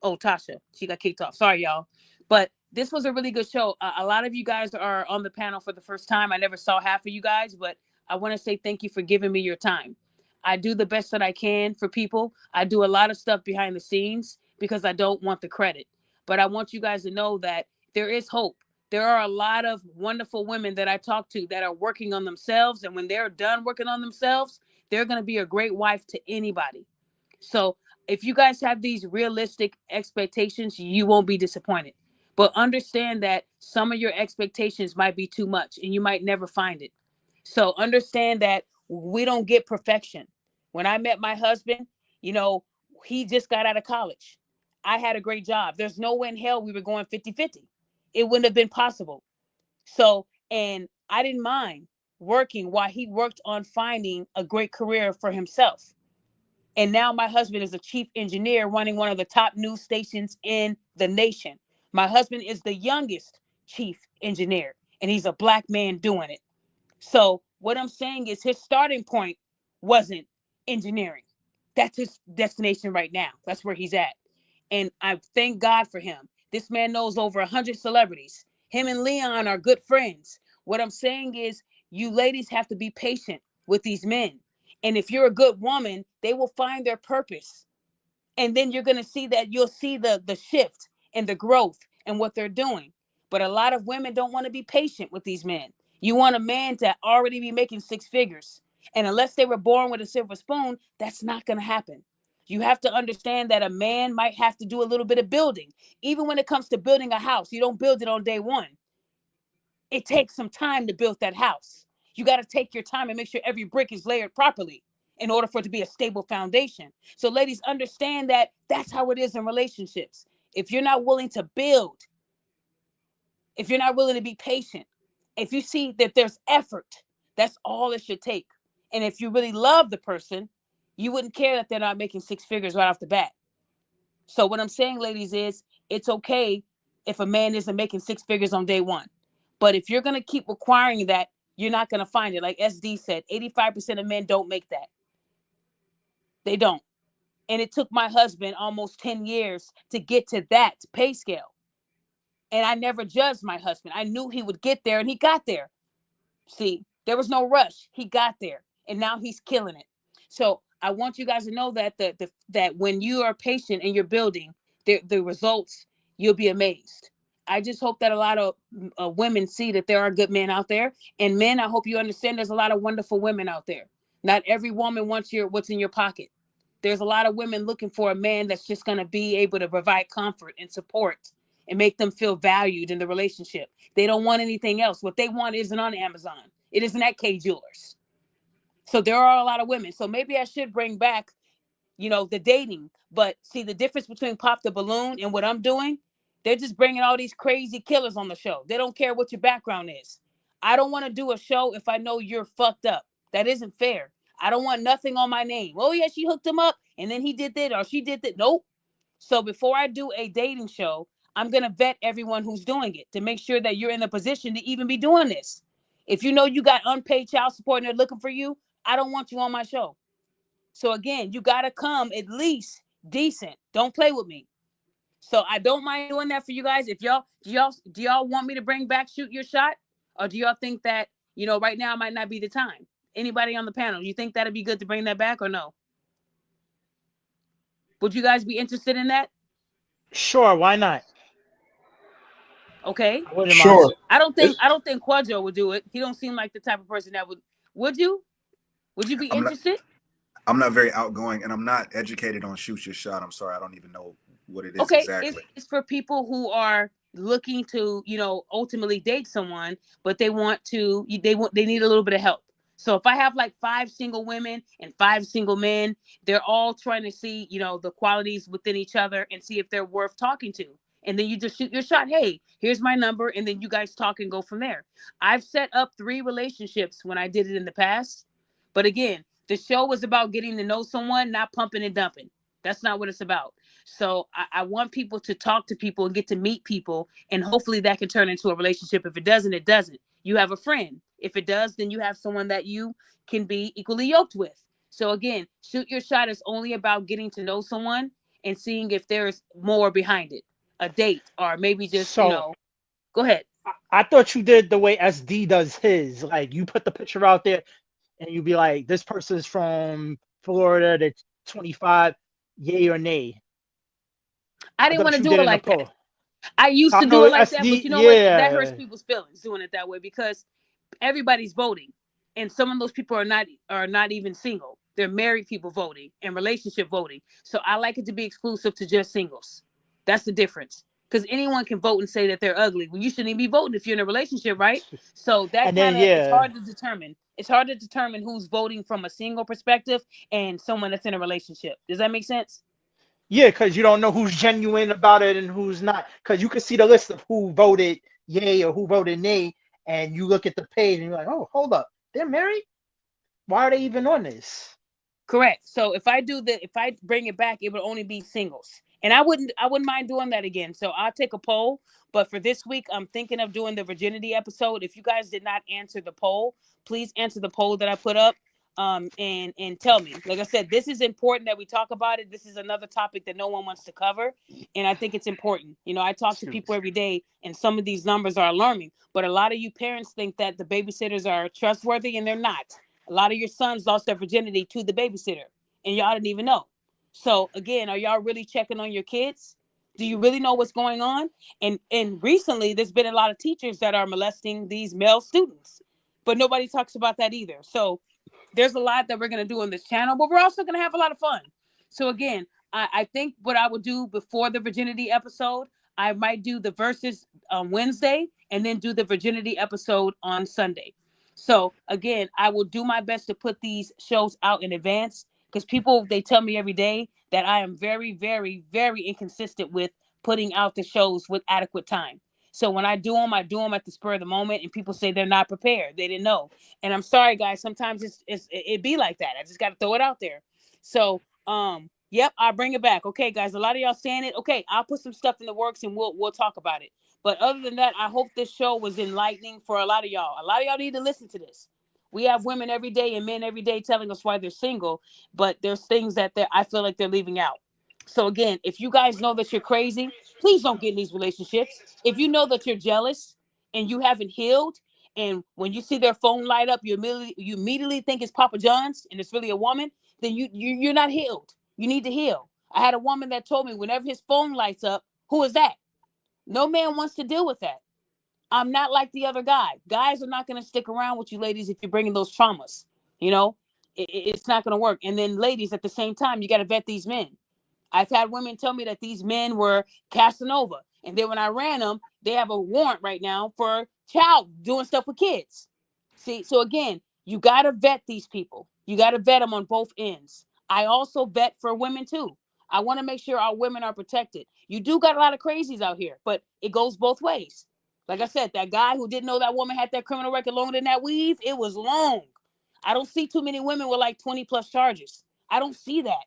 Oh, Tasha. She got kicked off. Sorry, y'all. But this was a really good show. A lot of you guys are on the panel for the first time. I never saw half of you guys, but I want to say thank you for giving me your time. I do the best that I can for people. I do a lot of stuff behind the scenes because I don't want the credit. But I want you guys to know that there is hope. There are a lot of wonderful women that I talk to that are working on themselves. And when they're done working on themselves, they're going to be a great wife to anybody. So if you guys have these realistic expectations, you won't be disappointed. But understand that some of your expectations might be too much and you might never find it. So understand that we don't get perfection. When I met my husband, you know, he just got out of college. I had a great job. There's no way in hell we were going 50-50. It wouldn't have been possible. So, and I didn't mind working while he worked on finding a great career for himself. And now my husband is a chief engineer running one of the top news stations in the nation. My husband is the youngest chief engineer, and he's a Black man doing it. So what I'm saying is his starting point wasn't engineering. That's his destination right now. That's where he's at. And I thank God for him. This man knows over 100 celebrities. Him and Leon are good friends. What I'm saying is you ladies have to be patient with these men. And if you're a good woman, they will find their purpose. And then you're going to see that you'll see the shift and the growth and what they're doing. But a lot of women don't want to be patient with these men. You want a man to already be making 6 figures. And unless they were born with a silver spoon, that's not going to happen. You have to understand that a man might have to do a little bit of building. Even when it comes to building a house, you don't build it on day one. It takes some time to build that house. You got to take your time and make sure every brick is layered properly in order for it to be a stable foundation. So ladies, understand that that's how it is in relationships. If you're not willing to build, if you're not willing to be patient, if you see that there's effort, that's all it should take. And if you really love the person, you wouldn't care that they're not making 6 figures right off the bat. So what I'm saying, ladies, is it's okay if a man isn't making 6 figures on day one. But if you're going to keep requiring that, you're not going to find it. Like SD said, 85% of men don't make that. They don't. And it took my husband almost 10 years to get to that pay scale. And I never judged my husband. I knew he would get there, and he got there. See, there was no rush. He got there, and now he's killing it. So I want you guys to know that that when you are patient and you're building, the results, you'll be amazed. I just hope that a lot of women see that there are good men out there. And men, I hope you understand there's a lot of wonderful women out there. Not every woman wants what's in your pocket. There's a lot of women looking for a man that's just going to be able to provide comfort and support and make them feel valued in the relationship. They don't want anything else. What they want isn't on Amazon. It isn't at K Jewelers. So there are a lot of women. So maybe I should bring back, the dating. But see, the difference between Pop the Balloon and what I'm doing, they're just bringing all these crazy killers on the show. They don't care what your background is. I don't want to do a show if I know you're fucked up. That isn't fair. I don't want nothing on my name. Oh, yeah, she hooked him up and then he did that or she did that. Nope. So before I do a dating show, I'm going to vet everyone who's doing it to make sure that you're in the position to even be doing this. If you know you got unpaid child support and they're looking for you, I don't want you on my show. So again, you got to come at least decent. Don't play with me. So I don't mind doing that for you guys. If y'all do y'all want me to bring back Shoot Your Shot, or do y'all think that, you know, right now might not be the time? Anybody on the panel, you think that'd be good to bring that back or no? Would you guys be interested in that? Sure, why not? Okay. I wouldn't Sure. mind. I don't think Quadro would do it. He don't seem like the type of person that would. Would you? Would you be interested? I'm not very outgoing, and I'm not educated on Shoot Your Shot. I'm sorry, I don't even know what it is Okay, exactly. it's for people who are looking to, you know, ultimately date someone, but they need a little bit of help. So if I have like 5 single women and 5 single men, they're all trying to see, you know, the qualities within each other and see if they're worth talking to. And then you just shoot your shot. Hey, here's my number. And then you guys talk and go from there. I've set up 3 relationships when I did it in the past. But again, the show was about getting to know someone, not pumping and dumping. That's not what it's about. So I want people to talk to people and get to meet people. And hopefully that can turn into a relationship. If it doesn't, it doesn't. You have a friend. If it does, then you have someone that you can be equally yoked with. So again, Shoot Your Shot is only about getting to know someone and seeing if there's more behind it. A date, or maybe just, So- you know, go ahead. I thought you did the way SD does his. Like you put the picture out there and you be like, this person's from Florida, they're 25, yay or nay. I didn't thought want to you do did it in the like that. poll. I used I to know do it like that, SD but you know what? That yeah. hurts people's feelings doing it that way, because everybody's voting, and some of those people are not even single. They're married people voting and relationship voting. So I like it to be exclusive to just singles. That's the difference. Because anyone can vote and say that they're ugly. Well, you shouldn't even be voting if you're in a relationship, right? So that And then, kind of it's yeah. hard to determine. It's hard to determine who's voting from a single perspective and someone that's in a relationship. Does that make sense? Yeah, because you don't know who's genuine about it and who's not. Because you can see the list of who voted yay or who voted nay, and you look at the page and you're like, oh, hold up, they're married? Why are they even on this? Correct. So if I bring it back, it would only be singles. And I wouldn't mind doing that again. So I'll take a poll. But for this week, I'm thinking of doing the virginity episode. If you guys did not answer the poll, please answer the poll that I put up. And tell me. Like I said, this is important that we talk about it. This is another topic that no one wants to cover. And I think it's important. You know, I talk to people every day, and some of these numbers are alarming. But a lot of you parents think that the babysitters are trustworthy, and they're not. A lot of your sons lost their virginity to the babysitter, and y'all didn't even know. So again, are y'all really checking on your kids? Do you really know what's going on? And recently, there's been a lot of teachers that are molesting these male students, but nobody talks about that either. So there's a lot that we're going to do on this channel, but we're also going to have a lot of fun. So again, I think what I would do before the virginity episode, I might do the verses on Wednesday and then do the virginity episode on Sunday. So again, I will do my best to put these shows out in advance, because people, they tell me every day that I am very, very, very inconsistent with putting out the shows with adequate time. So when I do them at the spur of the moment, and people say they're not prepared. They didn't know. And I'm sorry, guys. Sometimes it be like that. I just got to throw it out there. So, yep, I'll bring it back. Okay, guys, a lot of y'all saying it. Okay, I'll put some stuff in the works and we'll talk about it. But other than that, I hope this show was enlightening for a lot of y'all. A lot of y'all need to listen to this. We have women every day and men every day telling us why they're single, but there's things that I feel like they're leaving out. So again, if you guys know that you're crazy, please don't get in these relationships. If you know that you're jealous and you haven't healed, and when you see their phone light up, you immediately think it's Papa John's and it's really a woman, then you're not healed. You need to heal. I had a woman that told me whenever his phone lights up, who is that? No man wants to deal with that. I'm not like the other guy. Guys are not going to stick around with you ladies if you're bringing those traumas. You know, it's not going to work. And then ladies, at the same time, you got to vet these men. I've had women tell me that these men were Casanova. And then when I ran them, they have a warrant right now for child doing stuff with kids. See, so again, you got to vet these people. You got to vet them on both ends. I also vet for women too. I want to make sure our women are protected. You do got a lot of crazies out here, but it goes both ways. Like I said, that guy who didn't know that woman had that criminal record longer than that weave, it was long. I don't see too many women with like 20 plus charges. I don't see that.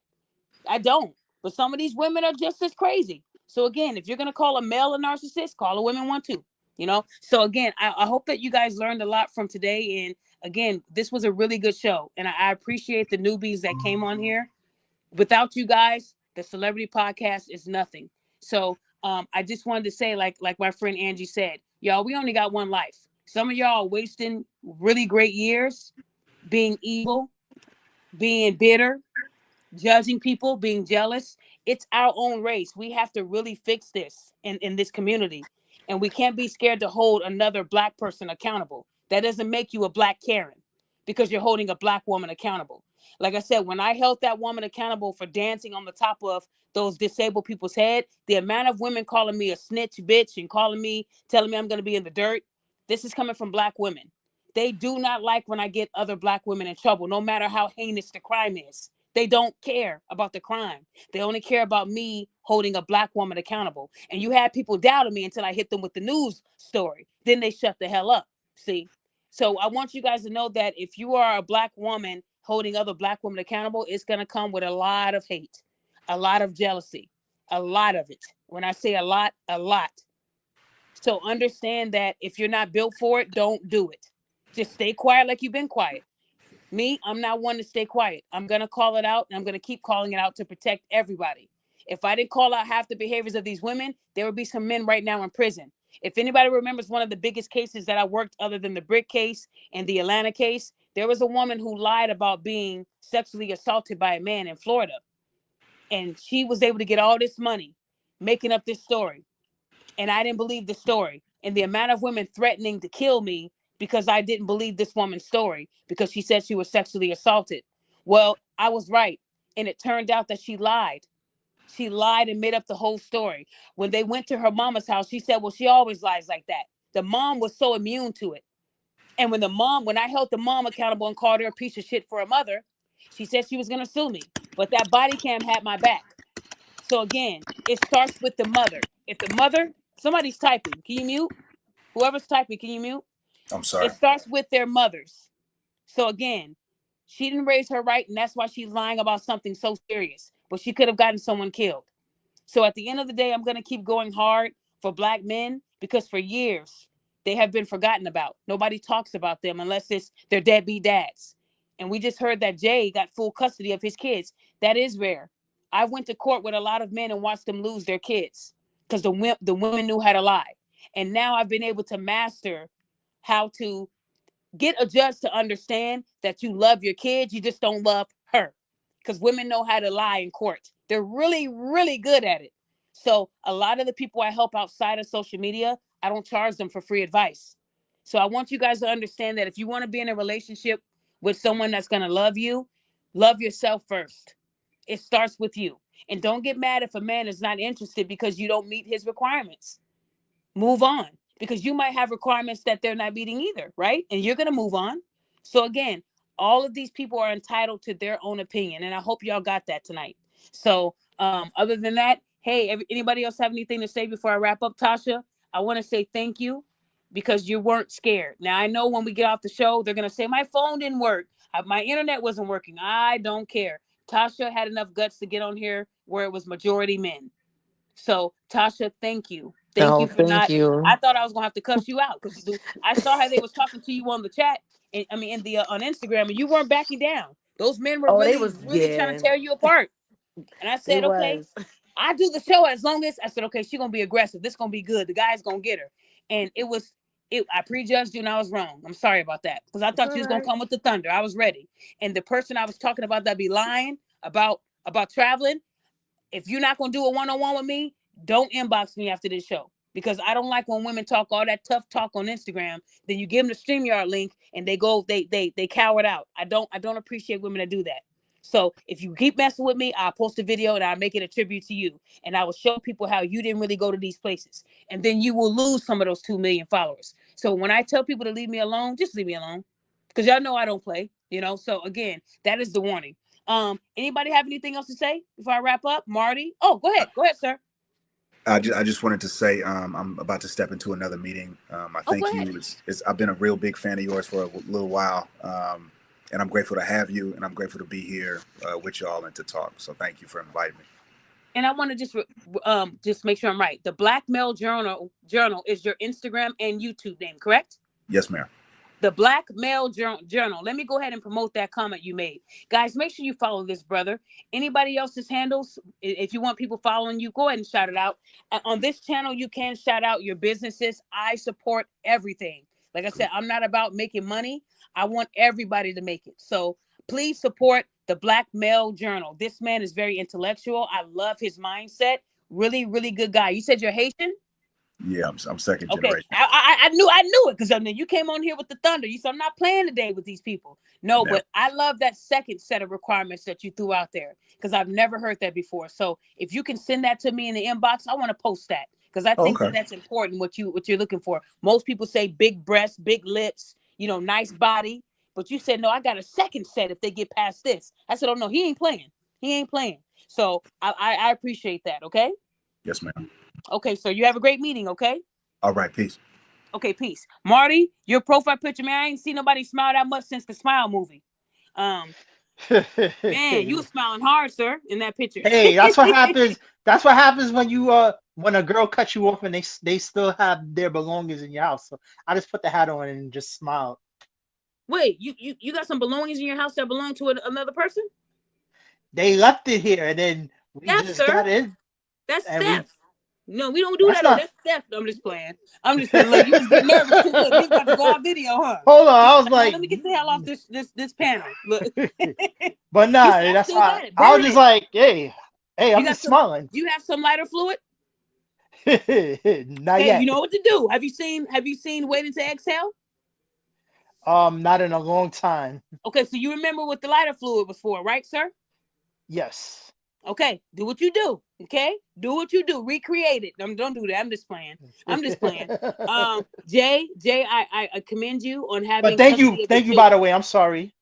I don't. But some of these women are just as crazy. So again, if you're gonna call a male a narcissist, call a women one too. You know. So again, I hope that you guys learned a lot from today. And again, this was a really good show, and I appreciate the newbies that came on here. Without you guys, the Celebrity Podcast is nothing. So I just wanted to say, like my friend Angie said, y'all, we only got one life. Some of y'all are wasting really great years being evil, being bitter, judging people, being jealous. It's our own race. We have to really fix this in this community. And we can't be scared to hold another Black person accountable. That doesn't make you a Black Karen because you're holding a Black woman accountable. Like I said, when I held that woman accountable for dancing on the top of those disabled people's head, the amount of women calling me a snitch bitch and telling me I'm going to be in the dirt, this is coming from Black women. They do not like when I get other Black women in trouble, no matter how heinous the crime is. They don't care about the crime. They only care about me holding a Black woman accountable. And you had people doubting me until I hit them with the news story. Then they shut the hell up. See? So I want you guys to know that if you are a Black woman holding other Black women accountable, it's going to come with a lot of hate, a lot of jealousy, a lot of it. When I say a lot, a lot. So understand that if you're not built for it, don't do it. Just stay quiet like you've been quiet. Me, I'm not one to stay quiet. I'm going to call it out, and I'm going to keep calling it out to protect everybody. If I didn't call out half the behaviors of these women, there would be some men right now in prison. If anybody remembers one of the biggest cases that I worked, other than the Brick case and the Atlanta case, there was a woman who lied about being sexually assaulted by a man in Florida. And she was able to get all this money making up this story. And I didn't believe the story. And the amount of women threatening to kill me because I didn't believe this woman's story because she said she was sexually assaulted. Well, I was right. And it turned out that she lied. She lied and made up the whole story. When they went to her mama's house, she said, well, she always lies like that. The mom was so immune to it. And when I held the mom accountable and called her a piece of shit for her mother, she said she was going to sue me. But that body cam had my back. So again, it starts with the mother. If the mother, somebody's typing. Can you mute? Whoever's typing, can you mute? I'm sorry. It starts with their mothers. So again, she didn't raise her right, and that's why she's lying about something so serious. But she could have gotten someone killed. So at the end of the day, I'm going to keep going hard for Black men because for years, they have been forgotten about. Nobody talks about them unless it's their deadbeat dads. And we just heard that Jay got full custody of his kids. That is rare. I went to court with a lot of men and watched them lose their kids because the women knew how to lie. And now I've been able to master how to get a judge to understand that you love your kids, you just don't love her. Because women know how to lie in court. They're really, really good at it. So a lot of the people I help outside of social media, I don't charge them for free advice. So I want you guys to understand that if you want to be in a relationship with someone that's going to love you, love yourself first. It starts with you. And don't get mad if a man is not interested because you don't meet his requirements. Move on, because you might have requirements that they're not meeting either, right? And you're going to move on. So again, all of these people are entitled to their own opinion. And I hope y'all got that tonight. So other than that, hey, anybody else have anything to say before I wrap up, Tasha? I want to say thank you because you weren't scared. Now, I know when we get off the show, they're going to say, my phone didn't work. My internet wasn't working. I don't care. Tasha had enough guts to get on here where it was majority men. So, Tasha, thank you. Thank you for not. I thought I was going to have to cuss you out because I saw how they was talking to you on the chat. And I mean, on Instagram, and you weren't backing down. Those men were really trying to tear you apart. And I said, okay, I do the show as long as I said, okay, she's going to be aggressive. This is going to be good. The guy's going to get her. And I prejudged you and I was wrong. I'm sorry about that because I thought you was going to come with the thunder. I was ready. And the person I was talking about that be lying about traveling, if you're not going to do a one-on-one with me, don't inbox me after this show because I don't like when women talk all that tough talk on Instagram. Then you give them the StreamYard link and they cower it out. I don't appreciate women that do that. So if you keep messing with me, I'll post a video and I'll make it a tribute to you. And I will show people how you didn't really go to these places. And then you will lose some of those 2 million followers. So when I tell people to leave me alone, just leave me alone. Because y'all know I don't play, So again, that is the warning. Anybody have anything else to say before I wrap up? Marty? Oh, go ahead, sir. I just wanted to say I'm about to step into another meeting. I thank you. I've been a real big fan of yours for a little while, and I'm grateful to have you, and I'm grateful to be here with y'all and to talk. So thank you for inviting me. And I want to just make sure I'm right. The Black Male Journal is your Instagram and YouTube name, correct? Yes, ma'am. The Black Male Journal. Let me go ahead and promote that comment you made. Guys, make sure you follow this brother. Anybody else's handles, if you want people following you, go ahead and shout it out. On this channel, you can shout out your businesses. I support everything. Like I said, I'm not about making money. I want everybody to make it. So please support the Black Male Journal. This man is very intellectual. I love his mindset. Really, really good guy. You said you're Haitian? Yeah, I'm second Okay, generation. I knew it because I mean you came on here with the thunder. You said I'm not playing today with these people. No, Never. but I love that second set of requirements that you threw out there because I've never heard that before. So if you can send that to me in the inbox, I want to post that because I think Okay. that's important. What you're looking for. Most people say big breasts, big lips, nice body. But you said no. I got a second set if they get past this. I said, oh no, he ain't playing. He ain't playing. So I appreciate that. Okay. Yes, ma'am. Okay. So you have a great meeting. Okay. All right, peace. Okay, peace. Marty, your profile picture, man, I ain't seen nobody smile that much since the Smile movie. Man, you were smiling hard, sir, in that picture. Hey, that's what happens. That's what happens when you when a girl cuts you off and they still have their belongings in your house. So I just put the hat on and just smiled. Wait, you got some belongings in your house that belong to another person? They left it here and then we Yes, just sir. got in. That's and theft. No, we don't do That's that. not- That's theft. I'm just playing. Look, you was getting nervous too. Look, he's about to go on video, huh? Hold on, I was Now, like, let me get the hell off this panel. Look. but nah, You that's still got why it. I was Burn just it. like, hey, I'm You got just some- smiling. Do you have some lighter fluid? Not Hey, yet. you know what to do. Have you seen Waiting to Exhale? Not in a long time. Okay, so you remember what the lighter fluid was for, right, sir? Yes. Okay, do what you do. Okay, do what you do. Recreate it. Don't do that. I'm just playing. Jay, I commend you on having. But thank custody you, of the by children. the way. I'm sorry.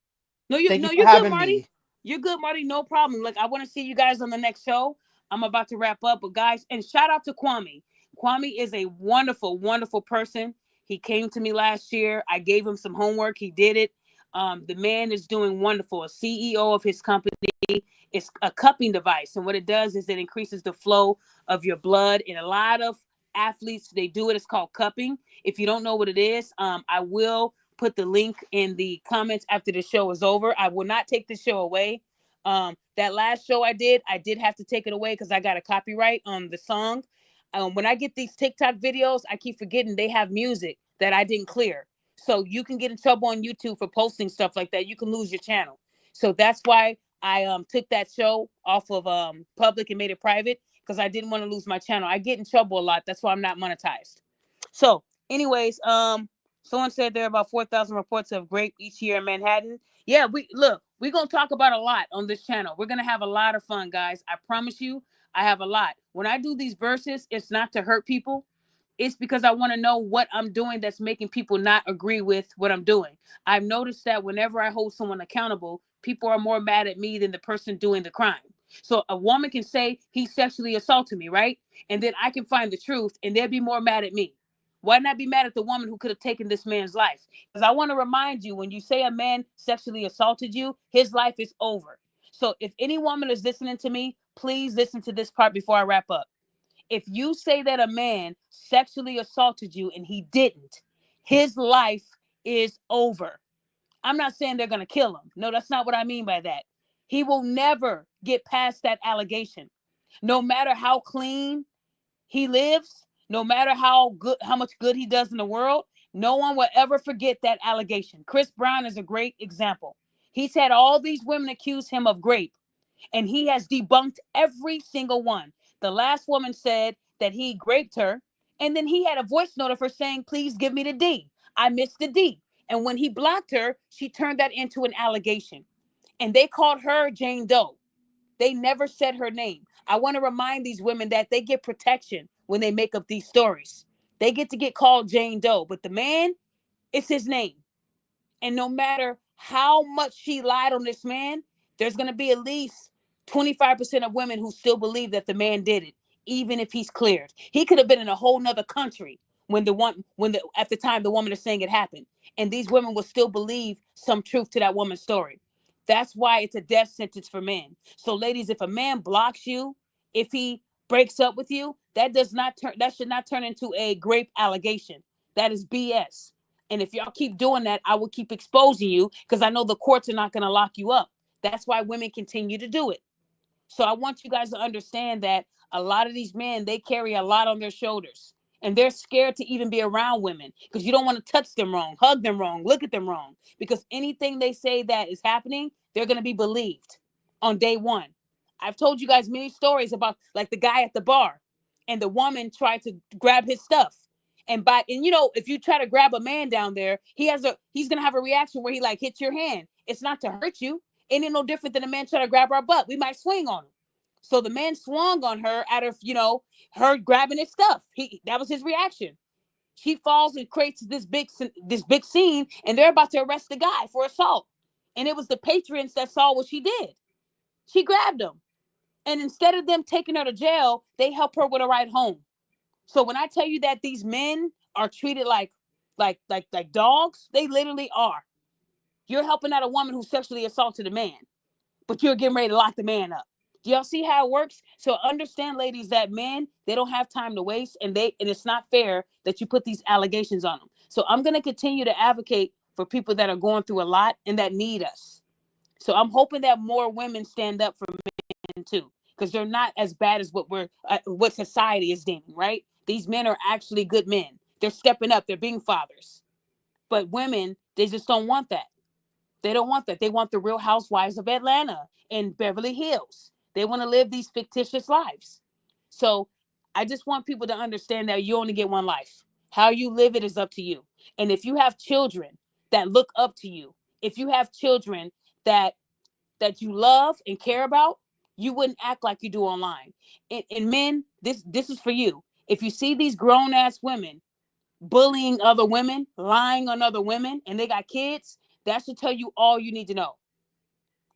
Thank you're you good, having Marty. me. You're good, Marty. No problem. Look, I want to see you guys on the next show. I'm about to wrap up, but guys, and shout out to Kwame. Kwame is a wonderful, wonderful person. He came to me last year. I gave him some homework. He did it. The man is doing wonderful. A CEO of his company. It's a cupping device, and what it does is it increases the flow of your blood. And a lot of athletes, they do it. It's called cupping. If you don't know what it is, I will put the link in the comments after the show is over. I will not take the show away. That last show I did have to take it away because I got a copyright on the song. When I get these TikTok videos, I keep forgetting they have music that I didn't clear. So you can get in trouble on YouTube for posting stuff like that. You can lose your channel. So that's why I took that show off of public and made it private because I didn't want to lose my channel. I get in trouble a lot. That's why I'm not monetized. So anyways, someone said there are about 4,000 reports of rape each year in Manhattan. Yeah, we're going to talk about a lot on this channel. We're going to have a lot of fun, guys. I promise you, I have a lot. When I do these verses, it's not to hurt people. It's because I want to know what I'm doing that's making people not agree with what I'm doing. I've noticed that whenever I hold someone accountable, people are more mad at me than the person doing the crime. So a woman can say he sexually assaulted me, right? And then I can find the truth and they'll be more mad at me. Why not be mad at the woman who could have taken this man's life? Because I want to remind you, when you say a man sexually assaulted you, his life is over. So if any woman is listening to me, please listen to this part before I wrap up. If you say that a man sexually assaulted you and he didn't, his life is over. I'm not saying they're going to kill him. No, that's not what I mean by that. He will never get past that allegation. No matter how clean he lives, no matter how much good he does in the world, no one will ever forget that allegation. Chris Brown is a great example. He's had all these women accuse him of rape, and he has debunked every single one. The last woman said that he raped her, and then he had a voice note of her saying, please give me the D. I missed the D. And when he blocked her, she turned that into an allegation. And they called her Jane Doe. They never said her name. I want to remind these women that they get protection when they make up these stories. They get to get called Jane Doe, but the man, it's his name. And no matter how much she lied on this man, there's going to be at least 25% of women who still believe that the man did it, even if he's cleared. He could have been in a whole nother country at the time the woman is saying it happened. And these women will still believe some truth to that woman's story. That's why it's a death sentence for men. So ladies, if a man blocks you If he breaks up with you, that should not turn into a grape allegation. That is BS. And if y'all keep doing that, I will keep exposing you because I know the courts are not going to lock you up. That's why women continue to do it. So I want you guys to understand that a lot of these men, they carry a lot on their shoulders. And they're scared to even be around women because you don't want to touch them wrong, hug them wrong, look at them wrong. Because anything they say that is happening, they're going to be believed on day one. I've told you guys many stories about like the guy at the bar and the woman tried to grab his stuff. And you know, if you try to grab a man down there, he's going to have a reaction where he like hits your hand. It's not to hurt you. It ain't no different than a man trying to grab our butt. We might swing on him. So the man swung on her out of, you know, her grabbing his stuff. That was his reaction. She falls and creates this big scene, and they're about to arrest the guy for assault. And it was the patrons that saw what she did. She grabbed him. And instead of them taking her to jail, they help her with a ride home. So when I tell you that these men are treated like dogs, they literally are. You're helping out a woman who sexually assaulted a man, but you're getting ready to lock the man up. Do y'all see how it works? So understand, ladies, that men, they don't have time to waste, and it's not fair that you put these allegations on them. So I'm going to continue to advocate for people that are going through a lot and that need us. So I'm hoping that more women stand up for men too, because they're not as bad as what society is deeming, right? These men are actually good men. They're stepping up. They're being fathers. But women, they just don't want that. They don't want that. They want the Real Housewives of Atlanta and Beverly Hills. They want to live these fictitious lives. So I just want people to understand that you only get one life. How you live it is up to you. And if you have children that look up to you, if you have children that you love and care about, you wouldn't act like you do online. And men, this is for you. If you see these grown-ass women bullying other women, lying on other women, and they got kids, that should tell you all you need to know.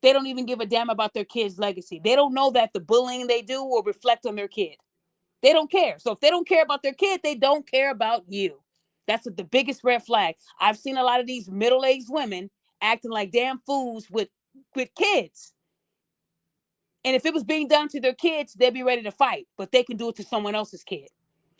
They don't even give a damn about their kid's legacy. They don't know that the bullying they do will reflect on their kid. They don't care. So if they don't care about their kid, they don't care about you. That's the biggest red flag. I've seen a lot of these middle-aged women acting like damn fools with kids. And if it was being done to their kids, they'd be ready to fight. But they can do it to someone else's kid.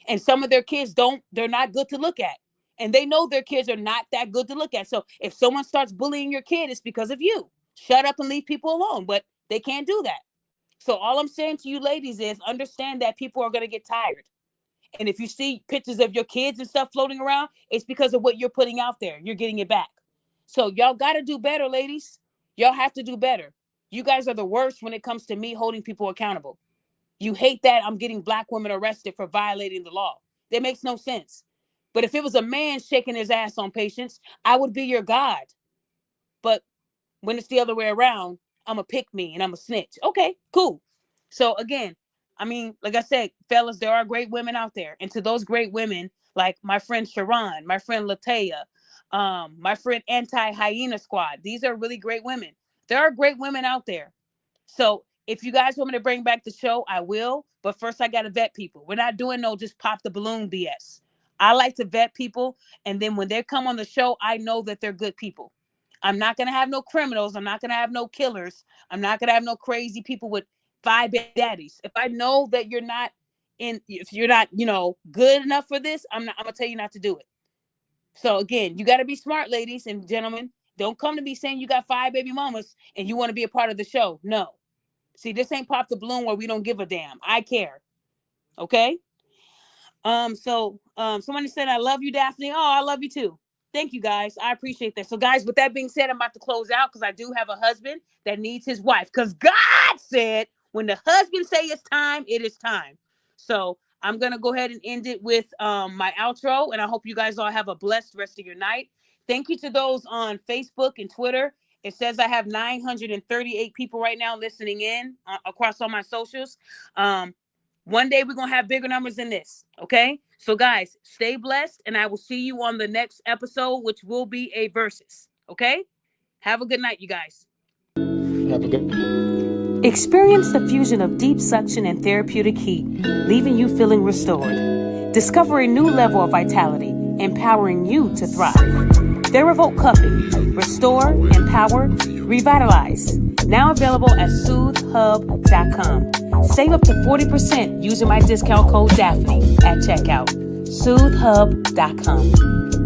And some of their kids they're not good to look at. And they know their kids are not that good to look at. So if someone starts bullying your kid, it's because of you. Shut up and leave people alone. But they can't do that. So all I'm saying to you ladies is understand that people are going to get tired. And if you see pictures of your kids and stuff floating around, it's because of what you're putting out there. You're getting it back. So y'all got to do better, ladies. Y'all have to do better. You guys are the worst when it comes to me holding people accountable. You hate that I'm getting Black women arrested for violating the law. That makes no sense. But if it was a man shaking his ass on patients, I would be your God. But when it's the other way around, I'm a pick me and I'm a snitch. Okay, cool. So again, I mean, like I said, fellas, there are great women out there. And to those great women, like my friend Sharon, my friend Latea, my friend Anti-Hyena Squad, these are really great women. There are great women out there. So if you guys want me to bring back the show, I will. But first, I got to vet people. We're not doing no just pop the balloon BS. I like to vet people. And then when they come on the show, I know that they're good people. I'm not going to have no criminals. I'm not going to have no killers. I'm not going to have no crazy people with 5 daddies. If I know that if you're not, good enough for this, I'm going to tell you not to do it. So again, you got to be smart, ladies and gentlemen. Don't come to me saying you got 5 baby mamas and you want to be a part of the show. No. See, this ain't Pop the Balloon where we don't give a damn. I care. Okay? So somebody said, I love you, Daphne. Oh, I love you too. Thank you, guys. I appreciate that. So, guys, with that being said, I'm about to close out because I do have a husband that needs his wife. Because God said, when the husband say it's time, it is time. So I'm going to go ahead and end it with my outro. And I hope you guys all have a blessed rest of your night. Thank you to those on Facebook and Twitter. It says I have 938 people right now listening in across all my socials. One day we're going to have bigger numbers than this. Okay. So guys, stay blessed. And I will see you on the next episode, which will be a versus. Okay. Have a good night, you guys. Have a good. Experience the fusion of deep suction and therapeutic heat, leaving you feeling restored. Discover a new level of vitality, empowering you to thrive. TheraVolt Cupping. Restore, empower, revitalize. Now available at SoothHub.com. Save up to 40% using my discount code Daphne at checkout. SoothHub.com.